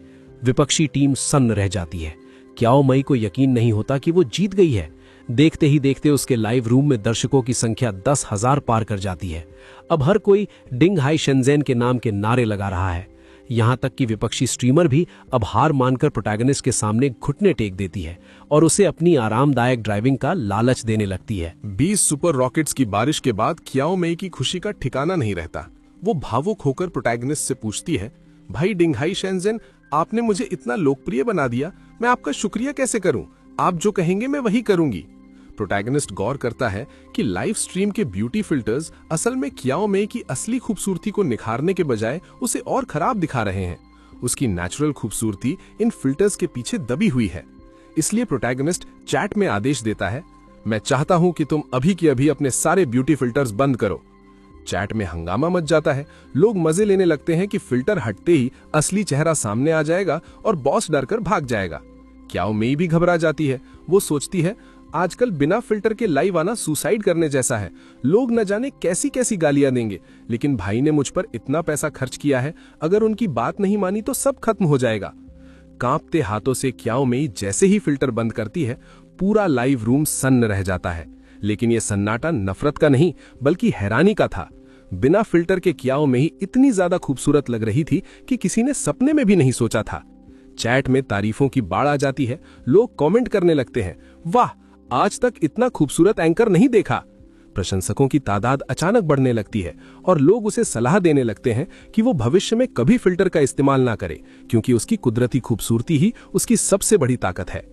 विपक्षी टीम सन्न रह जाती है। क्याओ मेई को यकीन नहीं होता कि वो जीत गई है। देखते ही देखते उसके लाइव रूम में दर्शकों की संख्या 10,000 पार कर जाती है। अब हर कोई डिंग हाई शेनज़ेन के नाम के नारे लगा रहा है। यहां तक कि विपक्षी स्ट्रीमर भी अब हार मानकर प्रोटैगनिस्ट के सामने घुटने टेक देती है और उसे अपनी आरामदायक ड्राइविंग का लालच देने लगती है। 20 सुपर रॉकेट्स की बारिश के बाद क्याओ मेई की खुशी का ठिकाना नहीं रहता। वो भावुक होकर प्रोटैगनिस्ट से पूछती है, भाई डिंग हाई शेनज़ेन, आपने मुझे इतना लोकप्रिय बना दिया, मैं आपका शुक्रिया कैसे करूं? आप जो कहेंगे मैं वही करूंगी। प्रोटैगनिस्ट गौर करता है कि लाइव स्ट्रीम के ब्यूटी फिल्टर्स असल में क्याओ मेई की असली खूबसूरती को निखारने के बजाय उसे और खराब दिखा रहे हैं। उसकी नेचुरल खूबसूरती इन फिल्टर्स के पीछे दबी हुई है। इसलिए प्रोटैगनिस्ट चैट में आदेश देता है, मैं चाहता हूं कि तुम अभी के अभी अपने सारे ब्यूटी फिल्टर्स बंद करो। चैट में हंगामा मच जाता है। लोग मजे लेने लगते हैं कि फिल्टर हटते ही असली चेहरा सामने आ जाएगा और बॉस डरकर भाग जाएगा। क्याओ मेई भी घबरा जाती है। वो सोचती है, आजकल बिना फिल्टर के लाइव आना सुसाइड करने जैसा है। लोग न जाने कैसी कैसी गालियां देंगे, लेकिन भाई ने मुझ पर इतना पैसा खर्च किया है, अगर उनकी बात नहीं मानी तो सब खत्म हो जाएगा। कांपते हाथों से क्याओ मेई जैसे ही फिल्टर बंद करती है, पूरा लाइव रूम सन्न रह जाता है। लेकिन यह सन्नाटा नफरत का नहीं बल्कि हैरानी का था। बिना फिल्टर के क्याओ मेई इतनी ज्यादा खूबसूरत लग रही थी कि किसी ने सपने में भी नहीं सोचा था। चैट में तारीफों की बाढ़ आ जाती है। लोग कमेंट करने लगते हैं, वाह, आज तक इतना खूबसूरत एंकर नहीं देखा। प्रशंसकों की तादाद अचानक बढ़ने लगती है और लोग उसे सलाह देने लगते हैं कि वो भविष्य में कभी फिल्टर का इस्तेमाल ना करे, क्योंकि उसकी कुदरती खूबसूरती ही उसकी सबसे बड़ी ताकत है।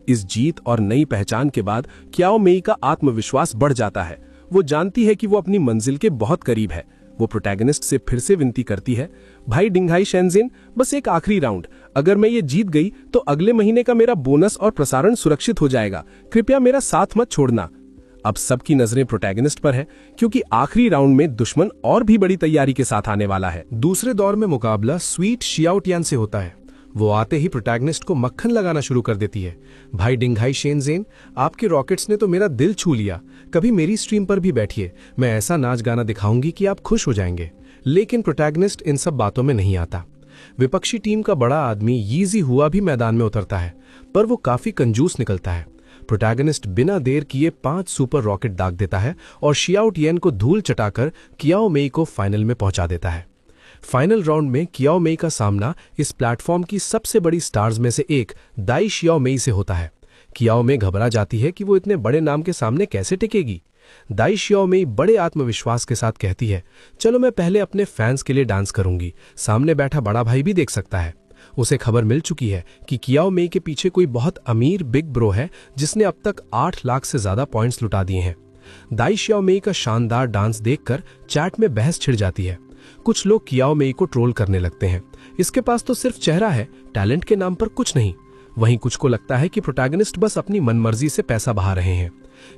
इस जीत और नई पहचान के बाद क्याओ मेई का आत्मविश्वास बढ़ जाता है। वो जानती है कि वो अपनी मंजिल के बहुत करीब है। वो प्रोटैगनिस्ट से फिर से विनती करती है, भाई डिंघाई शेनज़ेन, बस एक आखिरी राउंड, अगर मैं ये जीत गई तो अगले महीने का मेरा बोनस और प्रसारण सुरक्षित हो जाएगा, कृपया मेरा साथ मत छोड़ना। अब सबकी नजरें प्रोटैगनिस्ट पर है, क्योंकि आखिरी राउंड में दुश्मन और भी बड़ी तैयारी के साथ आने वाला है। दूसरे दौर में मुकाबला स्वीट शियाओटियान से होता है। वो आते ही प्रोटैगनिस्ट को मक्खन लगाना शुरू कर देती है। भाई डिंघाई शेनज़ेन, आपके रॉकेट्स ने तो मेरा दिल छू लिया, कभी मेरी स्ट्रीम पर भी बैठिए, मैं ऐसा नाच गाना दिखाऊंगी कि आप खुश हो जाएंगे। लेकिन प्रोटैगनिस्ट इन सब बातों में नहीं आता। विपक्षी टीम का बड़ा आदमी यीजी हुआ भी मैदान में उतरता है, पर वो काफी कंजूस निकलता है। प्रोटैगनिस्ट बिना देर किए 5 सुपर रॉकेट दाग देता है और शियाओटियन को धूल चटाकर कियाओ मेई को फाइनल में पहुंचा देता है। फाइनल राउंड में कियाओ मेई का सामना इस प्लेटफॉर्म की सबसे बड़ी स्टार्स में से एक दाई शियाओ मेई से होता है। कियाओ मेई घबरा जाती है कि वो इतने बड़े नाम के सामने कैसे टिकेगी। दाई शियाओ मेई बड़े आत्मविश्वास के साथ कहती है, चलो मैं पहले अपने फैंस के लिए डांस करूंगी, सामने बैठा बड़ा भाई भी देख सकता है। उसे खबर मिल चुकी है कि कियाओ मेई के पीछे कोई बहुत अमीर बिग ब्रो है जिसने अब तक 8 लाख से ज्यादा पॉइंट्स लुटा दिए हैं। दाई शियाओ मेई का शानदार डांस देखकर चैट में बहस छिड़ जाती है। कुछ लोग कियाओ मेई को ट्रोल करने लगते हैं, इसके पास तो सिर्फ चेहरा है, टैलेंट के नाम पर कुछ नहीं। वहीं कुछ को लगता है कि प्रोटैगनिस्ट बस अपनी मनमर्जी से पैसा बहा रहे हैं।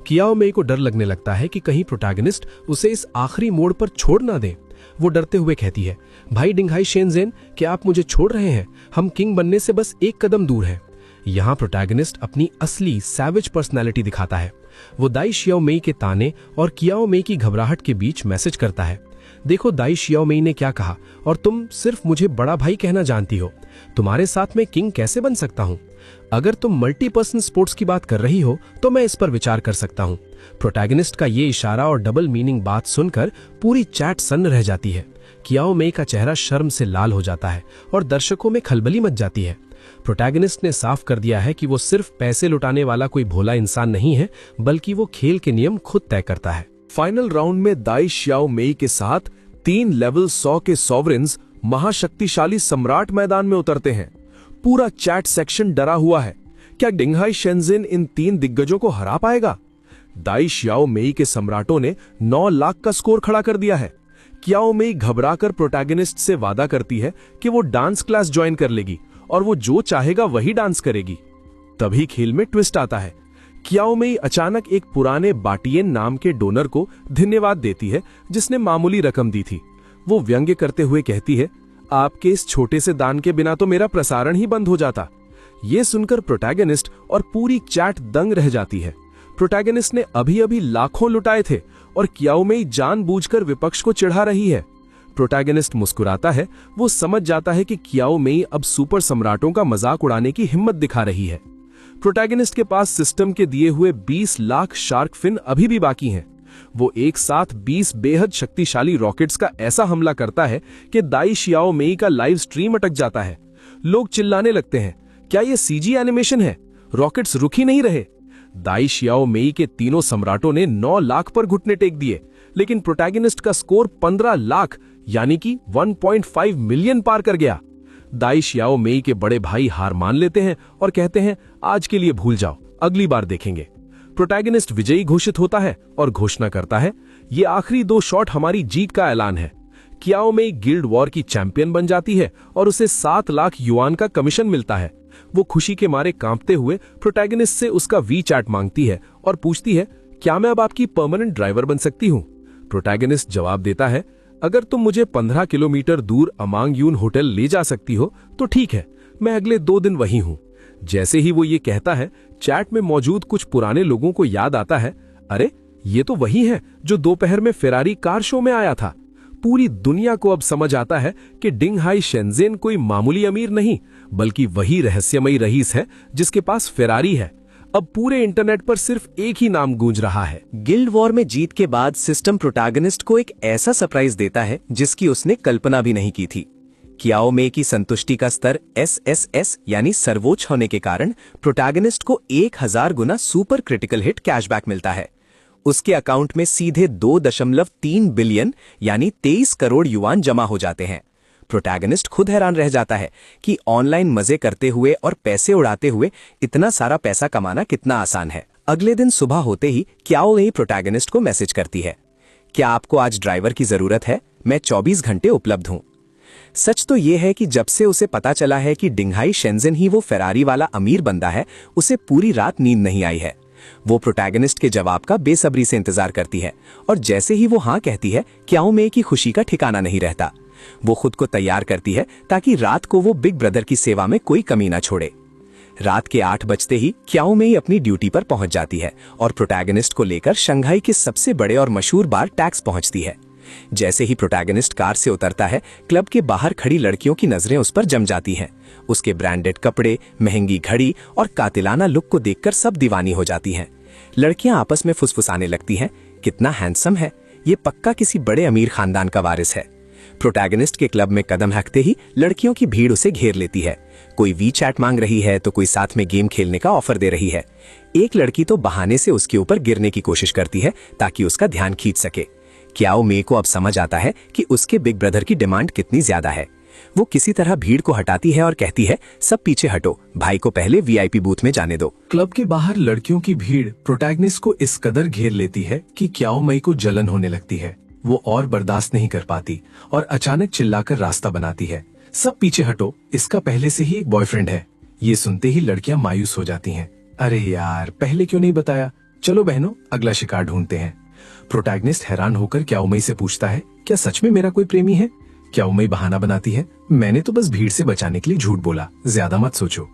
कियाओ मेई को डर लगने लगता है कि कहीं प्रोटैगनिस्ट उसे इस आखिरी मोड़ पर छोड़ ना दे। वो डरते हुए कहती है, भाई डिंघाई शेनज़ेन, क्या आप मुझे छोड़ रहे हैं? हम किंग बनने से बस एक कदम दूर हैं। यहाँ प्रोटैगनिस्ट अपनी असली सैवेज पर्सनैलिटी दिखाता है। वो दाई शियाओ मेई के ताने और कियाओ मेई की घबराहट के बीच मैसेज करता है, देखो दाई शियाओ मेई ने क्या कहा, और तुम सिर्फ मुझे बड़ा भाई कहना जानती हो। तुम्हारे साथ मैं किंग कैसे बन सकता हूँ? अगर तुम मल्टीपर्सन स्पोर्ट्स की बात कर रही हो तो मैं इस पर विचार कर सकता हूँ। प्रोटैगनिस्ट का ये इशारा और डबल मीनिंग बात सुनकर पूरी चैट सन्न रह जाती है। कियाओ मेई का चेहरा शर्म से लाल हो जाता है और दर्शकों में खलबली मच जाती है। प्रोटैगनिस्ट ने साफ कर दिया है कि वो सिर्फ पैसे लुटाने वाला कोई भोला इंसान नहीं है, बल्कि वो खेल के नियम खुद तय करता है। फाइनल राउंड में दाई शियाओ मेई के साथ 3 लेवल 100 के सॉवरेन्स महाशक्तिशाली सम्राट मैदान में उतरते हैं। पूरा चैट सेक्शन डरा हुआ है, क्या डिंघाई शेनज़ेन इन 3 दिग्गजों को हरा पाएगा? दाई शियाओ मेई के सम्राटों ने 9 लाख का स्कोर खड़ा कर दिया है। कियाओ मेई घबराकर प्रोटैगनिस्ट से वादा करती है कि वो डांस क्लास ज्वाइन कर लेगी और वो जो चाहेगा वही डांस करेगी। तभी खेल में ट्विस्ट आता है। कियाओ मेई अचानक एक पुराने बाटियन नाम के डोनर को धन्यवाद देती है जिसने मामूली रकम दी थी। वो व्यंग्य करते हुए कहती है, आपके इस छोटे से दान के बिना तो मेरा प्रसारण ही बंद हो जाता। ये सुनकर प्रोटैगनिस्ट और पूरी चैट दंग रह जाती है। प्रोटैगनिस्ट ने अभी अभी लाखों लुटाए थे और कियाओ मेई जानबूझकर विपक्ष को चिढ़ा रही है। प्रोटैगनिस्ट मुस्कुराता है, वो समझ जाता है कि कियाओ मेई अब सुपर सम्राटों का मजाक उड़ाने की हिम्मत दिखा रही है। प्रोटैगनिस्ट के पास सिस्टम के दिए हुए 20 लाख शार्क फिन अभी भी बाकी हैं। वो एक साथ 20 बेहद शक्तिशाली रॉकेट्स का ऐसा हमला करता है कि दाई शियाओ मेई का लाइव स्ट्रीम अटक जाता है। लोग चिल्लाने लगते हैं, क्या ये सीजी एनिमेशन है? रॉकेट्स रुक ही नहीं रहे। दाई शियाओ मेई के तीनों सम्राटों ने 9 लाख पर घुटने टेक दिए, लेकिन प्रोटैगनिस्ट का स्कोर 15 लाख यानी कि 1.5 मिलियन पार कर गया। दाई शियाओ मेई के बड़े भाई हार मान लेते हैं और कहते हैं, आज के लिए भूल जाओ, अगली बार देखेंगे। प्रोटैगनिस्ट विजयी घोषित होता है और घोषणा करता है, ये आखिरी 2 शॉट हमारी जीत का ऐलान है। कियाओ मेई गिल्ड वॉर की चैंपियन बन जाती है और उसे 7 लाख युआन का कमीशन मिलता है। वो खुशी के मारे कांपते हुए प्रोटैगनिस्ट से उसका वी चैट मांगती है और पूछती है, क्या मैं अब आपकी परमानेंट ड्राइवर बन सकती हूँ? प्रोटैगनिस्ट जवाब देता है, अगर तुम मुझे 15 किलोमीटर दूर अमांग यून होटल ले जा सकती हो तो ठीक है, मैं अगले 2 दिन वहीं हूँ। जैसे ही वो ये कहता है, चैट में मौजूद कुछ पुराने लोगों को याद आता है, अरे ये तो वही है जो दोपहर में फेरारी कार शो में आया था। पूरी दुनिया को अब समझ आता है कि डिंघाई शेनज़ेन कोई मामूली अमीर नहीं, बल्कि वही रहस्यमयी रईस है जिसके पास फेरारी है। अब पूरे इंटरनेट पर सिर्फ एक ही नाम गूंज रहा है। गिल्ड वॉर में जीत के बाद सिस्टम प्रोटैगनिस्ट को एक ऐसा सरप्राइज देता है जिसकी उसने कल्पना भी नहीं की थी। कियाओ मेई की संतुष्टि का स्तर SSS यानी सर्वोच्च होने के कारण प्रोटैगनिस्ट को 1000 गुना सुपर क्रिटिकल हिट कैशबैक मिलता है। उसके अकाउंट में सीधे 2.3 बिलियन यानी 23 करोड़ युआन जमा हो जाते हैं। प्रोटैगनिस्ट खुद हैरान रह जाता है कि ऑनलाइन मजे करते हुए और पैसे उड़ाते हुए इतना सारा पैसा कमाना कितना आसान है। अगले दिन सुबह होते ही क्याओ मेई प्रोटैगनिस्ट को मैसेज करती है, क्या आपको आज ड्राइवर की जरूरत है? मैं 24 घंटे उपलब्ध हूं। सच तो यह है कि जब से उसे पता चला है कि डिंघाई शेंजन ही वो फेरारी वाला अमीर बंदा है, उसे पूरी रात नींद नहीं आई है। वो प्रोटैगनिस्ट के जवाब का बेसब्री से इंतजार करती है और जैसे ही वो हाँ कहती है, क्याओ मेई की खुशी का ठिकाना नहीं रहता। वो खुद को तैयार करती है ताकि रात को वो बिग ब्रदर की सेवा में कोई कमी ना छोड़े। रात के 8 बजते ही क्याओ मेई अपनी ड्यूटी पर पहुंच जाती है और प्रोटैगनिस्ट को लेकर शंघाई के सबसे बड़े और मशहूर बार टैक्स पहुंचती है। जैसे ही प्रोटैगनिस्ट कार से उतरता है, क्लब के बाहर खड़ी लड़कियों की नजरें उस पर जम जाती हैं। उसके ब्रांडेड कपड़े, महंगी घड़ी और कातिलाना लुक को देखकर सब दीवानी हो जाती हैं। लड़कियां आपस में फुसफुसाने लगती हैं, कितना हैंडसम है, ये पक्का किसी बड़े अमीर खानदान का वारिस है। प्रोटैगनिस्ट के क्लब में कदम रखते ही लड़कियों की भीड़ उसे घेर लेती है। कोई वी चैट मांग रही है तो कोई साथ में गेम खेलने का ऑफर दे रही है। एक लड़की तो बहाने से उसके ऊपर गिरने की कोशिश करती है ताकि उसका ध्यान खींच सके। क्याओ मेई को अब समझ आता है कि उसके बिग ब्रदर की डिमांड कितनी ज्यादा है। वो किसी तरह भीड़ को हटाती है और कहती है, सब पीछे हटो, भाई को पहले वीआईपी बूथ में जाने दो। क्लब के बाहर लड़कियों की भीड़ प्रोटैगनिस्ट को इस कदर घेर लेती है कि क्याओ मेई को जलन होने लगती है। वो और बर्दाश्त नहीं कर पाती और अचानक चिल्लाकर रास्ता बनाती है, सब पीछे हटो, इसका पहले से ही एक बॉयफ्रेंड है। ये सुनते ही लड़कियां मायूस हो जाती हैं। अरे यार, पहले क्यों नहीं बताया? चलो बहनों, अगला शिकार ढूंढते हैं। प्रोटैगनिस्ट हैरान होकर क्याओ मेई से पूछता है, क्या सच में मेरा कोई प्रेमी है? क्याओ मेई बहाना बनाती है, मैंने तो बस भीड़ से बचाने के लिए झूठ बोला, ज्यादा मत सोचो।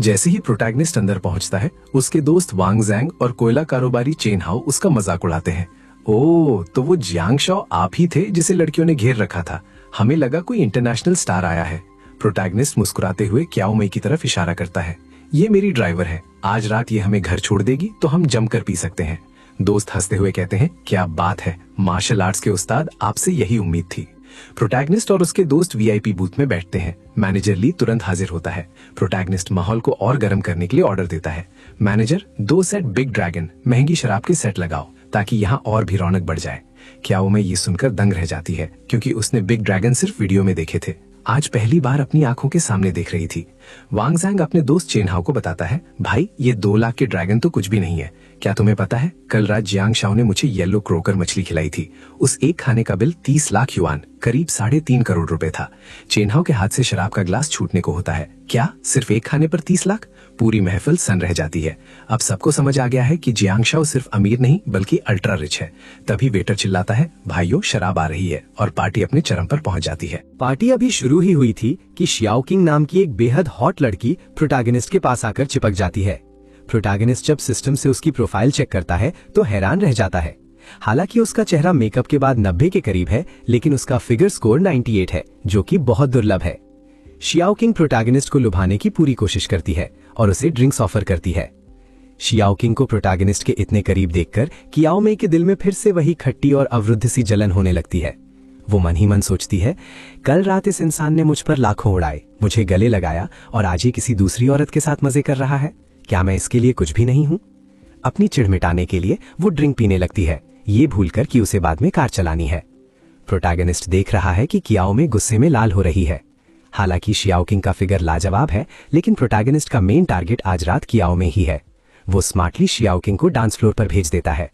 जैसे ही प्रोटैगनिस्ट अंदर पहुंचता है, उसके दोस्त वांग जैंग और कोयला कारोबारी चेन हाओ उसका मजाक उड़ाते हैं। ओह, तो वो जियांग शाओ आप ही थे जिसे लड़कियों ने घेर रखा था। हमें लगा कोई इंटरनेशनल स्टार आया है। प्रोटैगनिस्ट मुस्कुराते हुए क्याओ मेई की तरफ इशारा करता है, ये मेरी ड्राइवर है, आज रात ये हमें घर छोड़ देगी तो हम जमकर पी सकते हैं। दोस्त हंसते हुए कहते हैं, क्या बात है, मार्शल आर्ट्स के उस्ताद, आपसे यही उम्मीद थी। प्रोटैगनिस्ट और उसके दोस्त वीआईपी बूथ में बैठते हैं। मैनेजर ली तुरंत हाजिर होता है। प्रोटैगनिस्ट माहौल को और गर्म करने के लिए ऑर्डर देता है, मैनेजर 2 सेट बिग ड्रैगन महंगी शराब के सेट लगाओ ताकि यहाँ और भी रौनक बढ़ जाए। क्याओ मेई ये सुनकर दंग रह जाती है क्योंकि उसने बिग ड्रैगन सिर्फ वीडियो में देखे थे, आज पहली बार अपनी आंखों के सामने देख रही थी। वांग जैंग अपने दोस्त चेन हाओ को बताता है, भाई ये 2 लाख के ड्रैगन तो कुछ भी नहीं है। क्या तुम्हें पता है, कल रात जियांग शाओ ने मुझे येलो क्रोकर मछली खिलाई थी। उस एक खाने का बिल 30 लाख युआन, करीब 3.5 करोड़ रुपए था। चेन हाओ के हाथ से शराब का ग्लास छूटने को होता है। क्या सिर्फ एक खाने पर 30 लाख? पूरी महफिल सन रह जाती है। अब सबको समझ आ गया है कि जियांग शाओ सिर्फ अमीर नहीं बल्कि अल्ट्रा रिच है। तभी वेटर चिल्लाता है, भाइयों शराब आ रही है, और पार्टी अपने चरम पर पहुंच जाती है। पार्टी अभी शुरू ही हुई थी कि शियाओ किंग नाम की एक बेहद हॉट लड़की प्रोटैगनिस्ट के पास आकर चिपक जाती है। प्रोटैगनिस्ट जब सिस्टम से उसकी प्रोफाइल चेक करता है तो हैरान रह जाता है। हालांकि उसका चेहरा मेकअप के बाद 90 के करीब है, लेकिन उसका फिगर स्कोर 98 है, जो कि बहुत दुर्लभ है। शियाओ किंग प्रोटैगनिस्ट को लुभाने की पूरी कोशिश करती है और उसे ड्रिंक्स ऑफर करती है। शियाओ किंग को प्रोटैगनिस्ट के इतने करीब देखकर क्याओ मेई के दिल में फिर से वही खट्टी और अवरुद्ध सी जलन होने लगती है। वो मन ही मन सोचती है, कल रात इस इंसान ने मुझ पर लाखों उड़ाए, मुझे गले लगाया और आज ही किसी दूसरी औरत के साथ मजे कर रहा है। क्या मैं इसके लिए कुछ भी नहीं हूं? अपनी चिढ़ मिटाने के लिए वो ड्रिंक पीने लगती है, ये भूलकर कि उसे बाद में कार चलानी है। प्रोटैगनिस्ट देख रहा है कि क्याओ मेई गुस्से में लाल हो रही है। हालांकि शियाओ किंग का फिगर लाजवाब है, लेकिन प्रोटैगनिस्ट का मेन टारगेट आज रात क्याओ मेई ही है। वो स्मार्टली शियाओ किंग को डांस फ्लोर पर भेज देता है।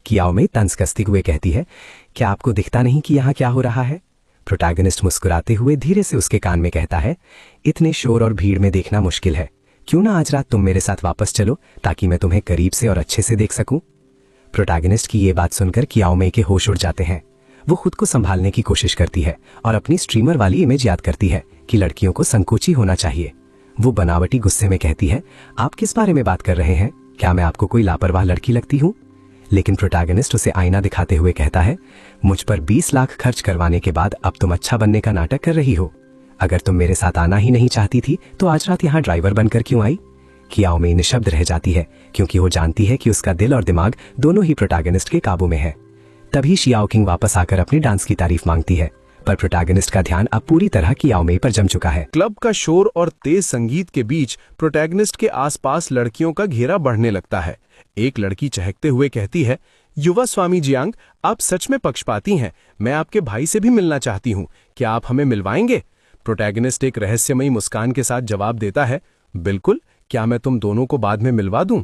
क्याओ मेई तंज कसते हुए कहती है, क्या आपको दिखता नहीं कि यहाँ क्या हो रहा है? प्रोटैगनिस्ट मुस्कुराते हुए धीरे से उसके कान में कहता है, इतने शोर और भीड़ में देखना मुश्किल है, क्यों ना आज रात तुम मेरे साथ वापस चलो ताकि मैं तुम्हें करीब से और अच्छे से देख सकूं। प्रोटैगनिस्ट की ये बात सुनकर क्याओ मेई के होश उड़ जाते हैं। वो खुद को संभालने की कोशिश करती है और अपनी स्ट्रीमर वाली इमेज याद करती है कि लड़कियों को संकोची होना चाहिए। वो बनावटी गुस्से में कहती है, आप किस बारे में बात कर रहे हैं? क्या मैं आपको कोई लापरवाह लड़की लगती हूँ? लेकिन प्रोटैगनिस्ट उसे आईना दिखाते हुए कहता है, मुझ पर 20 लाख खर्च करवाने के बाद अब तुम अच्छा बनने का नाटक कर रही हो। अगर तुम मेरे साथ आना ही नहीं चाहती थी तो आज रात यहाँ ड्राइवर बनकर क्यों आई? क्याओ मेई निशब्द रह जाती है क्योंकि वो जानती है कि उसका दिल और दिमाग दोनों ही प्रोटैगनिस्ट के काबू में है। तभी शियाओ किंग वापस आकर अपनी डांस की तारीफ मांगती है, पर प्रोटैगनिस्ट का ध्यान अब पूरी तरह क्याओ मेई पर जम चुका है। क्लब का शोर और तेज संगीत के बीच प्रोटैगनिस्ट के आसपास लड़कियों का घेरा बढ़ने लगता है। एक लड़की चहकते हुए कहती है, युवा स्वामी जियांग, आप सच में पक्षपाती हैं। मैं आपके भाई से भी मिलना चाहती हूँ, क्या आप हमें मिलवाएंगे? प्रोटैगनिस्ट एक रहस्यमयी मुस्कान के साथ जवाब देता है, बिल्कुल, क्या मैं तुम दोनों को बाद में मिलवा दूं?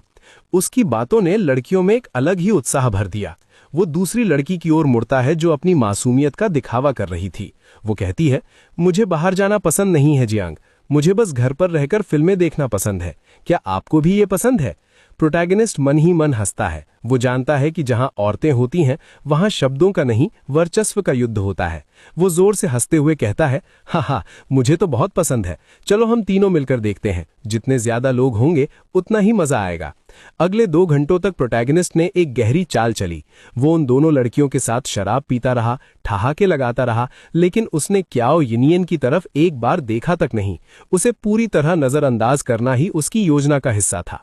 उसकी बातों ने लड़कियों में एक अलग ही उत्साह भर दिया। वो दूसरी लड़की की ओर मुड़ता है जो अपनी मासूमियत का दिखावा कर रही थी। वो कहती है, मुझे बाहर जाना पसंद नहीं है जियांग, मुझे बस घर पर रहकर फिल्में देखना पसंद है। क्या आपको भी ये पसंद है? प्रोटैगनिस्ट मन ही मन हंसता है। वो जानता है कि जहां औरतें होती हैं वहां शब्दों का नहीं वर्चस्व का युद्ध होता है। वो जोर से हंसते हुए कहता है, हा, मुझे तो बहुत पसंद है, चलो हम तीनों मिलकर देखते हैं। जितने ज्यादा लोग होंगे उतना ही मजा आएगा। अगले 2 घंटों तक प्रोटैगनिस्ट ने एक गहरी चाल चली। वो उन दोनों लड़कियों के साथ शराब पीता रहा, ठहाके लगाता रहा, लेकिन उसने क्याओ यिनियन की तरफ एक बार देखा तक नहीं। उसे पूरी तरह नजरअंदाज करना ही उसकी योजना का हिस्सा था।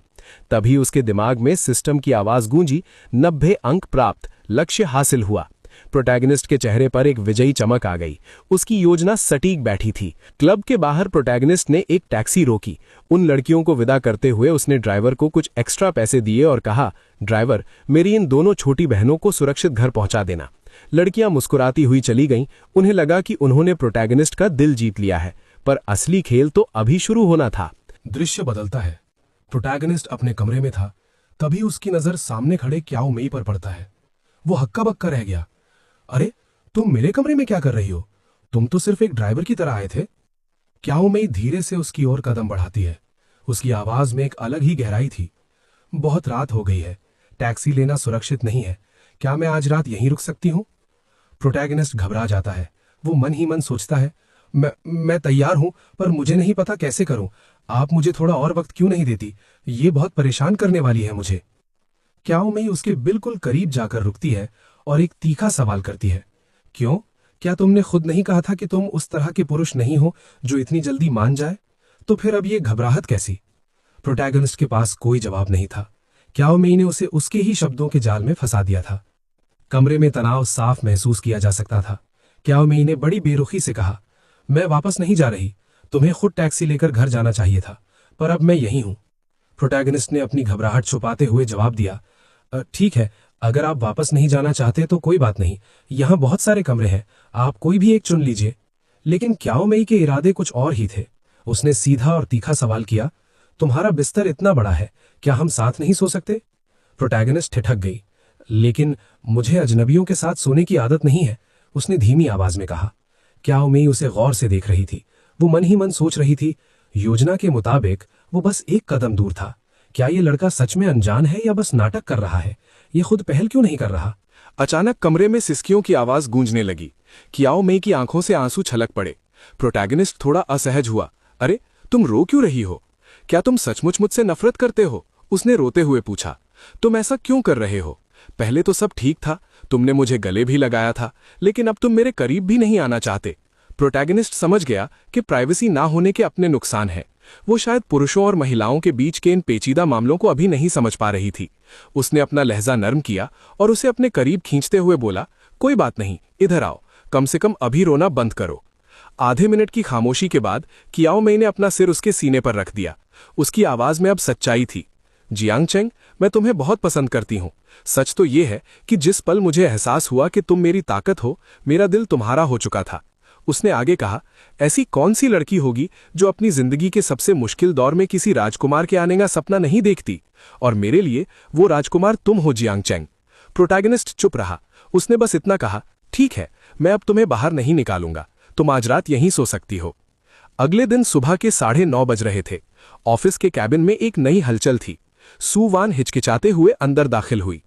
तभी उसके दिमाग में सिस्टम की आवाज गूंजी, 90 अंक प्राप्त, लक्ष्य हासिल हुआ। प्रोटैगनिस्ट के चेहरे पर एक विजयी चमक आ गई। उसकी योजना सटीक बैठी थी। क्लब के बाहर प्रोटैगनिस्ट ने एक टैक्सी रोकी। उन लड़कियों को विदा करते हुए उसने ड्राइवर को कुछ एक्स्ट्रा पैसे दिए और कहा, ड्राइवर, मेरी इन दोनों छोटी बहनों को सुरक्षित घर पहुंचा देना। लड़कियां मुस्कुराती हुई चली गईं। उन्हें लगा कि उन्होंने प्रोटैगनिस्ट का दिल जीत लिया है, पर असली खेल तो अभी शुरू होना था। दृश्य बदलता है। प्रोटैगनिस्ट अपने कमरे में था, तभी उसकी नजर सामने खड़े क्याओ मेई पर पड़ता है। वो हक्का बक्का रह गया। अरे, तुम मेरे कमरे में क्या कर रही हो? तुम तो सिर्फ एक ड्राइवर की तरह आए थे। क्याओ मेई धीरे से उसकी ओर कदम बढ़ाती है। उसकी आवाज में एक अलग ही गहराई थी। बहुत रात हो गई है, टैक्सी लेना सुरक्षित नहीं है, क्या मैं आज रात यहीं रुक सकती हूं? प्रोटैगनिस्ट घबरा जाता है। वो मन ही मन सोचता है, मैं तैयार हूं, पर मुझे नहीं पता कैसे करूं। आप मुझे थोड़ा और वक्त क्यों नहीं देती? ये बहुत परेशान करने वाली है मुझे। क्याओ मेई उसके बिल्कुल करीब जाकर रुकती है और एक तीखा सवाल करती है, क्यों? क्या तुमने खुद नहीं कहा था कि तुम उस तरह के पुरुष नहीं हो जो इतनी जल्दी मान जाए? तो फिर अब ये घबराहट कैसी? प्रोटैगनिस्ट के पास कोई जवाब नहीं था। क्याओ मेई ने उसे उसके ही शब्दों के जाल में फंसा दिया था। कमरे में तनाव साफ महसूस किया जा सकता था। क्याओ मेई ने बड़ी बेरुखी से कहा, मैं वापस नहीं जा रही, तुम्हें खुद टैक्सी लेकर घर जाना चाहिए था, पर अब मैं यहीं हूं। प्रोटैगनिस्ट ने अपनी घबराहट छुपाते हुए जवाब दिया, ठीक है, अगर आप वापस नहीं जाना चाहते तो कोई बात नहीं, यहां बहुत सारे कमरे हैं, आप कोई भी एक चुन लीजिए। लेकिन क्याओ मेई के इरादे कुछ और ही थे। उसने सीधा और तीखा सवाल किया, तुम्हारा बिस्तर इतना बड़ा है, क्या हम साथ नहीं सो सकते? प्रोटैगनिस्ट ठिठक गई। लेकिन मुझे अजनबियों के साथ सोने की आदत नहीं है, उसने धीमी आवाज में कहा। क्याओ मेई उसे गौर से देख रही थी। वो मन ही मन सोच रही थी, योजना के मुताबिक वो बस एक कदम दूर था। क्या ये लड़का सच में अनजान है या बस नाटक कर रहा है? ये खुद पहल क्यों नहीं कर रहा? अचानक कमरे में सिसकियों की आवाज गूंजने लगी। क्याओ मेई की आंखों से आंसू छलक पड़े। प्रोटैगनिस्ट थोड़ा असहज हुआ। अरे, तुम रो क्यों रही हो? क्या तुम सचमुच मुझसे नफरत करते हो? उसने रोते हुए पूछा। तुम ऐसा क्यों कर रहे हो? पहले तो सब ठीक था, तुमने मुझे गले भी लगाया था, लेकिन अब तुम मेरे करीब भी नहीं आना चाहते। प्रोटैगनिस्ट समझ गया कि प्राइवेसी ना होने के अपने नुकसान हैं। वो शायद पुरुषों और महिलाओं के बीच के इन पेचीदा मामलों को अभी नहीं समझ पा रही थी। उसने अपना लहजा नर्म किया और उसे अपने करीब खींचते हुए बोला, कोई बात नहीं, इधर आओ, कम से कम अभी रोना बंद करो। आधे मिनट की खामोशी के बाद क्याओ मेई ने अपना सिर उसके सीने पर रख दिया। उसकी आवाज में अब सच्चाई थी। जियांग चेंग, मैं तुम्हें बहुत पसंद करती हूं। सच तो ये है कि जिस पल मुझे एहसास हुआ कि तुम मेरी ताकत हो, मेरा दिल तुम्हारा हो चुका था। उसने आगे कहा, ऐसी कौन सी लड़की होगी जो अपनी जिंदगी के सबसे मुश्किल दौर में किसी राजकुमार के आने का सपना नहीं देखती? और मेरे लिए वो राजकुमार तुम हो जियांग चेंग। प्रोटैगनिस्ट चुप रहा। उसने बस इतना कहा, ठीक है, मैं अब तुम्हें बाहर नहीं निकालूंगा, तुम आज रात यहीं सो सकती हो। अगले दिन सुबह के 9:30 बज रहे थे। ऑफिस के कैबिन में एक नई हलचल थी। सू वान हिचकिचाते हुए अंदर दाखिल हुई।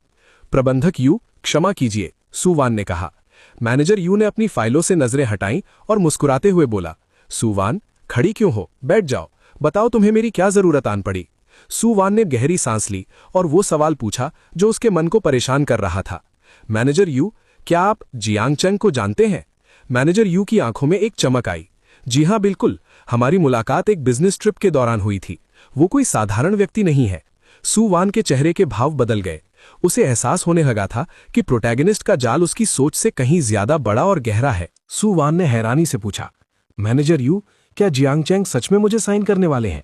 प्रबंधक यू, क्षमा कीजिए, सू वान ने कहा। मैनेजर यू ने अपनी फाइलों से नजरें हटाईं और मुस्कुराते हुए बोला, सू वान, खड़ी क्यों हो? बैठ जाओ, बताओ तुम्हें मेरी क्या जरूरत आन पड़ी? सू वान ने गहरी सांस ली और वो सवाल पूछा जो उसके मन को परेशान कर रहा था। मैनेजर यू, क्या आप जियांग चेंग को जानते हैं? मैनेजर यू की आंखों में एक चमक आई। जी हां, बिल्कुल, हमारी मुलाकात एक बिजनेस ट्रिप के दौरान हुई थी। वो कोई साधारण व्यक्ति नहीं है। सू वान के चेहरे के भाव बदल गए। उसे एहसास होने लगा था कि प्रोटैगनिस्ट का जाल उसकी सोच से कहीं ज्यादा बड़ा और गहरा है। सू वान ने हैरानी से पूछा, मैनेजर यू, क्या जियांग चेंग सच में मुझे साइन करने वाले हैं?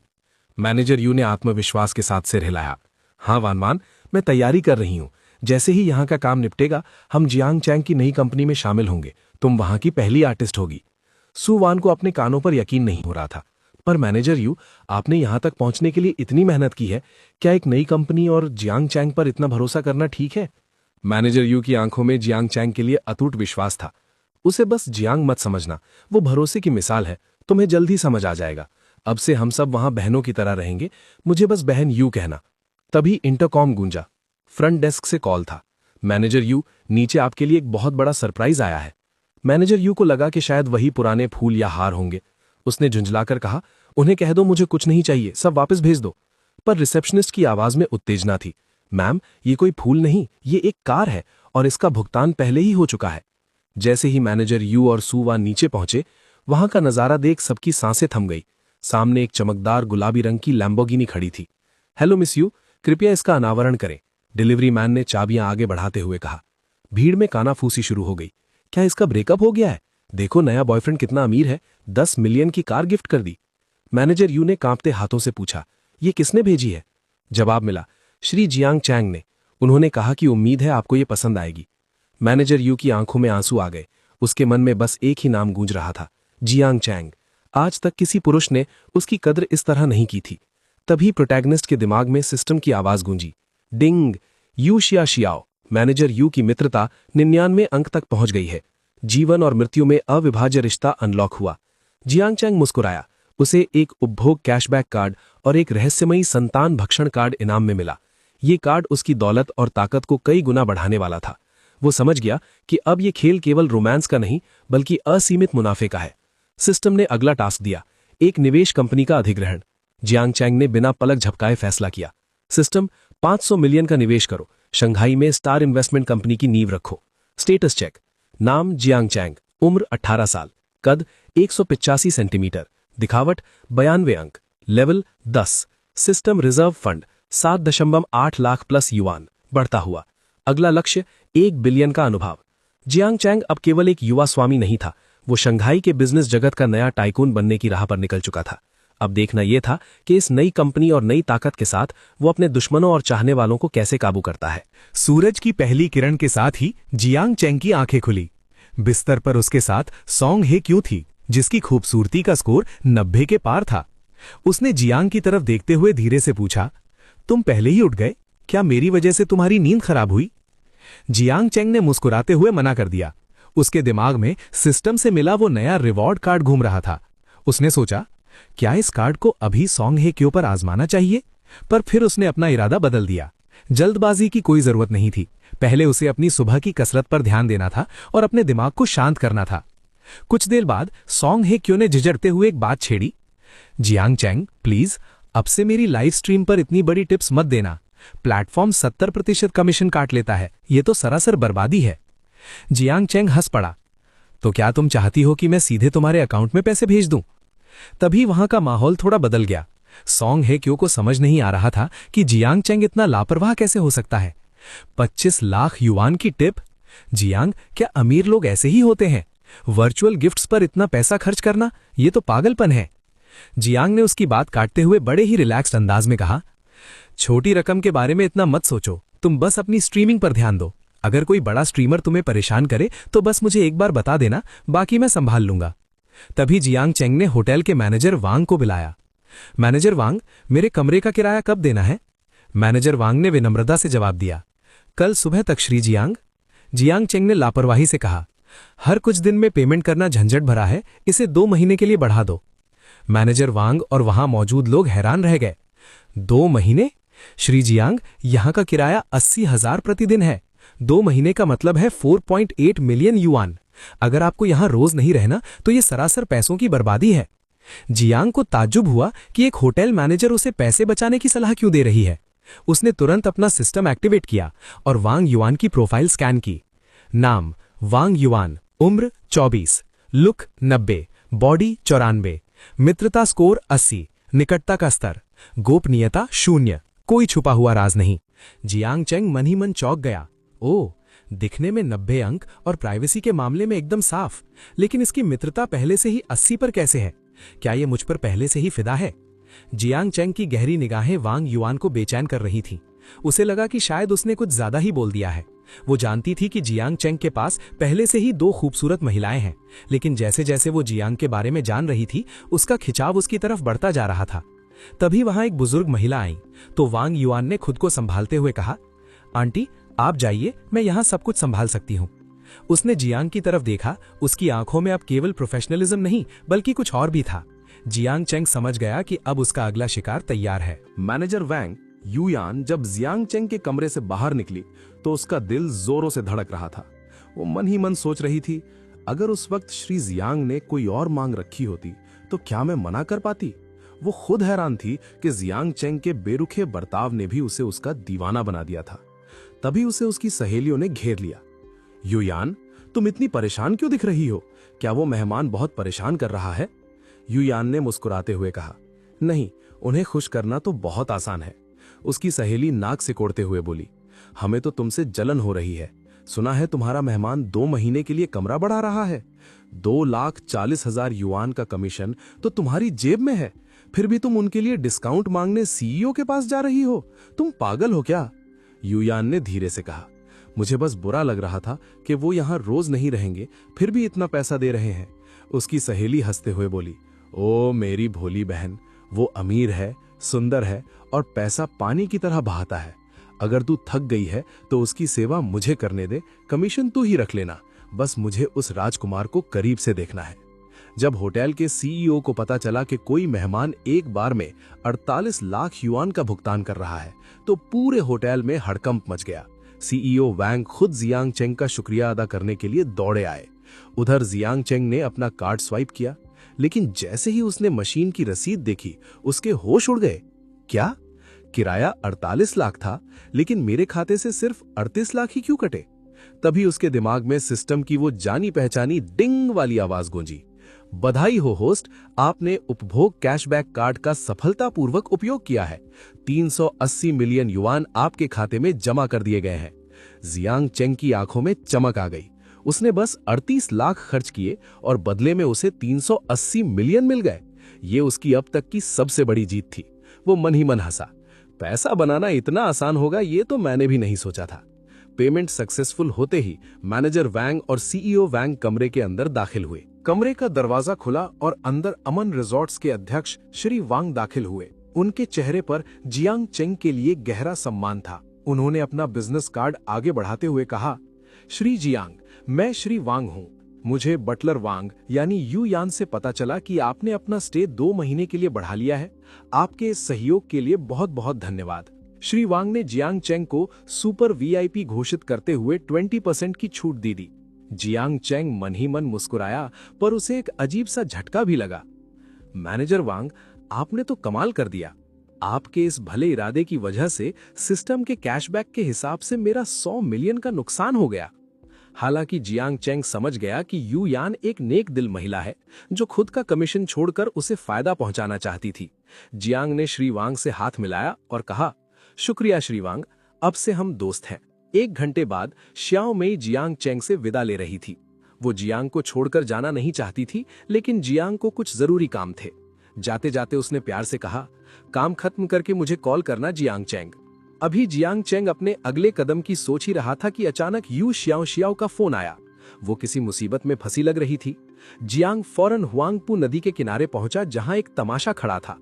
मैनेजर यू ने आत्मविश्वास के साथ सिर हिलाया। हाँ वान मान, मैं तैयारी कर रही हूं। जैसे ही यहां का काम निपटेगा, हम जियांग चेंग की नई कंपनी में शामिल होंगे। तुम वहां की पहली आर्टिस्ट होगी। सू वान को अपने कानों पर यकीन नहीं हो रहा था। पर मैनेजर यू, आपने यहां तक पहुंचने के लिए इतनी मेहनत की है, क्या एक नई कंपनी और जियांग चैंग पर इतना भरोसा करना ठीक है? मैनेजर यू की आंखों में जियांग चैंग के लिए अटूट विश्वास था। उसे बस जियांग मत समझना, वो भरोसे की मिसाल है, तुम्हें जल्द ही समझ आ जाएगा। अब से हम सब वहां बहनों की तरह रहेंगे, मुझे बस बहन यू कहना। तभी इंटरकॉम गूंजा। फ्रंट डेस्क से कॉल था। मैनेजर यू, नीचे आपके लिए एक बहुत बड़ा सरप्राइज आया है। मैनेजर यू को लगा कि शायद वही पुराने फूल या हार होंगे। उसने झुंझलाकर कहा, उन्हें कह दो मुझे कुछ नहीं चाहिए, सब वापस भेज दो। पर रिसेप्शनिस्ट की आवाज में उत्तेजना थी। मैम, ये कोई फूल नहीं, ये एक कार है और इसका भुगतान पहले ही हो चुका है। जैसे ही मैनेजर यू और सुवा नीचे पहुंचे, वहां का नजारा देख सबकी सांसें थम गई। सामने एक चमकदार गुलाबी रंग की लैम्बोर्गिनी खड़ी थी। हेलो मिस यू, कृपया इसका अनावरण करें, डिलीवरी मैन ने चाबियां आगे बढ़ाते हुए कहा। भीड़ में कानाफूसी शुरू हो गई। क्या इसका ब्रेकअप हो गया है? देखो नया बॉयफ्रेंड कितना अमीर है, 10 मिलियन की कार गिफ्ट कर दी। मैनेजर यू ने कांपते हाथों से पूछा, ये किसने भेजी है? जवाब मिला, श्री जियांग चैंग ने। उन्होंने कहा कि उम्मीद है आपको ये पसंद आएगी। मैनेजर यू की आंखों में आंसू आ गए। उसके मन में बस एक ही नाम गूंज रहा था, जियांग चैंग। आज तक किसी पुरुष ने उसकी कद्र इस तरह नहीं की थी। तभी प्रोटैगनिस्ट के दिमाग में सिस्टम की आवाज गूंजी, ding, Yu Xia Xiao. Manager Yu की मित्रता 99 अंक तक पहुंच गई है। जीवन और मृत्यु में अविभाज्य रिश्ता अनलॉक हुआ। जियांग चैंग मुस्कुराया। उसे एक उपभोग कैशबैक कार्ड और एक रहस्यमयी संतान भक्षण कार्ड इनाम में मिला। ये कार्ड उसकी दौलत और ताकत को कई गुना बढ़ाने वाला था। वो समझ गया कि अब ये खेल केवल रोमांस का नहीं, बल्कि असीमित मुनाफे का है। सिस्टम ने अगला टास्क दिया, एक निवेश कंपनी का अधिग्रहण। जियांग चैंग ने बिना पलक झपकाए फैसला किया। सिस्टम, 500 मिलियन का निवेश करो, शंघाई में स्टार इन्वेस्टमेंट कंपनी की नींव रखो। स्टेटस चेक, नाम जियांग चैंग, उम्र 18 साल, कद 185 सेंटीमीटर, दिखावट 92 अंक, level 10, system reserve fund 7.8 lakh plus yuan, बढ़ता हुआ। अगला लक्ष्य 1 बिलियन का अनुभव। जियांग चैंग अब केवल एक युवा स्वामी नहीं था, वो शंघाई के बिजनेस जगत का नया टाइकून बनने की राह पर निकल चुका था। अब देखना यह था कि इस नई कंपनी और नई ताकत के साथ वो अपने दुश्मनों और चाहने वालों को कैसे काबू करता है। सूरज की पहली किरण के साथ ही जियांग चैंग की आंखें खुली। बिस्तर पर उसके साथ सॉन्ग हे क्यों थी, जिसकी खूबसूरती का स्कोर 90 के पार था। उसने जियांग की तरफ देखते हुए धीरे से पूछा, तुम पहले ही उठ गए? क्या मेरी वजह से तुम्हारी नींद खराब हुई? जियांग चैंग ने मुस्कुराते हुए मना कर दिया। उसके दिमाग में सिस्टम से मिला वो नया रिवॉर्ड कार्ड घूम रहा था। उसने सोचा, क्या इस कार्ड को अभी सॉन्ग हे क्यों पर आजमाना चाहिए? पर फिर उसने अपना इरादा बदल दिया। जल्दबाजी की कोई जरूरत नहीं थी। पहले उसे अपनी सुबह की कसरत पर ध्यान देना था और अपने दिमाग को शांत करना था। कुछ देर बाद सॉन्ग हे क्यों ने झिझकते हुए एक बात छेड़ी, जियांग चैंग, प्लीज अब से मेरी लाइव स्ट्रीम पर इतनी बड़ी टिप्स मत देना। प्लेटफॉर्म 70% कमीशन काट लेता है, ये तो सरासर बर्बादी है। जियांग चैंग हंस पड़ा, तो क्या तुम चाहती हो कि मैं सीधे तुम्हारे अकाउंट में पैसे भेज दूं? तभी वहां का माहौल थोड़ा बदल गया। सॉन्ग हे क्यों को समझ नहीं आ रहा था कि जियांग चैंग इतना लापरवाह कैसे हो सकता है। 25 लाख युआन की टिप? जियांग, क्या अमीर लोग ऐसे ही होते हैं? वर्चुअल गिफ्ट्स पर इतना पैसा खर्च करना, ये तो पागलपन है। जियांग ने उसकी बात काटते हुए बड़े ही रिलैक्स्ड अंदाज में कहा, छोटी रकम के बारे में इतना मत सोचो, तुम बस अपनी स्ट्रीमिंग पर ध्यान दो। अगर कोई बड़ा स्ट्रीमर तुम्हें परेशान करे तो बस मुझे एक बार बता देना, बाकी मैं संभाल लूंगा। तभी जियांग चैंग ने होटल के मैनेजर वांग को बुलाया। मैनेजर वांग, मेरे कमरे का किराया कब देना है? मैनेजर वांग ने विनम्रता से जवाब दिया, कल सुबह तक श्री जियांग। जियांग चैंग ने लापरवाही से कहा, हर कुछ दिन में पेमेंट करना झंझट भरा है, इसे 2 महीने के लिए बढ़ा दो। मैनेजर वांग और वहां मौजूद लोग हैरान रह गए। 2 महीने? श्री जियांग, यहां का किराया 80,000 प्रतिदिन है। 2 महीने का मतलब है 4.8 मिलियन युआन। अगर आपको यहां रोज नहीं रहना तो ये सरासर पैसों की बर्बादी है। जियांग को ताज्जुब हुआ कि एक होटल मैनेजर उसे पैसे बचाने की सलाह क्यों दे रही है। उसने तुरंत अपना सिस्टम एक्टिवेट किया और वांग युआन की प्रोफाइल स्कैन की। नाम वांग युआन, उम्र 24, लुक 90, बॉडी 94, मित्रता स्कोर 80, निकटता का स्तर, गोपनीयता 0, कोई छुपा हुआ राज नहीं। जियांग चैंग मन ही मन चौंक गया। ओह, दिखने में 90 अंक और प्राइवेसी के मामले में एकदम साफ, लेकिन इसकी मित्रता पहले से ही 80 पर कैसे है? क्या ये मुझ पर पहले से ही फिदा है? जियांग चैंग की गहरी निगाहें वांग युआन को बेचैन कर रही थीं। उसे लगा कि शायद उसने कुछ ज्यादा ही बोल दिया है। वो जानती थी कि जियांग चेंग के पास पहले से ही 2 खूबसूरत महिलाएं हैं, लेकिन जैसे जैसे वो जियांग के बारे में जान रही थी, उसका खिंचाव उसकी तरफ बढ़ता जा रहा था। तभी वहां एक बुजुर्ग महिला आई, तो वांग युआन ने खुद को संभालते हुए कहा, आंटी आप जाइए, मैं यहां सब कुछ संभाल सकती हूं। उसने जियांग की तरफ देखा, उसकी आंखों में अब केवल प्रोफेशनलिज्म नहीं बल्कि कुछ और भी था। जियांग चेंग समझ गया कि अब उसका अगला शिकार तैयार है। मैनेजर वैंग युयान जब जियांग चेंग के कमरे से बाहर निकली तो उसका दिल जोरों से धड़क रहा था। वो मन ही मन सोच रही थी, अगर उस वक्त श्री जियांग ने कोई और मांग रखी होती तो क्या मैं मना कर पाती। वो खुद हैरान थी कि जियांग चेंग के बेरुखे बर्ताव ने भी उसे उसका दीवाना बना दिया था। तभी उसे उसकी सहेलियों ने घेर लिया। युयान, तुम इतनी परेशान क्यों दिख रही हो? क्या वो मेहमान बहुत परेशान कर रहा है? युयान ने मुस्कुराते हुए कहा, नहीं, उन्हें खुश करना तो बहुत आसान है। उसकी सहेली नाक सिकोड़ते हुए बोली, हमें तो तुमसे जलन हो रही है। सुना है तुम्हारा मेहमान 2 महीने के लिए कमरा बढ़ा रहा है। 2,40,000 युआन का कमीशन तो तुम्हारी जेब में है, फिर भी तुम उनके लिए डिस्काउंट मांगने सीईओ के पास जा रही हो। तुम पागल हो क्या? युयान ने धीरे से कहा, मुझे बस बुरा लग रहा था कि वो यहां रोज नहीं रहेंगे, फिर भी इतना पैसा दे रहे हैं। उसकी सहेली हंसते हुए बोली, ओ मेरी भोली बहन, वो अमीर है, सुंदर है और पैसा पानी की तरह बहाता है। अगर तू थक गई है तो उसकी सेवा मुझे करने दे, कमीशन तू ही रख लेना। बस मुझे उस राजकुमार को करीब से देखना है। जब होटल के सीईओ को पता चला कि कोई मेहमान एक बार में 48 लाख युआन का भुगतान कर रहा है तो पूरे होटल में हड़कंप मच गया। सीईओ वैंग खुद जियांग चेंग का शुक्रिया अदा करने के लिए दौड़े आए। उधर जियांग चेंग ने अपना कार्ड स्वाइप किया, लेकिन जैसे ही उसने मशीन की रसीद देखी उसके होश उड़ गए। क्या? किराया 48 लाख था, लेकिन मेरे खाते से सिर्फ 38 लाख ही क्यों कटे? तभी उसके दिमाग में सिस्टम की वो जानी पहचानी डिंग वाली आवाज गूंजी, बधाई हो होस्ट, आपने उपभोग कैशबैक कार्ड का सफलतापूर्वक उपयोग किया है। 380 मिलियन युआन आपके खाते में जमा कर दिए गए हैं। जियांग चेंग की आंखों में चमक आ गई। उसने बस 38 लाख खर्च किए और बदले में उसे 380 मिलियन मिल गए। ये उसकी अब तक की सबसे बड़ी जीत थी। वो मन ही मन हंसा। पैसा बनाना इतना आसान होगा ये तो मैंने भी नहीं सोचा था। पेमेंट सक्सेसफुल होते ही मैनेजर वैंग और सीईओ वैंग कमरे के अंदर दाखिल हुए। कमरे का दरवाजा खुला और अंदर अमन रिजॉर्ट्स के अध्यक्ष श्री वांग दाखिल हुए। उनके चेहरे पर जियांग चेंग के लिए गहरा सम्मान था। उन्होंने अपना बिजनेस कार्ड आगे बढ़ाते हुए कहा, श्री जियांग, मैं श्री वांग हूँ। मुझे बटलर वांग यानी युयान से पता चला कि आपने अपना स्टे 2 महीने के लिए बढ़ा लिया है। आपके इस सहयोग के लिए बहुत बहुत धन्यवाद। श्री वांग ने जियांग चेंग को सुपर वीआईपी घोषित करते हुए 20% की छूट दे दी। जियांग चेंग मन ही मन मुस्कुराया, पर उसे एक अजीब सा झटका भी लगा। मैनेजर वांग, आपने तो कमाल कर दिया। आपके इस भले इरादे की वजह से सिस्टम के कैशबैक के हिसाब से मेरा 100 मिलियन का नुकसान हो गया। हालांकि जियांग चेंग समझ गया कि युयान एक नेक दिल महिला है जो खुद का कमीशन छोड़कर उसे फायदा पहुंचाना चाहती थी। जियांग ने श्री वांग से हाथ मिलाया और कहा, शुक्रिया श्री वांग, अब से हम दोस्त हैं। 1 घंटे बाद श्याओ मेई जियांग चेंग से विदा ले रही थी। वो जियांग को छोड़कर जाना नहीं चाहती थी, लेकिन जियांग को कुछ जरूरी काम थे। जाते जाते उसने प्यार से कहा, काम खत्म करके मुझे कॉल करना जियांग चेंग। अभी जियांग चेंग अपने अगले कदम की सोच ही रहा था कि अचानक यू श्याओ श्याओ का फोन आया। वो किसी मुसीबत में फंसी लग रही थी। जियांग फौरन हुआंगपू नदी के किनारे पहुंचा, जहां एक तमाशा खड़ा था।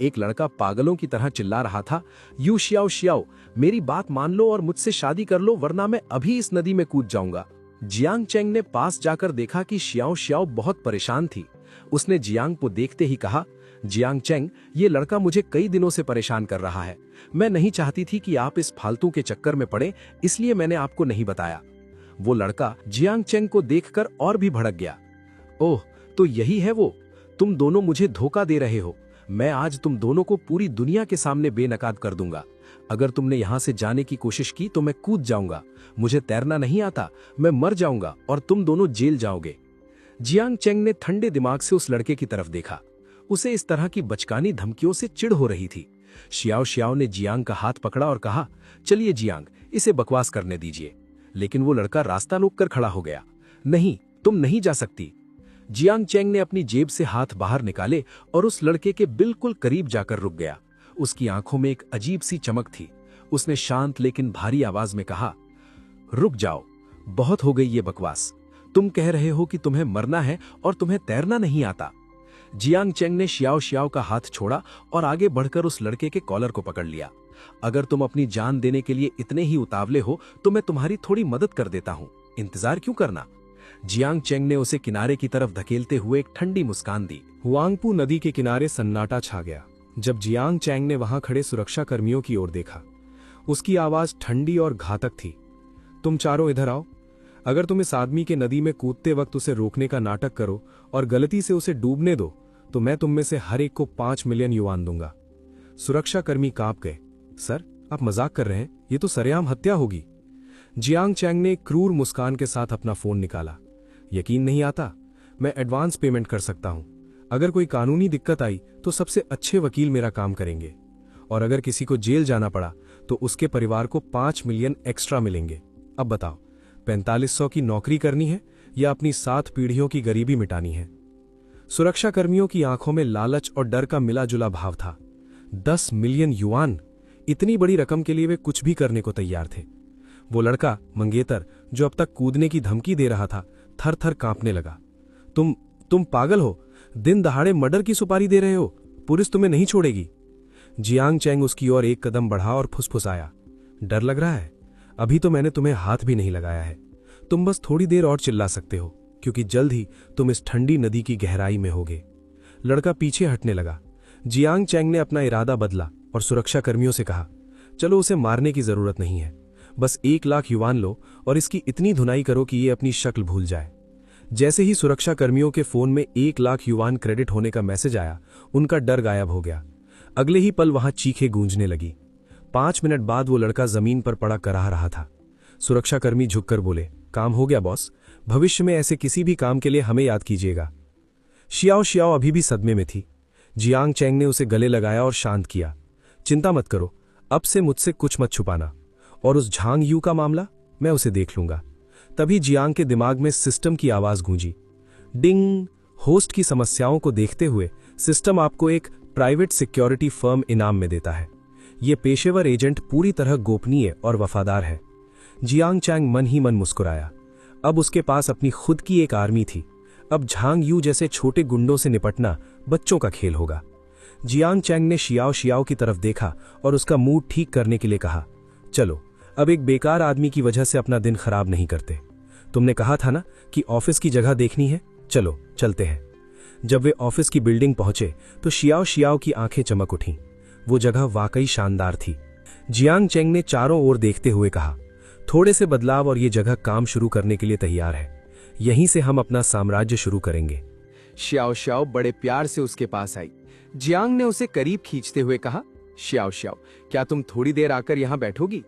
एक लड़का पागलों की तरह चिल्ला रहा था, यू श्याओ श्याओ, मेरी बात मान लो और मुझसे शादी कर लो, वरना मैं अभी इस नदी में कूद जाऊंगा। जियांग चेंग ने पास जाकर देखा कि श्याओ श्याओ बहुत परेशान थी। उसने जियांग को देखते ही कहा, जियांग चेंग, ये लड़का मुझे कई दिनों से परेशान कर रहा है। मैं नहीं चाहती थी कि आप इस फालतू के चक्कर में पड़े, इसलिए मैंने आपको नहीं बताया। वो लड़का जियांग चेंग को देखकर और भी भड़क गया। ओह, तो यही है वो। तुम दोनों मुझे धोखा दे रहे हो। मैं आज तुम दोनों को पूरी दुनिया के सामने बेनकाब कर दूंगा। अगर तुमने यहां से जाने की कोशिश की तो मैं कूद जाऊंगा। मुझे तैरना नहीं आता, मैं मर जाऊंगा और तुम दोनों जेल जाओगे। जियांग चेंग ने ठंडे दिमाग से उस लड़के की तरफ देखा। उसे इस तरह की बचकानी धमकियों से चिढ़ हो रही थी। श्याओ श्याओ ने जियांग का हाथ पकड़ा और कहा, चलिए जियांग, इसे बकवास करने दीजिए। लेकिन वो लड़का रास्ता रोक कर खड़ा हो गया। नहीं, तुम नहीं जा सकती। जियांग चेंग ने अपनी जेब से हाथ बाहर निकाले और उस लड़के के बिल्कुल करीब जाकर रुक गया। उसकी आंखों में एक अजीब सी चमक थी। उसने शांत लेकिन भारी आवाज में कहा, रुक जाओ, बहुत हो गई ये बकवास। तुम कह रहे हो कि तुम्हें मरना है और तुम्हें तैरना नहीं आता। जियांग चेंग ने शियाओ शियाओ का हाथ छोड़ा और आगे बढ़कर उस लड़के के कॉलर को पकड़ लिया। अगर तुम अपनी जान देने के लिए इतने ही उतावले हो तो मैं तुम्हारी थोड़ी मदद कर देता हूं, इंतजार क्यों करना। जियांग चेंग ने उसे किनारे की तरफ धकेलते हुए एक ठंडी मुस्कान दी। हुआंगपू नदी के किनारे सन्नाटा छा गया जब जियांग चैंग ने वहां खड़े सुरक्षा कर्मियों की ओर देखा। उसकी आवाज ठंडी और घातक थी। तुम चारों इधर आओ। अगर तुम इस आदमी के नदी में कूदते वक्त उसे रोकने का नाटक करो और गलती से उसे डूबने दो तो मैं तुम में से हर एक को 5 मिलियन युआन दूंगा। सुरक्षाकर्मी कांप गए। सर, आप मजाक कर रहे हैं, ये तो सरेआम हत्या होगी। जियांग चैंग ने क्रूर मुस्कान के साथ अपना फोन निकाला। यकीन नहीं आता? मैं एडवांस पेमेंट कर सकता हूं। अगर कोई कानूनी दिक्कत आई तो सबसे अच्छे वकील मेरा काम करेंगे, और अगर किसी को जेल जाना पड़ा तो उसके परिवार को 5 मिलियन एक्स्ट्रा मिलेंगे। अब बताओ, 4500 की नौकरी करनी है या अपनी 7 पीढ़ियों की गरीबी मिटानी है? सुरक्षाकर्मियों की आंखों में लालच और डर का मिला जुला भाव था। 10 मिलियन युआन, इतनी बड़ी रकम के लिए वे कुछ भी करने को तैयार थे। वो लड़का मंगेतर जो अब तक कूदने की धमकी दे रहा था, थर थर कांपने लगा। तुम पागल हो? दिन दहाड़े मर्डर की सुपारी दे रहे हो? पुलिस तुम्हें नहीं छोड़ेगी। जियांग चैंग उसकी ओर एक कदम बढ़ा और फुसफुसाया। डर लग रहा है? अभी तो मैंने तुम्हें हाथ भी नहीं लगाया है। तुम बस थोड़ी देर और चिल्ला सकते हो, क्योंकि जल्द ही तुम इस ठंडी नदी की गहराई में होगे। लड़का पीछे हटने लगा। जियांग चैंग ने अपना इरादा बदला और सुरक्षाकर्मियों से कहा, चलो उसे मारने की जरूरत नहीं है, बस 1 लाख युआन लो और इसकी इतनी धुनाई करो कि ये अपनी शक्ल भूल जाए। जैसे ही सुरक्षाकर्मियों के फोन में 1 लाख युआन क्रेडिट होने का मैसेज आया, उनका डर गायब हो गया। अगले ही पल वहां चीखें गूंजने लगी। 5 मिनट बाद वो लड़का जमीन पर पड़ा कराह रहा था। सुरक्षाकर्मी झुककर बोले, काम हो गया बॉस, भविष्य में ऐसे किसी भी काम के लिए हमें याद कीजिएगा। शियाओ शियाओ अभी भी सदमे में थी। जियांग चैंग ने उसे गले लगाया और शांत किया। चिंता मत करो, अब से मुझसे कुछ मत छुपाना, और उस झांग यू का मामला मैं उसे देख लूंगा। तभी जियांग के दिमाग में सिस्टम की आवाज गूंजी। डिंग। होस्ट की समस्याओं को देखते हुए सिस्टम आपको एक प्राइवेट सिक्योरिटी फर्म इनाम में देता है। यह पेशेवर एजेंट पूरी तरह गोपनीय और वफादार है। जियांग चैंग मन ही मन मुस्कुराया। अब उसके पास अपनी खुद की एक आर्मी थी। अब झांग यू जैसे छोटे गुंडों से निपटना बच्चों का खेल होगा। जियांग चैंग ने शियाओ शियाओ की तरफ देखा और उसका मूड ठीक करने के लिए कहा, चलो अब एक बेकार आदमी की वजह से अपना दिन खराब नहीं करते। तुमने कहा था ना कि ऑफिस की जगह देखनी है, चलो चलते हैं। जब वे ऑफिस की बिल्डिंग पहुंचे तो शियाओ शियाओ की आंखें चमक उठीं। वो जगह वाकई शानदार थी। जियांग चैंग ने चारों ओर देखते हुए कहा, थोड़े से बदलाव और ये जगह काम शुरू करने के लिए तैयार है। यहीं से हम अपना साम्राज्य शुरू करेंगे। श्याओ श्याओ बड़े प्यार से उसके पास आई। जियांग ने उसे करीब खींचते हुए कहा, श्याओ श्याओ, क्या तुम थोड़ी देर आकर यहां बैठोगी?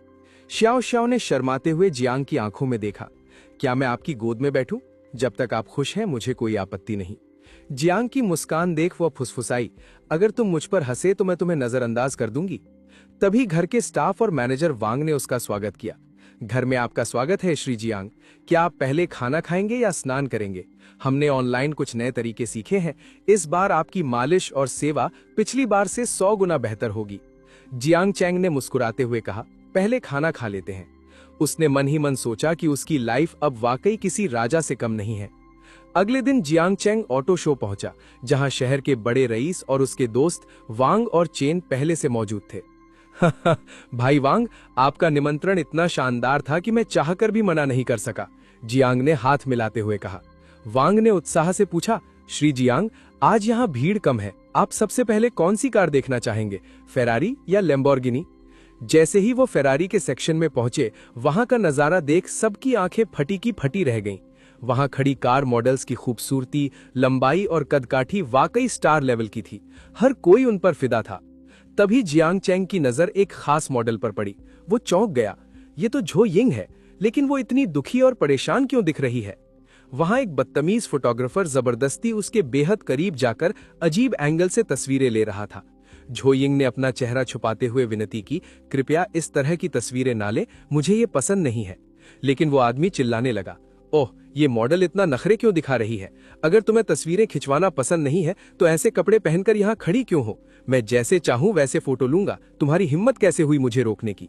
श्याओ श्याओ ने शर्माते हुए जियांग की आंखों में देखा। क्या मैं आपकी गोद में बैठूं? जब तक आप खुश हैं मुझे कोई आपत्ति नहीं। जियांग की मुस्कान देख वह फुसफुसाई, अगर तुम मुझ पर हंसे तो मैं तुम्हें नजरअंदाज कर दूंगी। तभी घर के स्टाफ और मैनेजर वांग ने उसका स्वागत किया। घर में आपका स्वागत है श्री जियांग। क्या आप पहले खाना खाएंगे या स्नान करेंगे? हमने ऑनलाइन कुछ नए तरीके सीखे हैं। इस बार आपकी मालिश और सेवा पिछली बार से 100 गुना बेहतर होगी। जियांग चैंग ने मुस्कुराते हुए कहा, पहले खाना खा लेते हैं। उसने मन ही मन सोचा कि उसकी लाइफ अब वाकई किसी राजा से कम नहीं है। अगले दिन जियांग चैंग ऑटो शो पहुंचा, जहां शहर के बड़े रईस और उसके दोस्त वांग और चेन पहले से मौजूद थे। भाई वांग, आपका निमंत्रण इतना शानदार था कि मैं चाहकर भी मना नहीं कर सका, जियांग ने हाथ मिलाते हुए कहा। वांग ने उत्साह से पूछा, श्री जियांग, आज यहाँ भीड़ कम है, आप सबसे पहले कौन सी कार देखना चाहेंगे, फेरारी या लैम्बोर्गिनी? जैसे ही वो फेरारी के सेक्शन में पहुंचे, वहां का नजारा देख सबकी आंखें फटी की फटी रह गईं। वहां खड़ी कार मॉडल्स की खूबसूरती, लंबाई और कदकाठी वाकई स्टार लेवल की थी। हर कोई उन पर फिदा था। तभी जियांग चैंग की नजर एक खास मॉडल पर पड़ी। वो चौंक गया। ये तो झो यिंग है, लेकिन वो इतनी दुखी और परेशान क्यों दिख रही है? वहां एक बदतमीज फोटोग्राफर जबरदस्ती उसके बेहद करीब जाकर अजीब एंगल से तस्वीरें ले रहा था। झो यिंग ने अपना चेहरा छुपाते हुए विनती की, कृपया इस तरह की तस्वीरें ना ले, मुझे ये पसंद नहीं है। लेकिन वो आदमी चिल्लाने लगा, ओह, ये मॉडल इतना नखरे क्यों दिखा रही है? अगर तुम्हें तस्वीरें खिंचवाना पसंद नहीं है तो ऐसे कपड़े पहनकर यहाँ खड़ी क्यों हो? मैं जैसे चाहूं वैसे फोटो लूंगा। तुम्हारी हिम्मत कैसे हुई मुझे रोकने की?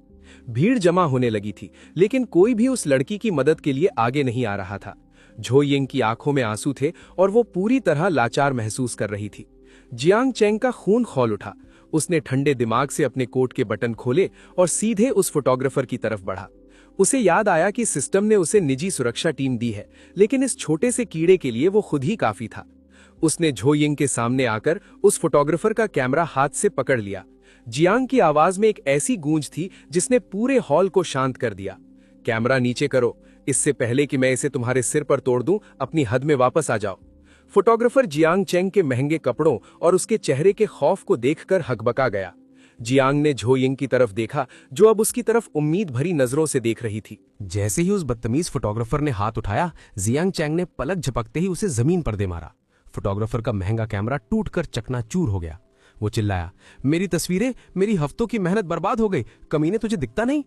भीड़ जमा होने लगी थी, लेकिन कोई भी उस लड़की की मदद के लिए आगे नहीं आ रहा था। झो यिंग की आंखों में आंसू थे और वो पूरी तरह लाचार महसूस कर रही थी। जियांग चेंग का खून खौल उठा। उसने ठंडे दिमाग से अपने कोट के बटन खोले और सीधे उस फोटोग्राफर की तरफ बढ़ा। उसे याद आया कि सिस्टम ने उसे निजी सुरक्षा टीम दी है, लेकिन इस छोटे से कीड़े के लिए वो खुद ही काफी था। उसने झो यिंग के सामने आकर उस फोटोग्राफर का कैमरा हाथ से पकड़ लिया। जियांग की आवाज में एक ऐसी गूंज थी जिसने पूरे हॉल को शांत कर दिया। कैमरा नीचे करो, इससे पहले कि मैं इसे तुम्हारे सिर पर तोड़ दूं, अपनी हद में वापस आ जाओ। फोटोग्राफर जियांग चेंग के महंगे कपड़ों और उसके चेहरे के खौफ को देखकर हकबका गया। जियांग ने झो यिंग की तरफ देखा, जो अब उसकी तरफ उम्मीद भरी नजरों से देख रही थी। जैसे ही उस बदतमीज फोटोग्राफर ने हाथ उठाया, जियांग चैंग ने पलक झपकते ही उसे जमीन पर दे मारा। फोटोग्राफर का महंगा कैमरा टूटकर चकनाचूर हो गया। वो चिल्लाया, मेरी तस्वीरें, मेरी हफ्तों की मेहनत बर्बाद हो गई, कमीने तुझे दिखता नहीं?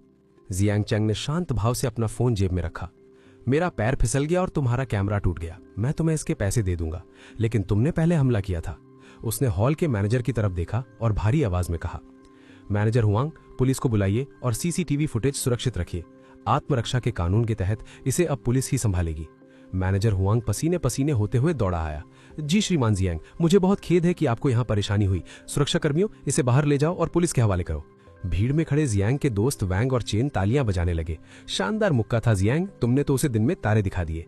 जियांग चैंग ने शांत भाव से अपना फोन जेब में रखा। मेरा पैर फिसल गया और तुम्हारा कैमरा टूट गया। मैं तुम्हें इसके पैसे दे दूंगा, लेकिन तुमने पहले हमला किया था। उसने हॉल के मैनेजर की तरफ देखा और भारी आवाज में कहा, मैनेजर हुआंग, पुलिस को बुलाइए और सीसीटीवी फुटेज सुरक्षित रखिए। आत्मरक्षा के कानून के तहत इसे अब पुलिस ही संभालेगी। मैनेजर हुआंग पसीने पसीने होते हुए दौड़ा आया। जी श्रीमान जियांग, मुझे बहुत खेद है कि आपको यहाँ परेशानी हुई। सुरक्षाकर्मियों, इसे बाहर ले जाओ और पुलिस के हवाले करो। भीड़ में खड़े जियांग के दोस्त वैंग और चेन तालियां बजाने लगे। शानदार मुक्का था जियांग, तुमने तो उसे दिन में तारे दिखा दिए।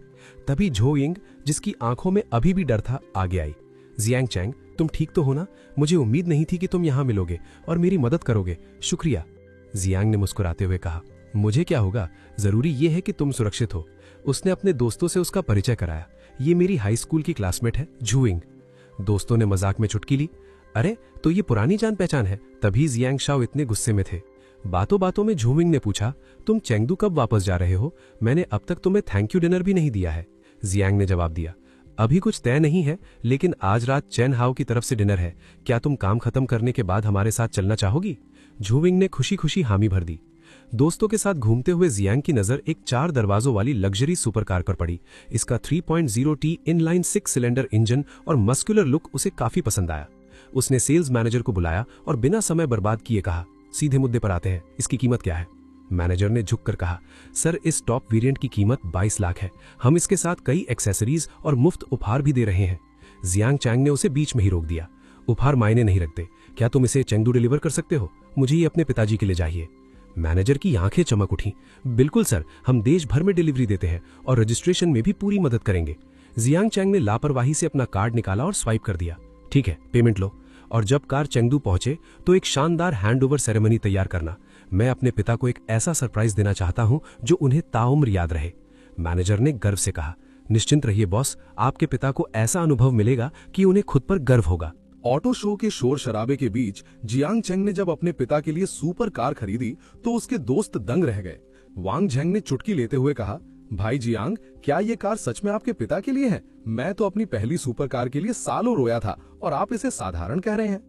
तभी झो यिंग, जिसकी आंखों में अभी भी डर था, आगे आई। जियांग चैंग, तुम ठीक तो हो ना? मुझे उम्मीद नहीं थी कि तुम यहाँ मिलोगे और मेरी मदद करोगे। शुक्रिया। जियांग ने मुस्कुराते हुए कहा, मुझे क्या होगा, जरूरी ये है कि तुम सुरक्षित हो। उसने अपने दोस्तों से उसका परिचय कराया। ये मेरी हाई स्कूल की क्लासमेट है, झू यिंग। दोस्तों ने मजाक में चुटकी ली, अरे तो ये पुरानी जान पहचान है। तभी जियांग शाओ इतने गुस्से में थे। बातों बातों में झू यिंग ने पूछा, तुम चेंगदू कब वापस जा रहे हो? मैंने अब तक तुम्हें थैंक यू डिनर भी नहीं दिया है। जियांग ने जवाब दिया, अभी कुछ तय नहीं है, लेकिन आज रात चेन हाओ की तरफ से डिनर है। क्या तुम काम खत्म करने के बाद हमारे साथ चलना चाहोगी? झू यिंग ने खुशी खुशी हामी भर दी। दोस्तों के साथ घूमते हुए जियांग की नजर एक 4 दरवाजों वाली लग्जरी सुपर कार पर पड़ी। इसका 3.0T इनलाइन 6 सिलेंडर इंजन और मस्कुलर लुक उसे काफी पसंद आया। उसने सेल्स मैनेजर को बुलाया और बिना समय बर्बाद किए कहा, सीधे मुद्दे पर आते हैं, इसकी कीमत क्या है? मैनेजर ने झुककर कहा, सर इस टॉप वेरिएंट की कीमत 22 लाख है। हम इसके साथ कई एक्सेसरीज और मुफ्त उपहार भी दे रहे हैं। जियांग चैंग ने उसे बीच में ही रोक दिया। उपहार मायने नहीं रखते, क्या तुम इसे चेंगदू डिलीवर कर सकते हो? मुझे ये अपने पिताजी के लिए चाहिए। मैनेजर की आंखें चमक उठी। बिल्कुल सर, हम देश भर में डिलीवरी देते हैं और रजिस्ट्रेशन में भी पूरी मदद करेंगे। जियांग चैंग ने लापरवाही से अपना कार्ड निकाला और स्वाइप कर दिया। ठीक है, पेमेंट लो। और जब कार चेंगदू पहुंचे तो एक शानदार हैंडओवर सेरेमनी तैयार करना। मैं अपने पिता को एक ऐसा सरप्राइज देना चाहता हूं जो उन्हें ताउम्र याद रहे। मैनेजर ने गर्व से कहा, निश्चिंत रहिए बॉस, आपके पिता को ऐसा अनुभव मिलेगा कि उन्हें खुद पर गर्व होगा। ऑटो शो के शोर शराबे के बीच जियांग चेंग ने जब अपने पिता के लिए सुपर कार खरीदी तो उसके दोस्त दंग रह गए। वांग झेंग ने चुटकी लेते हुए कहा, भाई जियांग, क्या ये कार सच में आपके पिता के लिए है? मैं तो अपनी पहली सुपर कार के लिए सालों रोया था और आप इसे साधारण कह रहे हैं।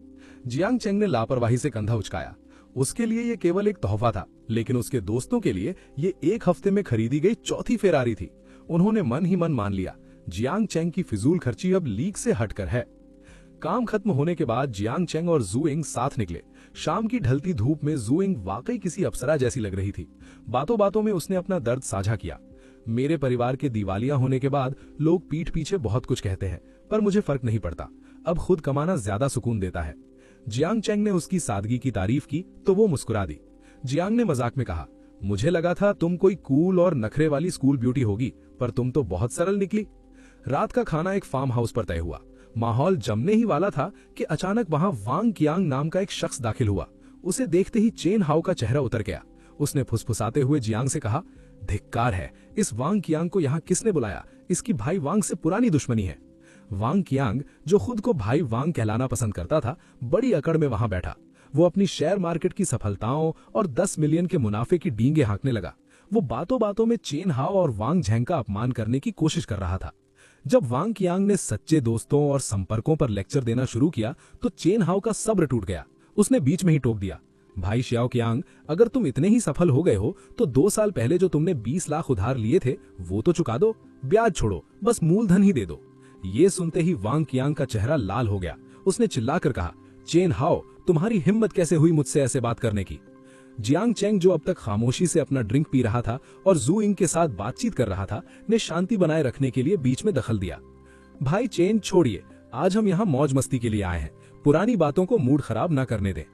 जियांग चेंग ने लापरवाही से कंधा उचकाया। उसके लिए ये केवल एक तोहफा था, लेकिन उसके दोस्तों के लिए ये एक हफ्ते में खरीदी गई चौथी फेरारी थी। उन्होंने मन ही मन मान लिया, जियांग चेंग की फिजूल खर्ची अब लीक से हटकर है। काम खत्म होने के बाद जियांग चेंग और जू यिंग साथ निकले। शाम की ढलती धूप में जू यिंग वाकई किसी अप्सरा जैसी लग रही थी। बातों बातों में उसने अपना दर्द साझा किया। मेरे परिवार के दिवालिया होने के बाद लोग पीठ पीछे बहुत कुछ कहते हैं, पर मुझे फर्क नहीं पड़ता। अब खुद कमाना ज्यादा सुकून देता है। जियांग चेंग ने उसकी सादगी की तारीफ की तो वो मुस्कुरा दी। जियांग ने मजाक में कहा, मुझे लगा था तुम कोई कूल और नखरे वाली स्कूल ब्यूटी होगी, पर तुम तो बहुत सरल निकली। रात का खाना एक फार्म हाउस पर तय हुआ। माहौल जमने ही वाला था कि अचानक वहां वांग कियांग नाम का एक शख्स दाखिल हुआ। उसे देखते ही चेन हाओ का चेहरा उतर गया। उसने फुसफुसाते हुए जियांग से कहा, धिक्कार है, इस वांग कियांग को यहाँ किसने बुलाया? इसकी भाई वांग से पुरानी दुश्मनी है। वांग कियांग, जो खुद को भाई वांग कहलाना पसंद करता था, बड़ी अकड़ में वहां बैठा। वो अपनी शेयर मार्केट की सफलताओं और 10 मिलियन के मुनाफे की डींगे हाँकने लगा। वो बातों बातों में चेन हाओ और वांग झेंग का अपमान करने की कोशिश कर रहा था। जब वांग कियांग ने सच्चे दोस्तों और संपर्कों पर लेक्चर देना शुरू किया तो चेन हाओ का सब्र टूट गया। उसने बीच में ही टोक दिया, भाई शियाओ कियांग, अगर तुम इतने ही सफल हो गए हो तो 2 साल पहले जो तुमने 20 लाख उधार लिए थे वो तो चुका दो, ब्याज छोड़ो, बस मूलधन ही दे दो। ये सुनते ही वांग कियांग का चेहरा लाल हो गया। उसने चिल्लाकर कहा, चेन हाओ, तुम्हारी हिम्मत कैसे हुई मुझसे ऐसे बात करने की? जियांग चेंग, जो अब तक खामोशी से अपना ड्रिंक पी रहा था और जू इंग के साथ बातचीत कर रहा था, ने शांति बनाए रखने के लिए बीच में दखल दिया। भाई चेन, छोड़िए, आज हम यहाँ मौज मस्ती के लिए आए हैं, पुरानी बातों को मूड खराब ना करने दें।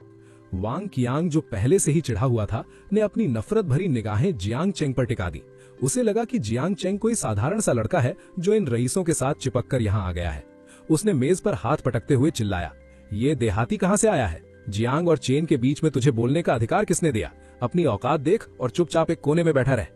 वांग कियांग, जो पहले से ही चिढ़ा हुआ था, ने अपनी नफरत भरी निगाहें जियांग चेंग पर टिका दी। उसे लगा कि जियांग चेंग कोई साधारण सा लड़का है जो इन रईसों के साथ चिपक कर यहाँ आ गया है। उसने मेज पर हाथ पटकते हुए चिल्लाया, ये देहाती कहाँ से आया है? जियांग और चेन के बीच में तुझे बोलने का अधिकार किसने दिया? अपनी औकात देख और चुपचाप एक कोने में बैठा रह।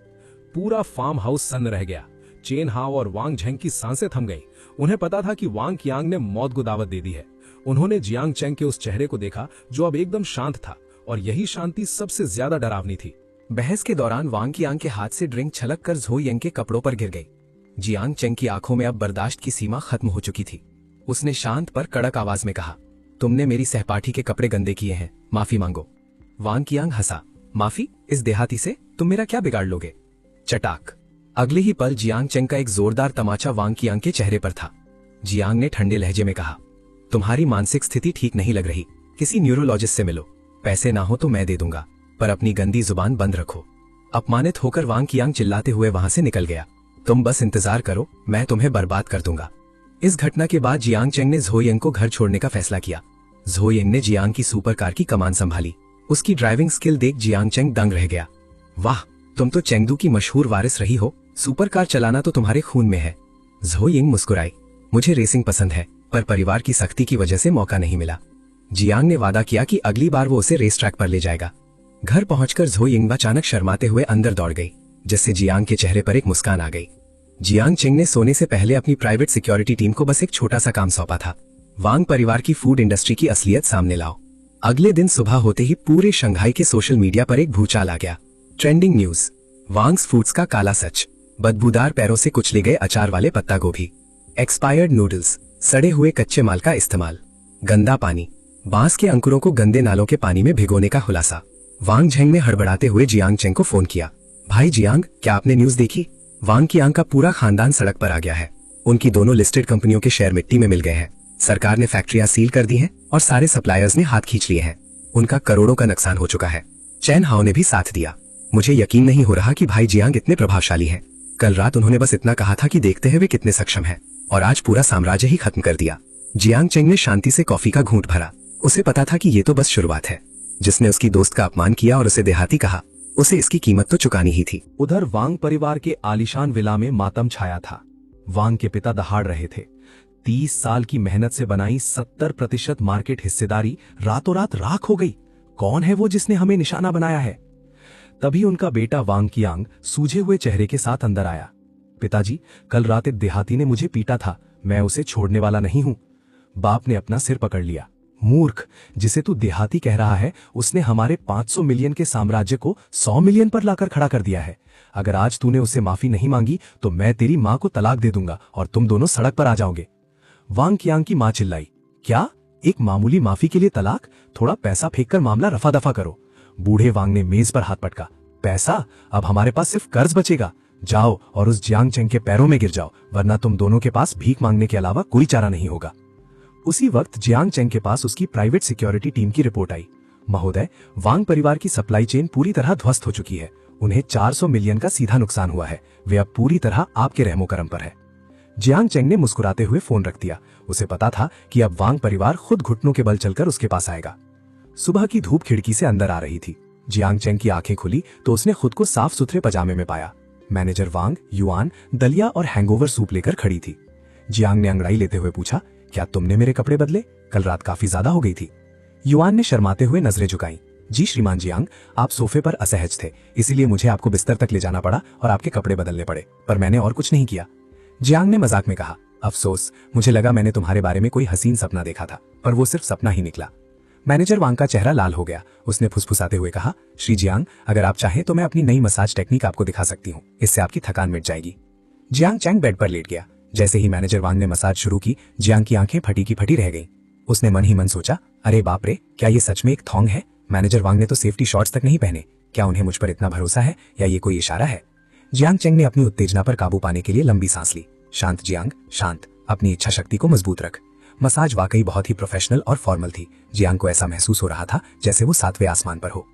पूरा फार्म हाउस सन्न रह गया। चेन हाओ और वांग झेंग की सांसें थम गईं। उन्हें पता था कि वांग कियांग ने मौत को दावत दे दी है। उन्होंने जियांग चेंग के उस चेहरे को देखा जो अब एकदम शांत था, और यही शांति सबसे ज्यादा डरावनी थी। बहस के दौरान वांग कियांग के हाथ से ड्रिंक छलक कर झो यंग के कपड़ों पर गिर गई। जियांग चेंग की आंखों में अब बर्दाश्त की सीमा खत्म हो चुकी थी। उसने शांत पर कड़क आवाज में कहा, तुमने मेरी सहपाठी के कपड़े गंदे किए हैं, माफी मांगो। वांग कियांग हंसा, माफी? इस देहाती से तुम मेरा क्या बिगाड़ लोगे? चटाक। अगले ही पल जियांग चेंग का एक जोरदार तमाचा वांग कियांग के चेहरे पर था। जियांग ने ठंडे लहजे में कहा, तुम्हारी मानसिक स्थिति ठीक नहीं लग रही, किसी न्यूरोलॉजिस्ट से मिलो। पैसे ना हो तो मैं दे दूंगा, पर अपनी गंदी जुबान बंद रखो। अपमानित होकर वांग कियांग चिल्लाते हुए वहां से निकल गया। तुम बस इंतजार करो, मैं तुम्हें बर्बाद कर दूंगा। इस घटना के बाद जियांग चेंग ने झो यंग को घर छोड़ने का फैसला किया। झो यंग ने जियांग की सुपर कार की कमान संभाली। उसकी ड्राइविंग स्किल देख जियांग चेंग दंग रह गया। वाह, तुम तो चेंगदू की मशहूर वारिस रही हो, सुपर कार चलाना तो तुम्हारे खून में है। झो यंग मुस्कुराई, मुझे रेसिंग पसंद है, पर परिवार की सख्ती की वजह से मौका नहीं मिला। जियांग ने वादा किया कि अगली बार वो उसे रेस ट्रैक पर ले जाएगा। घर पहुंचकर झो यंग अचानक शर्माते हुए अंदर दौड़ गई, जिससे जियांग के चेहरे पर एक मुस्कान आ गई। जियांग चेंग ने सोने से पहले अपनी प्राइवेट सिक्योरिटी टीम को बस एक छोटा सा काम सौंपा था, वांग परिवार की फूड इंडस्ट्री की असलियत सामने लाओ। अगले दिन सुबह होते ही पूरे शंघाई के सोशल मीडिया पर एक भूचाल आ गया। ट्रेंडिंग न्यूज, वांग्स फूड्स का काला सच, बदबूदार पैरों से कुचले गए अचार वाले पत्ता गोभी, एक्सपायर्ड नूडल्स, सड़े हुए कच्चे माल का इस्तेमाल, गंदा पानी, बांस के अंकुरों को गंदे नालों के पानी में भिगोने का खुलासा। वांग झेंग ने हड़बड़ाते हुए जियांग चेंग को फोन किया, भाई जियांग, क्या आपने न्यूज देखी? वांग कियांग का पूरा खानदान सड़क पर आ गया है। उनकी दोनों लिस्टेड कंपनियों के शेयर मिट्टी में मिल गए हैं। सरकार ने फैक्ट्रियां सील कर दी हैं और सारे सप्लायर्स ने हाथ खींच लिए हैं। उनका करोड़ों का नुकसान हो चुका है। चैन हाओ ने भी साथ दिया। मुझे यकीन नहीं हो रहा कि भाई जियांग इतने प्रभावशाली हैं। कल रात उन्होंने बस इतना कहा था कि देखते हैं वे कितने सक्षम हैं, और आज पूरा साम्राज्य ही खत्म कर दिया। जियांग चेंग ने शांति से कॉफी का घूंट भरा। उसे पता था कि ये तो बस शुरुआत है। जिसने उसकी दोस्त का अपमान किया और उसे देहाती कहा, उसे इसकी कीमत तो चुकानी ही थी। उधर वांग परिवार के आलीशान विला में मातम छाया था। वांग के पिता दहाड़ रहे थे। 30 साल की मेहनत से बनाई 70% मार्केट हिस्सेदारी रातों रात राख हो गई। कौन है वो जिसने हमें निशाना बनाया है? तभी उनका बेटा वांग कियांग सूझे हुए चेहरे के साथ अंदर आया। पिताजी, कल रात एक देहाती ने मुझे पीटा था, मैं उसे छोड़ने वाला नहीं हूं। बाप ने अपना सिर पकड़ लिया। मूर्ख, जिसे तू देहाती कह रहा है, उसने हमारे 500 मिलियन के साम्राज्य को 100 मिलियन पर लाकर खड़ा कर दिया है। अगर आज तूने उसे माफी नहीं मांगी तो मैं तेरी मां को तलाक दे दूंगा और तुम दोनों सड़क पर आ जाओगे। वांग कियांग की मां चिल्लाई, क्या? एक मामूली माफी के लिए तलाक? थोड़ा पैसा फेंककर मामला रफा दफा करो। बूढ़े वांग ने मेज पर हाथ पटका, पैसा? अब हमारे पास सिर्फ कर्ज बचेगा। जाओ और उस जियांग चेंग के पैरों में गिर जाओ, वरना तुम दोनों के पास भीख मांगने के अलावा कोई चारा नहीं होगा। उसी वक्त जियांग चेंग के पास उसकी प्राइवेट सिक्योरिटी टीम की रिपोर्ट आई। महोदय, वांग परिवार की सप्लाई चेन पूरी तरह ध्वस्त हो चुकी है। उन्हें 400 मिलियन का सीधा नुकसान हुआ है। वे अब पूरी तरह आपके रहमो करम पर है। जियांग चेंग ने मुस्कुराते हुए फोन रख दिया। उसे पता था कि अब वांग परिवार खुद घुटनों के बल चलकर उसके पास आएगा। सुबह की धूप खिड़की से अंदर आ रही थी। जियांग चेंग की आंखें खुली तो उसने खुद को साफ सुथरे पजामे में पाया। मैनेजर वांग युआन दलिया और हैंगओवर सूप लेकर खड़ी थी। जियांग ने अंगड़ाई लेते हुए पूछा, क्या तुमने मेरे कपड़े बदले? कल रात काफी ज्यादा हो गई थी। युआन ने शर्माते हुए नजरें झुकाई। जी श्रीमान जियांग, आप सोफे पर असहज थे, इसीलिए मुझे आपको बिस्तर तक ले जाना पड़ा और आपके कपड़े बदलने पड़े, पर मैंने और कुछ नहीं किया। जियांग ने मजाक में कहा, अफसोस, मुझे लगा मैंने तुम्हारे बारे में कोई हसीन सपना देखा था, पर वो सिर्फ सपना ही निकला। मैनेजर वांग का चेहरा लाल हो गया। उसने फुसफुसाते हुए कहा, श्री जियांग, अगर आप चाहें तो मैं अपनी नई मसाज टेक्निक आपको दिखा सकती हूँ, इससे आपकी थकान मिट जाएगी। जियांग चेंग बेड पर लेट गया। जैसे ही मैनेजर वांग ने मसाज शुरू की, जियांग की आंखें फटी की फटी रह गईं। उसने मन ही मन सोचा, अरे बाप रे, क्या ये सच में एक थॉन्ग है? मैनेजर वांग ने तो सेफ्टी शॉर्ट्स तक नहीं पहने। क्या उन्हें मुझ पर इतना भरोसा है या ये कोई इशारा है? जियांग चेंग ने अपनी उत्तेजना पर काबू पाने के लिए लंबी सांस ली। शांत जियांग, शांत, अपनी इच्छा शक्ति को मजबूत रख। मसाज वाकई बहुत ही प्रोफेशनल और फॉर्मल थी। जियांग को ऐसा महसूस हो रहा था जैसे वो 7वें आसमान पर हो।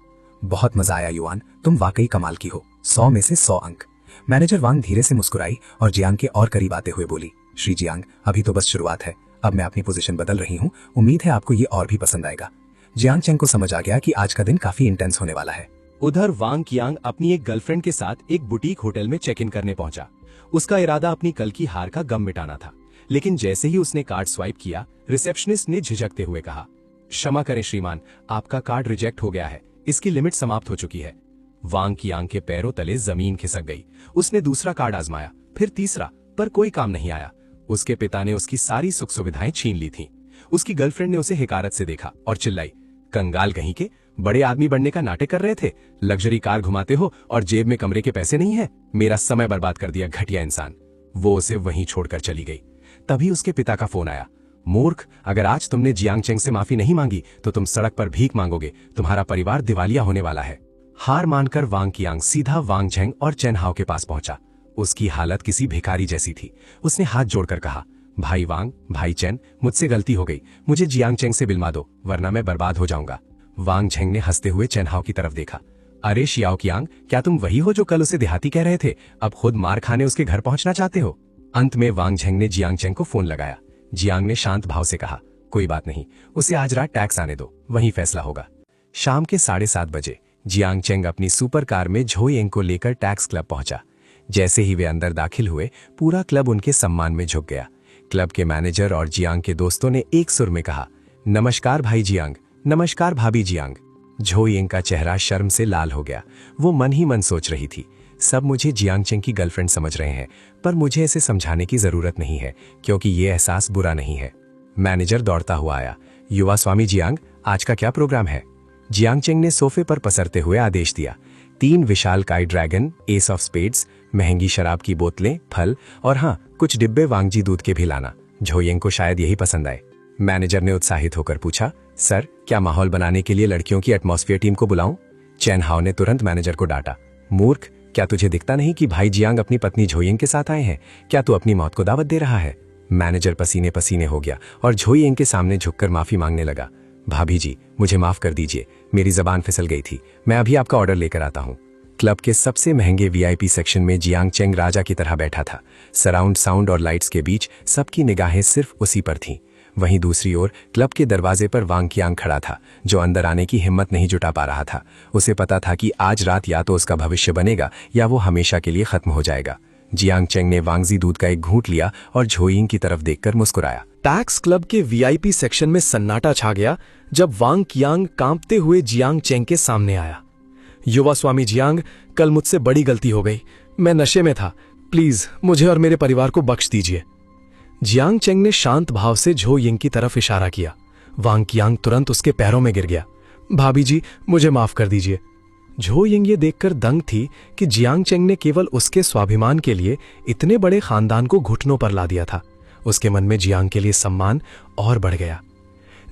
बहुत मजा आया युआन, तुम वाकई कमाल की हो, 100 में से 100 अंक। मैनेजर वांग धीरे से मुस्कुराई और जियांग के और करीब आते हुए बोली, श्री जियांग, अभी तो बस शुरुआत है, अब मैं अपनी पोजीशन बदल रही हूँ, उम्मीद है आपको ये और भी पसंद आएगा। जियांग चेंग को समझ आ गया कि आज का दिन काफी इंटेंस होने वाला है। उधर वांग कियांग अपनी एक गर्लफ्रेंड के साथ एक बुटीक होटल में चेक इन करने पहुंचा। उसका इरादा अपनी कल की हार का गम मिटाना था, लेकिन जैसे ही उसने कार्ड स्वाइप किया, रिसेप्शनिस्ट ने झिझकते हुए कहा, क्षमा करें श्रीमान, आपका कार्ड रिजेक्ट हो गया है, इसकी लिमिट समाप्त हो चुकी है। वांग कियांग के पैरों तले जमीन खिसक गई। उसने दूसरा कार्ड आजमाया, फिर तीसरा, पर कोई काम नहीं आया। उसके पिता ने उसकी सारी सुख सुविधाएं छीन ली थीं। उसकी गर्लफ्रेंड ने उसे हिकारत से देखा और चिल्लाई, कंगाल कहीं के, बड़े आदमी बनने का नाटक कर रहे थे, लग्जरी कार घुमाते हो और जेब में कमरे के पैसे नहीं है, मेरा समय बर्बाद कर दिया घटिया इंसान। वो उसे वहीं छोड़कर चली गई। तभी उसके पिता का फोन आया, मूर्ख, अगर आज तुमने जियांग चेंग से माफी नहीं मांगी तो तुम सड़क पर भीख मांगोगे, तुम्हारा परिवार दिवालिया होने वाला है। हार मानकर वांग कियांग सीधा वांग झेंग और चेन हाओ के पास पहुंचा। उसकी हालत किसी भिखारी जैसी थी। उसने हाथ जोड़कर कहा, भाई वांग, भाई चेन, मुझसे गलती हो गई, मुझे जियांग चेंग से मिलवा दो, वरना मैं बर्बाद हो जाऊंगा। वांग झेंग ने हंसते हुए चेन हाओ की तरफ देखा, अरे शियाओ कियांग, क्या तुम वही हो जो कल उसे देहाती कह रहे थे, अब खुद मार खाने उसके घर पहुंचना चाहते हो? अंत में वांग झेंग ने जियांग चेंग को फोन लगाया। जियांग ने शांत भाव से कहा, कोई बात नहीं, उसे आज रात टैक्स आने दो, वहीं फैसला होगा। शाम के 7:30 बजे जियांग चेंग अपनी सुपर कार में झोयेंग को लेकर टैक्स क्लब पहुंचा। जैसे ही वे अंदर दाखिल हुए, पूरा क्लब उनके सम्मान में झुक गया। क्लब के मैनेजर और जियांग के दोस्तों ने एक सुर में कहा, नमस्कार भाई जियांग, नमस्कार भाभी जियांग। झोयेंग का चेहरा शर्म से लाल हो गया। वो मन ही मन सोच रही थी, सब मुझे जियांग चेंग की गर्लफ्रेंड समझ रहे हैं, पर मुझे इसे समझाने की जरूरत नहीं है, क्योंकि ये एहसास बुरा नहीं है। मैनेजर दौड़ता हुआ आया, युवा स्वामी जियांग, आज का क्या प्रोग्राम है? जियांग चेंग ने सोफे पर पसरते हुए आदेश दिया, 3 विशालकाय ड्रैगन, एस ऑफ स्पेड्स, महंगी शराब की बोतलें, फल और हाँ, कुछ डिब्बे वांगजी दूध के भी लाना। झोयेंग को शायद यही पसंद आए। मैनेजर ने उत्साहित होकर पूछा, सर, क्या माहौल बनाने के लिए लड़कियों की एटमॉस्फेयर टीम को बुलाऊं? चेन हाओ ने तुरंत मैनेजर को डांटा, मूर्ख, क्या तुझे दिखता नहीं कि भाई जियांग अपनी पत्नी झोयेंग के साथ आए हैं? क्या तू अपनी मौत को दावत दे रहा है? मैनेजर पसीने पसीने हो गया और झोयेंग के सामने झुककर माफी मांगने लगा, भाभी जी, मुझे माफ कर दीजिए, मेरी जबान फिसल गई थी, मैं अभी आपका ऑर्डर लेकर आता हूँ। क्लब के सबसे महंगे वीआईपी सेक्शन में जियांग चेंग राजा की तरह बैठा था। सराउंड साउंड और लाइट्स के बीच सबकी निगाहें सिर्फ उसी पर थीं। वहीं दूसरी ओर क्लब के दरवाजे पर वांग कियांग खड़ा था, जो अंदर आने की हिम्मत नहीं जुटा पा रहा था। उसे पता था कि आज रात या तो उसका भविष्य बनेगा या वो हमेशा के लिए खत्म हो जाएगा। जियांग चेंग ने वांगजी दूध का एक घूंट लिया और झोयिंग की तरफ देखकर मुस्कुराया। टैक्स क्लब के वीआईपी सेक्शन में सन्नाटा छा गया जब वांग कियांग कांपते हुए जियांग चेंग के सामने आया। युवा स्वामी जियांग, कल मुझसे बड़ी गलती हो गई, मैं नशे में था, प्लीज मुझे और मेरे परिवार को बख्श दीजिए। जियांग चेंग ने शांत भाव से झोयिंग की तरफ इशारा किया। वांग कियांग तुरंत उसके पैरों में गिर गया। भाभी जी, मुझे माफ कर दीजिए। झोयिंग ये देखकर दंग थी कि जियांग चेंग ने केवल उसके स्वाभिमान के लिए इतने बड़े खानदान को घुटनों पर ला दिया था। उसके मन में जियांग के लिए सम्मान और बढ़ गया।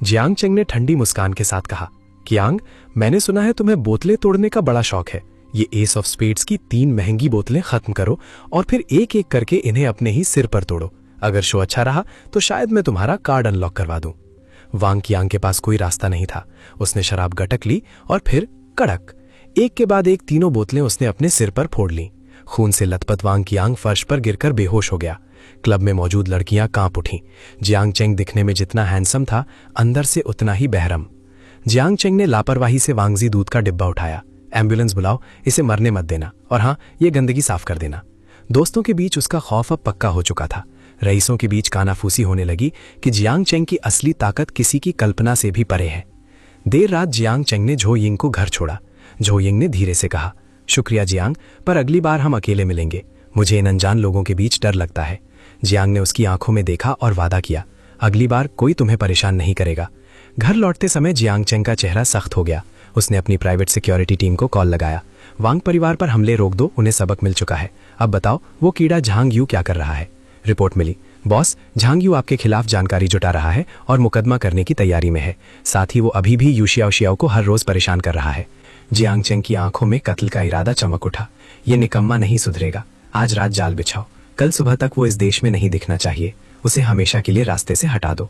जियांग चेंग ने ठंडी मुस्कान के साथ कहा, कियांग, मैंने सुना है तुम्हें बोतलें तोड़ने का बड़ा शौक है। ये एस ऑफ स्पेड्स की 3 महंगी बोतलें खत्म करो और फिर एक एक करके इन्हें अपने ही सिर पर तोड़ो। अगर शो अच्छा रहा तो शायद मैं तुम्हारा कार्ड अनलॉक करवा दूं। वांग कियांग के पास कोई रास्ता नहीं था। उसने शराब गटक ली और फिर कड़क, एक के बाद एक 3 बोतलें उसने अपने सिर पर फोड़ लीं। खून से लथपथ वांग कियांग फर्श पर गिरकर बेहोश हो गया। क्लब में मौजूद लड़कियां कांप उठीं। जियांग चेंग दिखने में जितना हैंडसम था, अंदर से उतना ही बहरम। जियांग चेंग ने लापरवाही से वांगजी दूध का डिब्बा उठाया। एम्बुलेंस बुलाओ, इसे मरने मत देना, और हाँ, ये गंदगी साफ कर देना। दोस्तों के बीच उसका खौफ अब पक्का हो चुका था। रईसों के बीच कानाफूसी होने लगी कि जियांग चेंग की असली ताकत किसी की कल्पना से भी परे है। देर रात जियांग चेंग ने झोयिंग को घर छोड़ा। झोयिंग ने धीरे से कहा, शुक्रिया जियांग, पर अगली बार हम अकेले मिलेंगे। मुझे इन अनजान लोगों के बीच डर लगता है। जियांग ने उसकी आंखों में देखा और वादा किया, अगली बार कोई तुम्हें परेशान नहीं करेगा। घर लौटते समय जियांग चेंग का चेहरा सख्त हो गया। उसने अपनी प्राइवेट सिक्योरिटी टीम को कॉल लगाया। वांग परिवार पर हमले रोक दो, उन्हें सबक मिल चुका है। अब बताओ वो कीड़ा झांग यू क्या कर रहा है? रिपोर्ट मिली, बॉस, झांग यू आपके खिलाफ जानकारी जुटा रहा है और मुकदमा करने की तैयारी में है। साथ ही वो अभी भी यू शियाओ को हर रोज परेशान कर रहा है। जियांग चेंग की आंखों में कत्ल का इरादा चमक उठा। ये निकम्मा नहीं सुधरेगा। आज रात जाल बिछाओ, कल सुबह तक वो इस देश में नहीं दिखना चाहिए। उसे हमेशा के लिए रास्ते से हटा दो।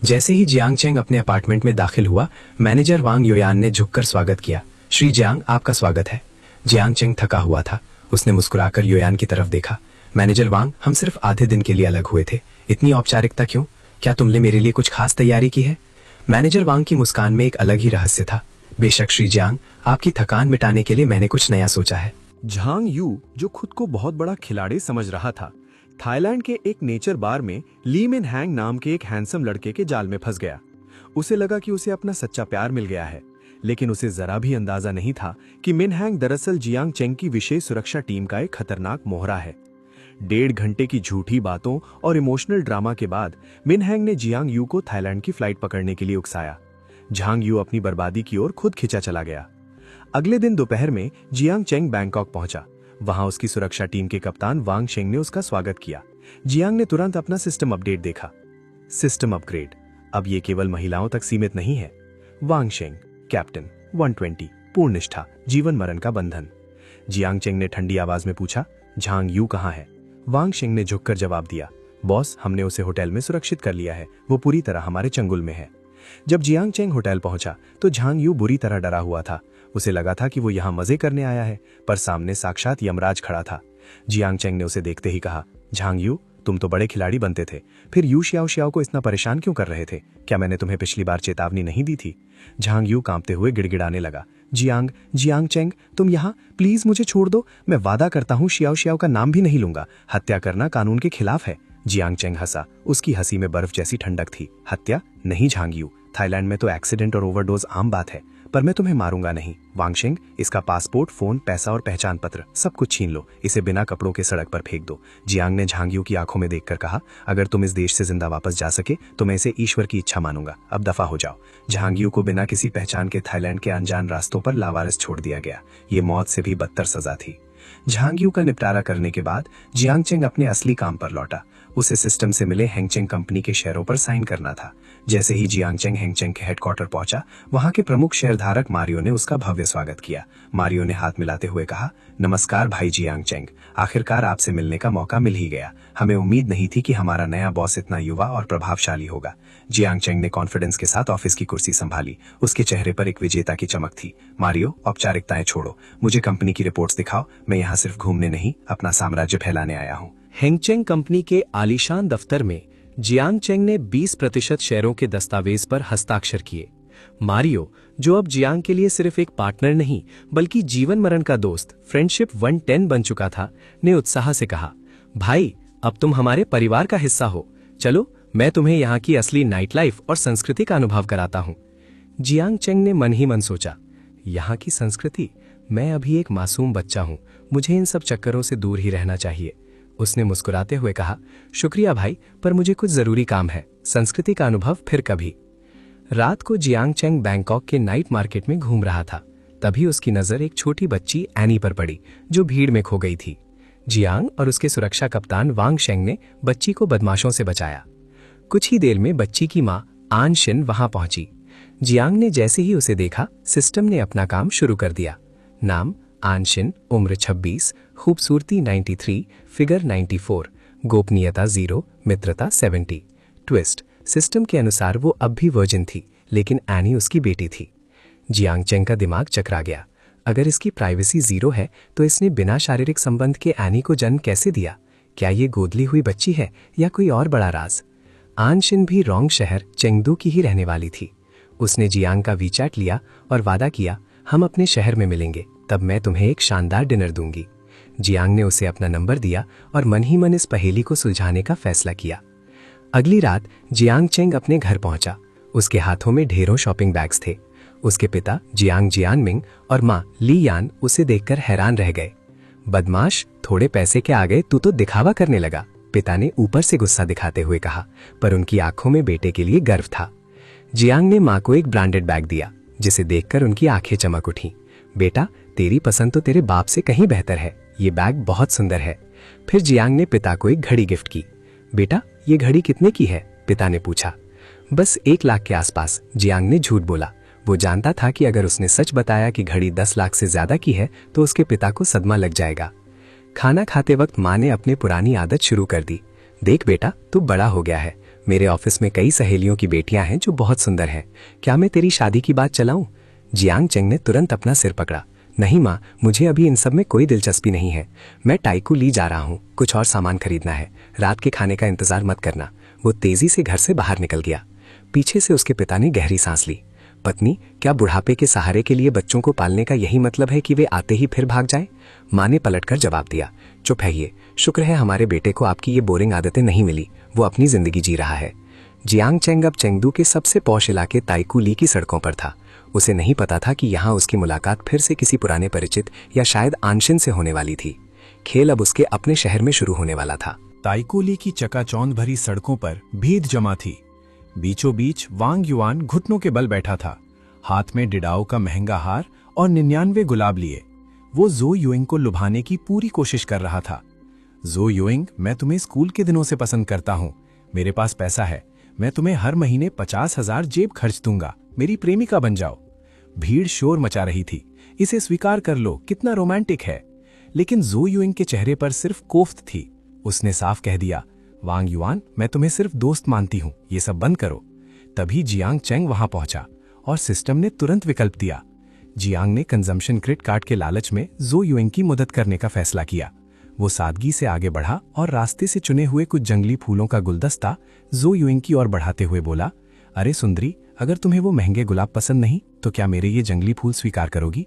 जैसे ही जियांग चेंग अपने अपार्टमेंट में दाखिल हुआ, मैनेजर वांग योयान ने झुककर स्वागत किया। श्री जियांग, आपका स्वागत है। जियांग चेंग थका हुआ था। उसने मुस्कुराकर योयान की तरफ देखा। मैनेजर वांग, हम सिर्फ आधे दिन के लिए अलग हुए थे, इतनी औपचारिकता क्यों? क्या तुमने मेरे लिए कुछ खास तैयारी की है? मैनेजर वांग की मुस्कान में एक अलग ही रहस्य था। बेशक श्री जियांग, आपकी थकान मिटाने के लिए मैंने कुछ नया सोचा है। झांग यू, जो खुद को बहुत बड़ा खिलाड़ी समझ रहा था, थाईलैंड के एक नेचर बार में ली मिन हैंग नाम के एक हैंडसम लड़के के जाल में फंस गया। उसे लगा कि उसे अपना सच्चा प्यार मिल गया है, लेकिन उसे जरा भी अंदाजा नहीं था कि मिन हैंग दरअसल जियांग चेंग की विशेष सुरक्षा टीम का एक खतरनाक मोहरा है। 1.5 घंटे की झूठी बातों और इमोशनल ड्रामा के बाद मिन हैंग ने जियांग यू को थाईलैंड की फ्लाइट पकड़ने के लिए उकसाया। झांग यू अपनी बर्बादी की ओर खुद खिंचा चला गया। अगले दिन दोपहर में जियांग चेंग बैंकॉक पहुंचा। वहां उसकी सुरक्षा टीम के कप्तान वांग शेंग ने उसका स्वागत किया। जियांग ने तुरंत अपना सिस्टम अपडेट देखा। सिस्टम अपग्रेड, अब ये केवल महिलाओं तक सीमित नहीं है। वांग शेंग, कैप्टन, 120, पूर्ण निष्ठा, जीवन मरण का बंधन। जियांग चेंग ने ठंडी आवाज में पूछा, झांग यू कहाँ है? वांग शेंग ने झुककर जवाब दिया, बॉस, हमने उसे होटल में सुरक्षित कर लिया है, वो पूरी तरह हमारे चंगुल में है। जब जियांग चेंग होटल पहुंचा तो झांग यू बुरी तरह डरा हुआ था। उसे लगा था कि वो यहाँ मजे करने आया है, पर सामने साक्षात यमराज खड़ा था। जियांग चेंग ने उसे देखते ही कहा, झांग यू, तुम तो बड़े खिलाड़ी बनते थे, फिर यू शियाओ शियाओ को इतना परेशान क्यों कर रहे थे? क्या मैंने तुम्हें पिछली बार चेतावनी नहीं दी थी? झांग यू कांपते हुए गिड़गिड़ाने लगा, जियांग चेंग, तुम यहाँ, प्लीज मुझे छोड़ दो। मैं वादा करता हूँ शियाओ शियाओ का नाम भी नहीं लूंगा। हत्या करना कानून के खिलाफ है। जियांग चेंग हंसा। उसकी हंसी में बर्फ जैसी ठंडक थी। हत्या नहीं झांग यू, थाईलैंड में तो एक्सीडेंट और ओवरडोज आम बात है, पर मैं तुम्हें मारूंगा नहीं। वांगशेंग, इसका पासपोर्ट, फोन, पैसा और पहचान पत्र सब कुछ छीन लो। इसे बिना कपड़ों के सड़क पर फेंक दो। जियांग ने झांग यू की आंखों में देखकर कहा, अगर तुम इस देश से जिंदा वापस जा सके तो मैं इसे ईश्वर की इच्छा मानूंगा। अब दफा हो जाओ। झांग यू को बिना किसी पहचान के थाईलैंड के अनजान रास्तों पर लावारिस छोड़ दिया गया। ये मौत से भी बदतर सजा थी। झांग यू का निपटारा करने के बाद जियांग चेंग अपने असली काम पर लौटा। उसे सिस्टम से मिले हेंगचेंग कंपनी के शेयरों पर साइन करना था। जैसे ही जियांग चेंग हेंगचेंग के हेडक्वार्टर पहुंचा, वहां के प्रमुख शेयरधारक मारियो ने उसका भव्य स्वागत किया। मारियो ने हाथ मिलाते हुए कहा, नमस्कार भाई जियांग चेंग, आखिरकार आपसे मिलने का मौका मिल ही गया। हमें उम्मीद नहीं थी कि हमारा नया बॉस इतना युवा और प्रभावशाली होगा। जियांग चेंग ने कॉन्फिडेंस के साथ ऑफिस की कुर्सी संभाली। उसके चेहरे पर एक विजेता की चमक थी। मारियो, औपचारिकताएं छोड़ो, मुझे कंपनी की रिपोर्ट्स दिखाओ। मैं यहाँ सिर्फ घूमने नहीं, अपना साम्राज्य फैलाने आया हूँ। हेंगचेंग कंपनी के आलीशान दफ्तर में जियांग चेंग ने 20% शेयरों के दस्तावेज पर हस्ताक्षर किए। मारियो, जो अब जियांग के लिए सिर्फ एक पार्टनर नहीं बल्कि जीवन मरण का दोस्त, फ्रेंडशिप 110 बन चुका था, ने उत्साह से कहा, भाई, अब तुम हमारे परिवार का हिस्सा हो। चलो, मैं तुम्हें यहाँ की असली नाइट लाइफ और संस्कृति का अनुभव कराता हूँ। जियांग चेंग ने मन ही मन सोचा, यहाँ की संस्कृति? मैं अभी एक मासूम बच्चा हूँ, मुझे इन सब चक्करों से दूर ही रहना चाहिए। उसने मुस्कुराते हुए कहा, शुक्रिया भाई, पर मुझे कुछ जरूरी काम है। संस्कृति का अनुभव फिर कभी। रात को जियांग चेंग बैंकॉक के नाइट मार्केट में घूम रहा था। तभी उसकी नजर एक छोटी बच्ची एनी पर पड़ी, जो भीड़ में खो गई थी। जियांग और उसके सुरक्षा कप्तान वांग शेंग ने बच्ची को बदमाशों से बचाया। कुछ ही देर में बच्ची की मां आन शिन वहां पहुंची। जियांग ने जैसे ही उसे देखा, सिस्टम ने अपना काम शुरू कर दिया। नाम आनशिन, उम्र 26, खूबसूरती 93, फिगर 94, गोपनीयता 0, मित्रता 70। ट्विस्ट, सिस्टम के अनुसार वो अब भी वर्जिन थी, लेकिन एनी उसकी बेटी थी। जियांग चेंग का दिमाग चकरा गया। अगर इसकी प्राइवेसी 0 है तो इसने बिना शारीरिक संबंध के एनी को जन्म कैसे दिया? क्या ये गोदली हुई बच्ची है या कोई और बड़ा राज? आनशिन भी रोंग शहर चेंगदू की ही रहने वाली थी। उसने जियांग का वीचैट लिया और वादा किया, हम अपने शहर में मिलेंगे, तब मैं तुम्हें एक शानदार डिनर दूंगी। जियांग ने उसे अपना नंबर दिया और मन ही मन इस पहेली को सुलझाने का फैसला किया। अगली रात जियांग चेंग अपने घर पहुंचा। उसके हाथों में ढेरों शॉपिंग बैग्स थे। उसके पिता जियांग जियानमिंग और मां ली यान उसे देखकर हैरान रह गए। बदमाश, थोड़े पैसे के आगे तू तो दिखावा करने लगा, पिता ने ऊपर से गुस्सा दिखाते हुए कहा, पर उनकी आंखों में बेटे के लिए गर्व था। जियांग ने मां को एक ब्रांडेड बैग दिया, जिसे देखकर उनकी आंखें चमक उठी। बेटा, तेरी पसंद तो तेरे बाप से कहीं बेहतर है, ये बैग बहुत सुंदर है। फिर जियांग ने पिता को एक घड़ी गिफ्ट की। बेटा, ये घड़ी कितने की है? पिता ने पूछा। बस 1 लाख के आसपास, जियांग ने झूठ बोला। वो जानता था कि अगर उसने सच बताया कि घड़ी 10 लाख से ज्यादा की है तो उसके पिता को सदमा लग जाएगा। खाना खाते वक्त माँ ने अपनी पुरानी आदत शुरू कर दी। देख बेटा, तू बड़ा हो गया है। मेरे ऑफिस में कई सहेलियों की बेटियां हैं जो बहुत सुंदर हैं। क्या मैं तेरी शादी की बात चलाऊं? जियांग चेंग ने तुरंत अपना सिर पकड़ा। नहीं माँ, मुझे अभी इन सब में कोई दिलचस्पी नहीं है। मैं टाइकू ली जा रहा हूँ, कुछ और सामान खरीदना है। रात के खाने का इंतजार मत करना। वो तेजी से घर से बाहर निकल गया। पीछे से उसके पिता ने गहरी सांस ली। पत्नी, क्या बुढ़ापे के सहारे के लिए बच्चों को पालने का यही मतलब है कि वे आते ही फिर भाग जाएं? माँ ने पलटकर जवाब दिया, चुप रहिए। शुक्र है हमारे बेटे को आपकी ये बोरिंग आदतें नहीं मिली। वो अपनी जिंदगी जी रहा है। जियांग चेंग अब चेंगडू के सबसे पॉश इलाके ताइकू ली की सड़कों पर था। उसे नहीं पता था कि यहाँ उसकी मुलाकात फिर से किसी पुराने परिचित या शायद आंशिन से होने वाली थी। खेल अब उसके अपने शहर में शुरू होने वाला था। ताइकू ली की चकाचौंध भरी सड़कों पर भीड़ जमा थी। बीचों बीच वांग युआन घुटनों के बल बैठा था, हाथ में डिडाओ का महंगा हार और 99 गुलाब लिए। वो जो युइंग को लुभाने की पूरी कोशिश कर रहा था। जो युइंग, मैं तुम्हें स्कूल के दिनों से पसंद करता हूँ। मेरे पास पैसा है, मैं तुम्हें हर महीने 50,000 जेब खर्च दूंगा। मेरी प्रेमिका बन जाओ। भीड़ शोर मचा रही थी। इसे स्वीकार कर लो, कितना रोमांटिक है। लेकिन जो युइंग के चेहरे पर सिर्फ कोफ्त थी। उसने साफ कह दिया, वांग युआन, मैं तुम्हें सिर्फ दोस्त मानती हूं, ये सब बंद करो। तभी जियांग चेंग वहां पहुंचा और सिस्टम ने तुरंत विकल्प दिया। जियांग ने कंजम्पशन क्रेडिट कार्ड के लालच में जो युइंग की मदद करने का फैसला किया। वो सादगी से आगे बढ़ा और रास्ते से चुने हुए कुछ जंगली फूलों का गुलदस्ता जो युइंग की ओर बढ़ाते हुए बोला, अरे सुंदरी, अगर तुम्हें वो महंगे गुलाब पसंद नहीं तो क्या मेरे ये जंगली फूल स्वीकार करोगी?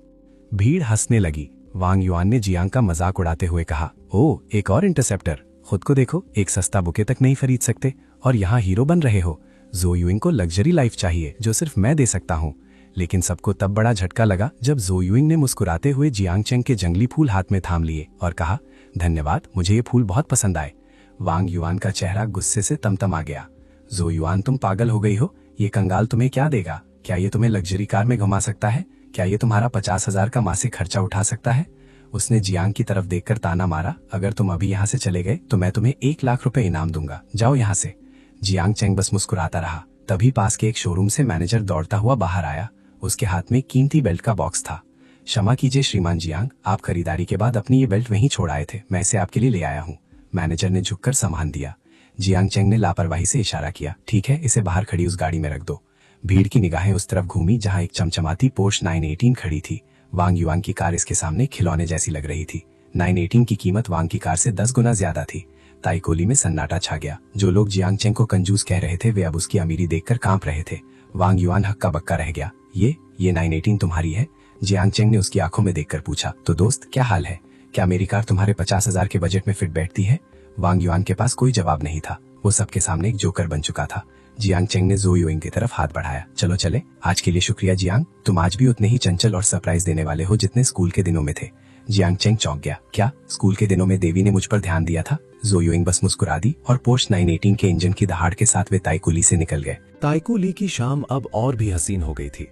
भीड़ हंसने लगी। वांग युआन ने जियांग का मजाक उड़ाते हुए कहा, ओ, एक और इंटरसेप्टर। खुद को देखो, एक सस्ता बुके तक नहीं खरीद सकते और यहाँ हीरो बन रहे हो। जो युइंग को लग्जरी लाइफ चाहिए जो सिर्फ मैं दे सकता हूँ। लेकिन सबको तब बड़ा झटका लगा जब जो युइंग ने मुस्कुराते हुए जियांग चेंग के जंगली फूल हाथ में थाम लिए और कहा, धन्यवाद, मुझे ये फूल बहुत पसंद आए। वांग युआन का चेहरा गुस्से से तमतमा गया। जो युआन, तुम पागल हो गई हो? ये कंगाल तुम्हें क्या देगा? क्या ये तुम्हें लग्जरी कार में घुमा सकता है? क्या ये तुम्हारा 50,000 का मासिक खर्चा उठा सकता है? उसने जियांग की तरफ देखकर ताना मारा, अगर तुम अभी यहाँ से चले गए तो मैं तुम्हें 1 लाख रुपए इनाम दूंगा। जाओ यहाँ से। जियांग चेंग बस मुस्कुराता रहा। तभी पास के एक शोरूम से मैनेजर दौड़ता हुआ बाहर आया। उसके हाथ में कीमती बेल्ट का बॉक्स था। क्षमा कीजिए श्रीमान जियांग, आप खरीदारी के बाद अपनी ये बेल्ट वहीं छोड़ आए थे। मैं इसे आपके लिए ले आया हूँ। मैनेजर ने झुककर सामान दिया। जियांग चेंग ने लापरवाही से इशारा किया, ठीक है, इसे बाहर खड़ी उस गाड़ी में रख दो। भीड़ की निगाहें उस तरफ घूमी जहां एक चमचमाती पोर्श 918 खड़ी थी। वांग युआन की कार इसके सामने खिलौने जैसी लग रही थी। 918 की कीमत वांग की कार से 10 गुना ज्यादा थी। ताइकोली में सन्नाटा छा गया। जो लोग जियांग चेंग को कंजूस कह रहे थे वे अब उसकी अमीरी देखकर कांप रहे थे। वांग युआन हक्का बक्का रह गया। ये 918 तुम्हारी है? जियांग चेंग ने उसकी आंखों में देखकर पूछा। तो दोस्त, क्या हाल है? क्या मेरी कार तुम्हारे 50,000 के बजट में फिट बैठती है? वांग युआन के पास कोई जवाब नहीं था। वो सबके सामने एक जोकर बन चुका था। जियांग चेंग ने जो युइंग की तरफ हाथ बढ़ाया। चलो चले, आज के लिए शुक्रिया जियांग, तुम आज भी उतने ही चंचल और सरप्राइज देने वाले हो जितने स्कूल के दिनों में थे। जियांग चेंग चौंक गया। क्या स्कूल के दिनों में देवी ने मुझ पर ध्यान दिया था? जो युइंग बस मुस्कुरा दी और पोर्श 918 के इंजन की दहाड़ के साथ वे ताइकुली से निकल गए। ताइकुली की शाम अब और भी हसीन हो गई थी।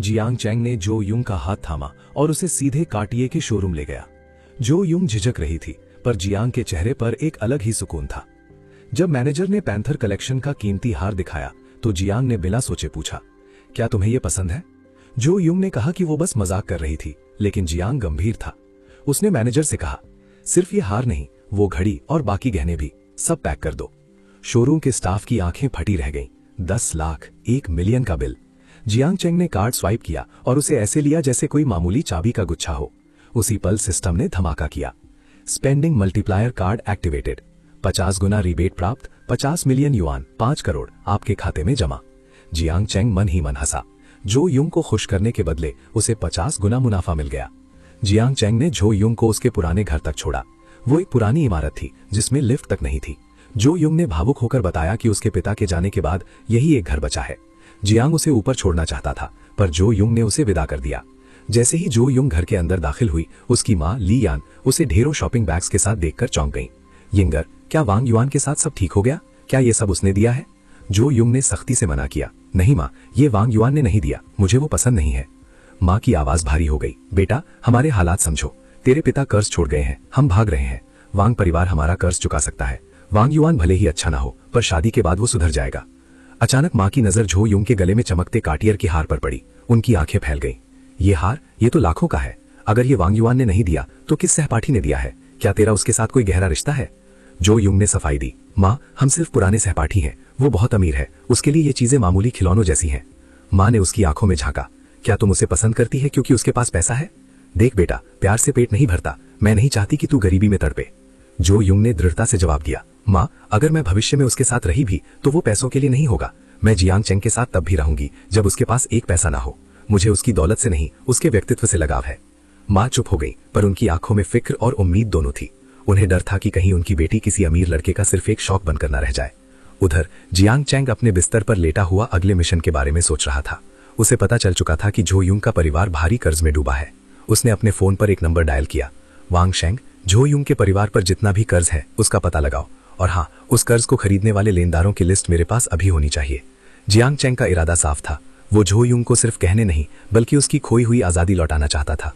जियांग चेंग ने जो युंग का हाथ थामा और उसे सीधे कार्टियर के शोरूम ले गया। जो युंग झिझक रही थी, पर जियांग के चेहरे पर एक अलग ही सुकून था। जब मैनेजर ने पैंथर कलेक्शन का कीमती हार दिखाया तो जियांग ने बिना सोचे पूछा, क्या तुम्हें यह पसंद है? जो युंग ने कहा कि वो बस मजाक कर रही थी, लेकिन जियांग गंभीर था। उसने मैनेजर से कहा, सिर्फ ये हार नहीं, वो घड़ी और बाकी गहने भी सब पैक कर दो। शोरूम के स्टाफ की आंखें फटी रह गईं। 10 लाख, 1 मिलियन का बिल। जियांग चेंग ने कार्ड स्वाइप किया और उसे ऐसे लिया जैसे कोई मामूली चाबी का गुच्छा हो। उसी पल सिस्टम ने धमाका किया। Spending multiplier card activated. 50 गुना रिबेट प्राप्त। 50 मिलियन युआन, 5 करोड़ आपके खाते में जमा। जियांग चेंग मन ही मन हंसा। जो युंग को खुश करने के बदले उसे 50 गुना मुनाफा मिल गया। जियांग चेंग ने जो युंग को उसके पुराने घर तक छोड़ा। वो एक पुरानी इमारत थी जिसमें लिफ्ट तक नहीं थी। जो युंग ने भावुक होकर बताया कि उसके पिता के जाने के बाद यही एक घर बचा है। जियांग उसे ऊपर छोड़ना चाहता था, पर जो युंग ने उसे विदा कर दिया। जैसे ही जो युंग घर के अंदर दाखिल हुई, उसकी मां ली यान उसे ढेरों शॉपिंग बैग्स के साथ देखकर चौंक गई। यिंगर, क्या वांग युआन के साथ सब ठीक हो गया? क्या ये सब उसने दिया है? जो युंग ने सख्ती से मना किया। नहीं मां, ये वांग युआन ने नहीं दिया, मुझे वो पसंद नहीं है। मां की आवाज भारी हो गई। बेटा, हमारे हालात समझो। तेरे पिता कर्ज छोड़ गए हैं, हम भाग रहे हैं। वांग परिवार हमारा कर्ज चुका सकता है। वांग युआन भले ही अच्छा ना हो, पर शादी के बाद वो सुधर जाएगा। अचानक मां की नजर झो युंग के गले में चमकते कार्टियर के हार पर पड़ी। उनकी आंखें फैल गईं। ये हार, ये तो लाखों का है। अगर ये वांग युआन ने नहीं दिया तो किस सहपाठी ने दिया है? क्या तेरा उसके साथ कोई गहरा रिश्ता है? जो युंग ने सफाई दी। मां, हम सिर्फ पुराने सहपाठी हैं। वो बहुत अमीर है, उसके लिए ये चीजें मामूली खिलौनों जैसी हैं। मां ने उसकी आंखों में झांका। क्या तुम उसे पसंद करती है क्योंकि उसके पास पैसा है? देख बेटा, प्यार से पेट नहीं भरता। मैं नहीं चाहती कि तू गरीबी में तड़पे। जो यूंग ने दृढ़ता से जवाब दिया, माँ, अगर मैं भविष्य में उसके साथ रही भी तो वो पैसों के लिए नहीं होगा। मैं जियांग चेंग के साथ तब भी रहूंगी जब उसके पास एक पैसा ना हो। मुझे उसकी दौलत से नहीं, उसके व्यक्तित्व से लगाव है। माँ चुप हो गई, पर उनकी आंखों में फिक्र और उम्मीद दोनों थी। उन्हें डर था कि कहीं उनकी बेटी किसी अमीर लड़के का सिर्फ एक शौक बनकर न रह जाए। उधर जियांग चेंग अपने बिस्तर पर लेटा हुआ अगले मिशन के बारे में सोच रहा था। उसे पता चल चुका था कि झो यूंग का परिवार भारी कर्ज में डूबा है। उसने अपने फोन पर एक नंबर डायल किया। वांग शेंग, झो यूंग के परिवार पर जितना भी कर्ज है उसका पता लगाओ, और हाँ, उस कर्ज को खरीदने वाले लेनदारों की लिस्ट मेरे पास अभी होनी चाहिए। जियांग चेंग का इरादा साफ था। वो झो यूंग को सिर्फ कहने नहीं बल्कि उसकी खोई हुई आजादी लौटाना चाहता था।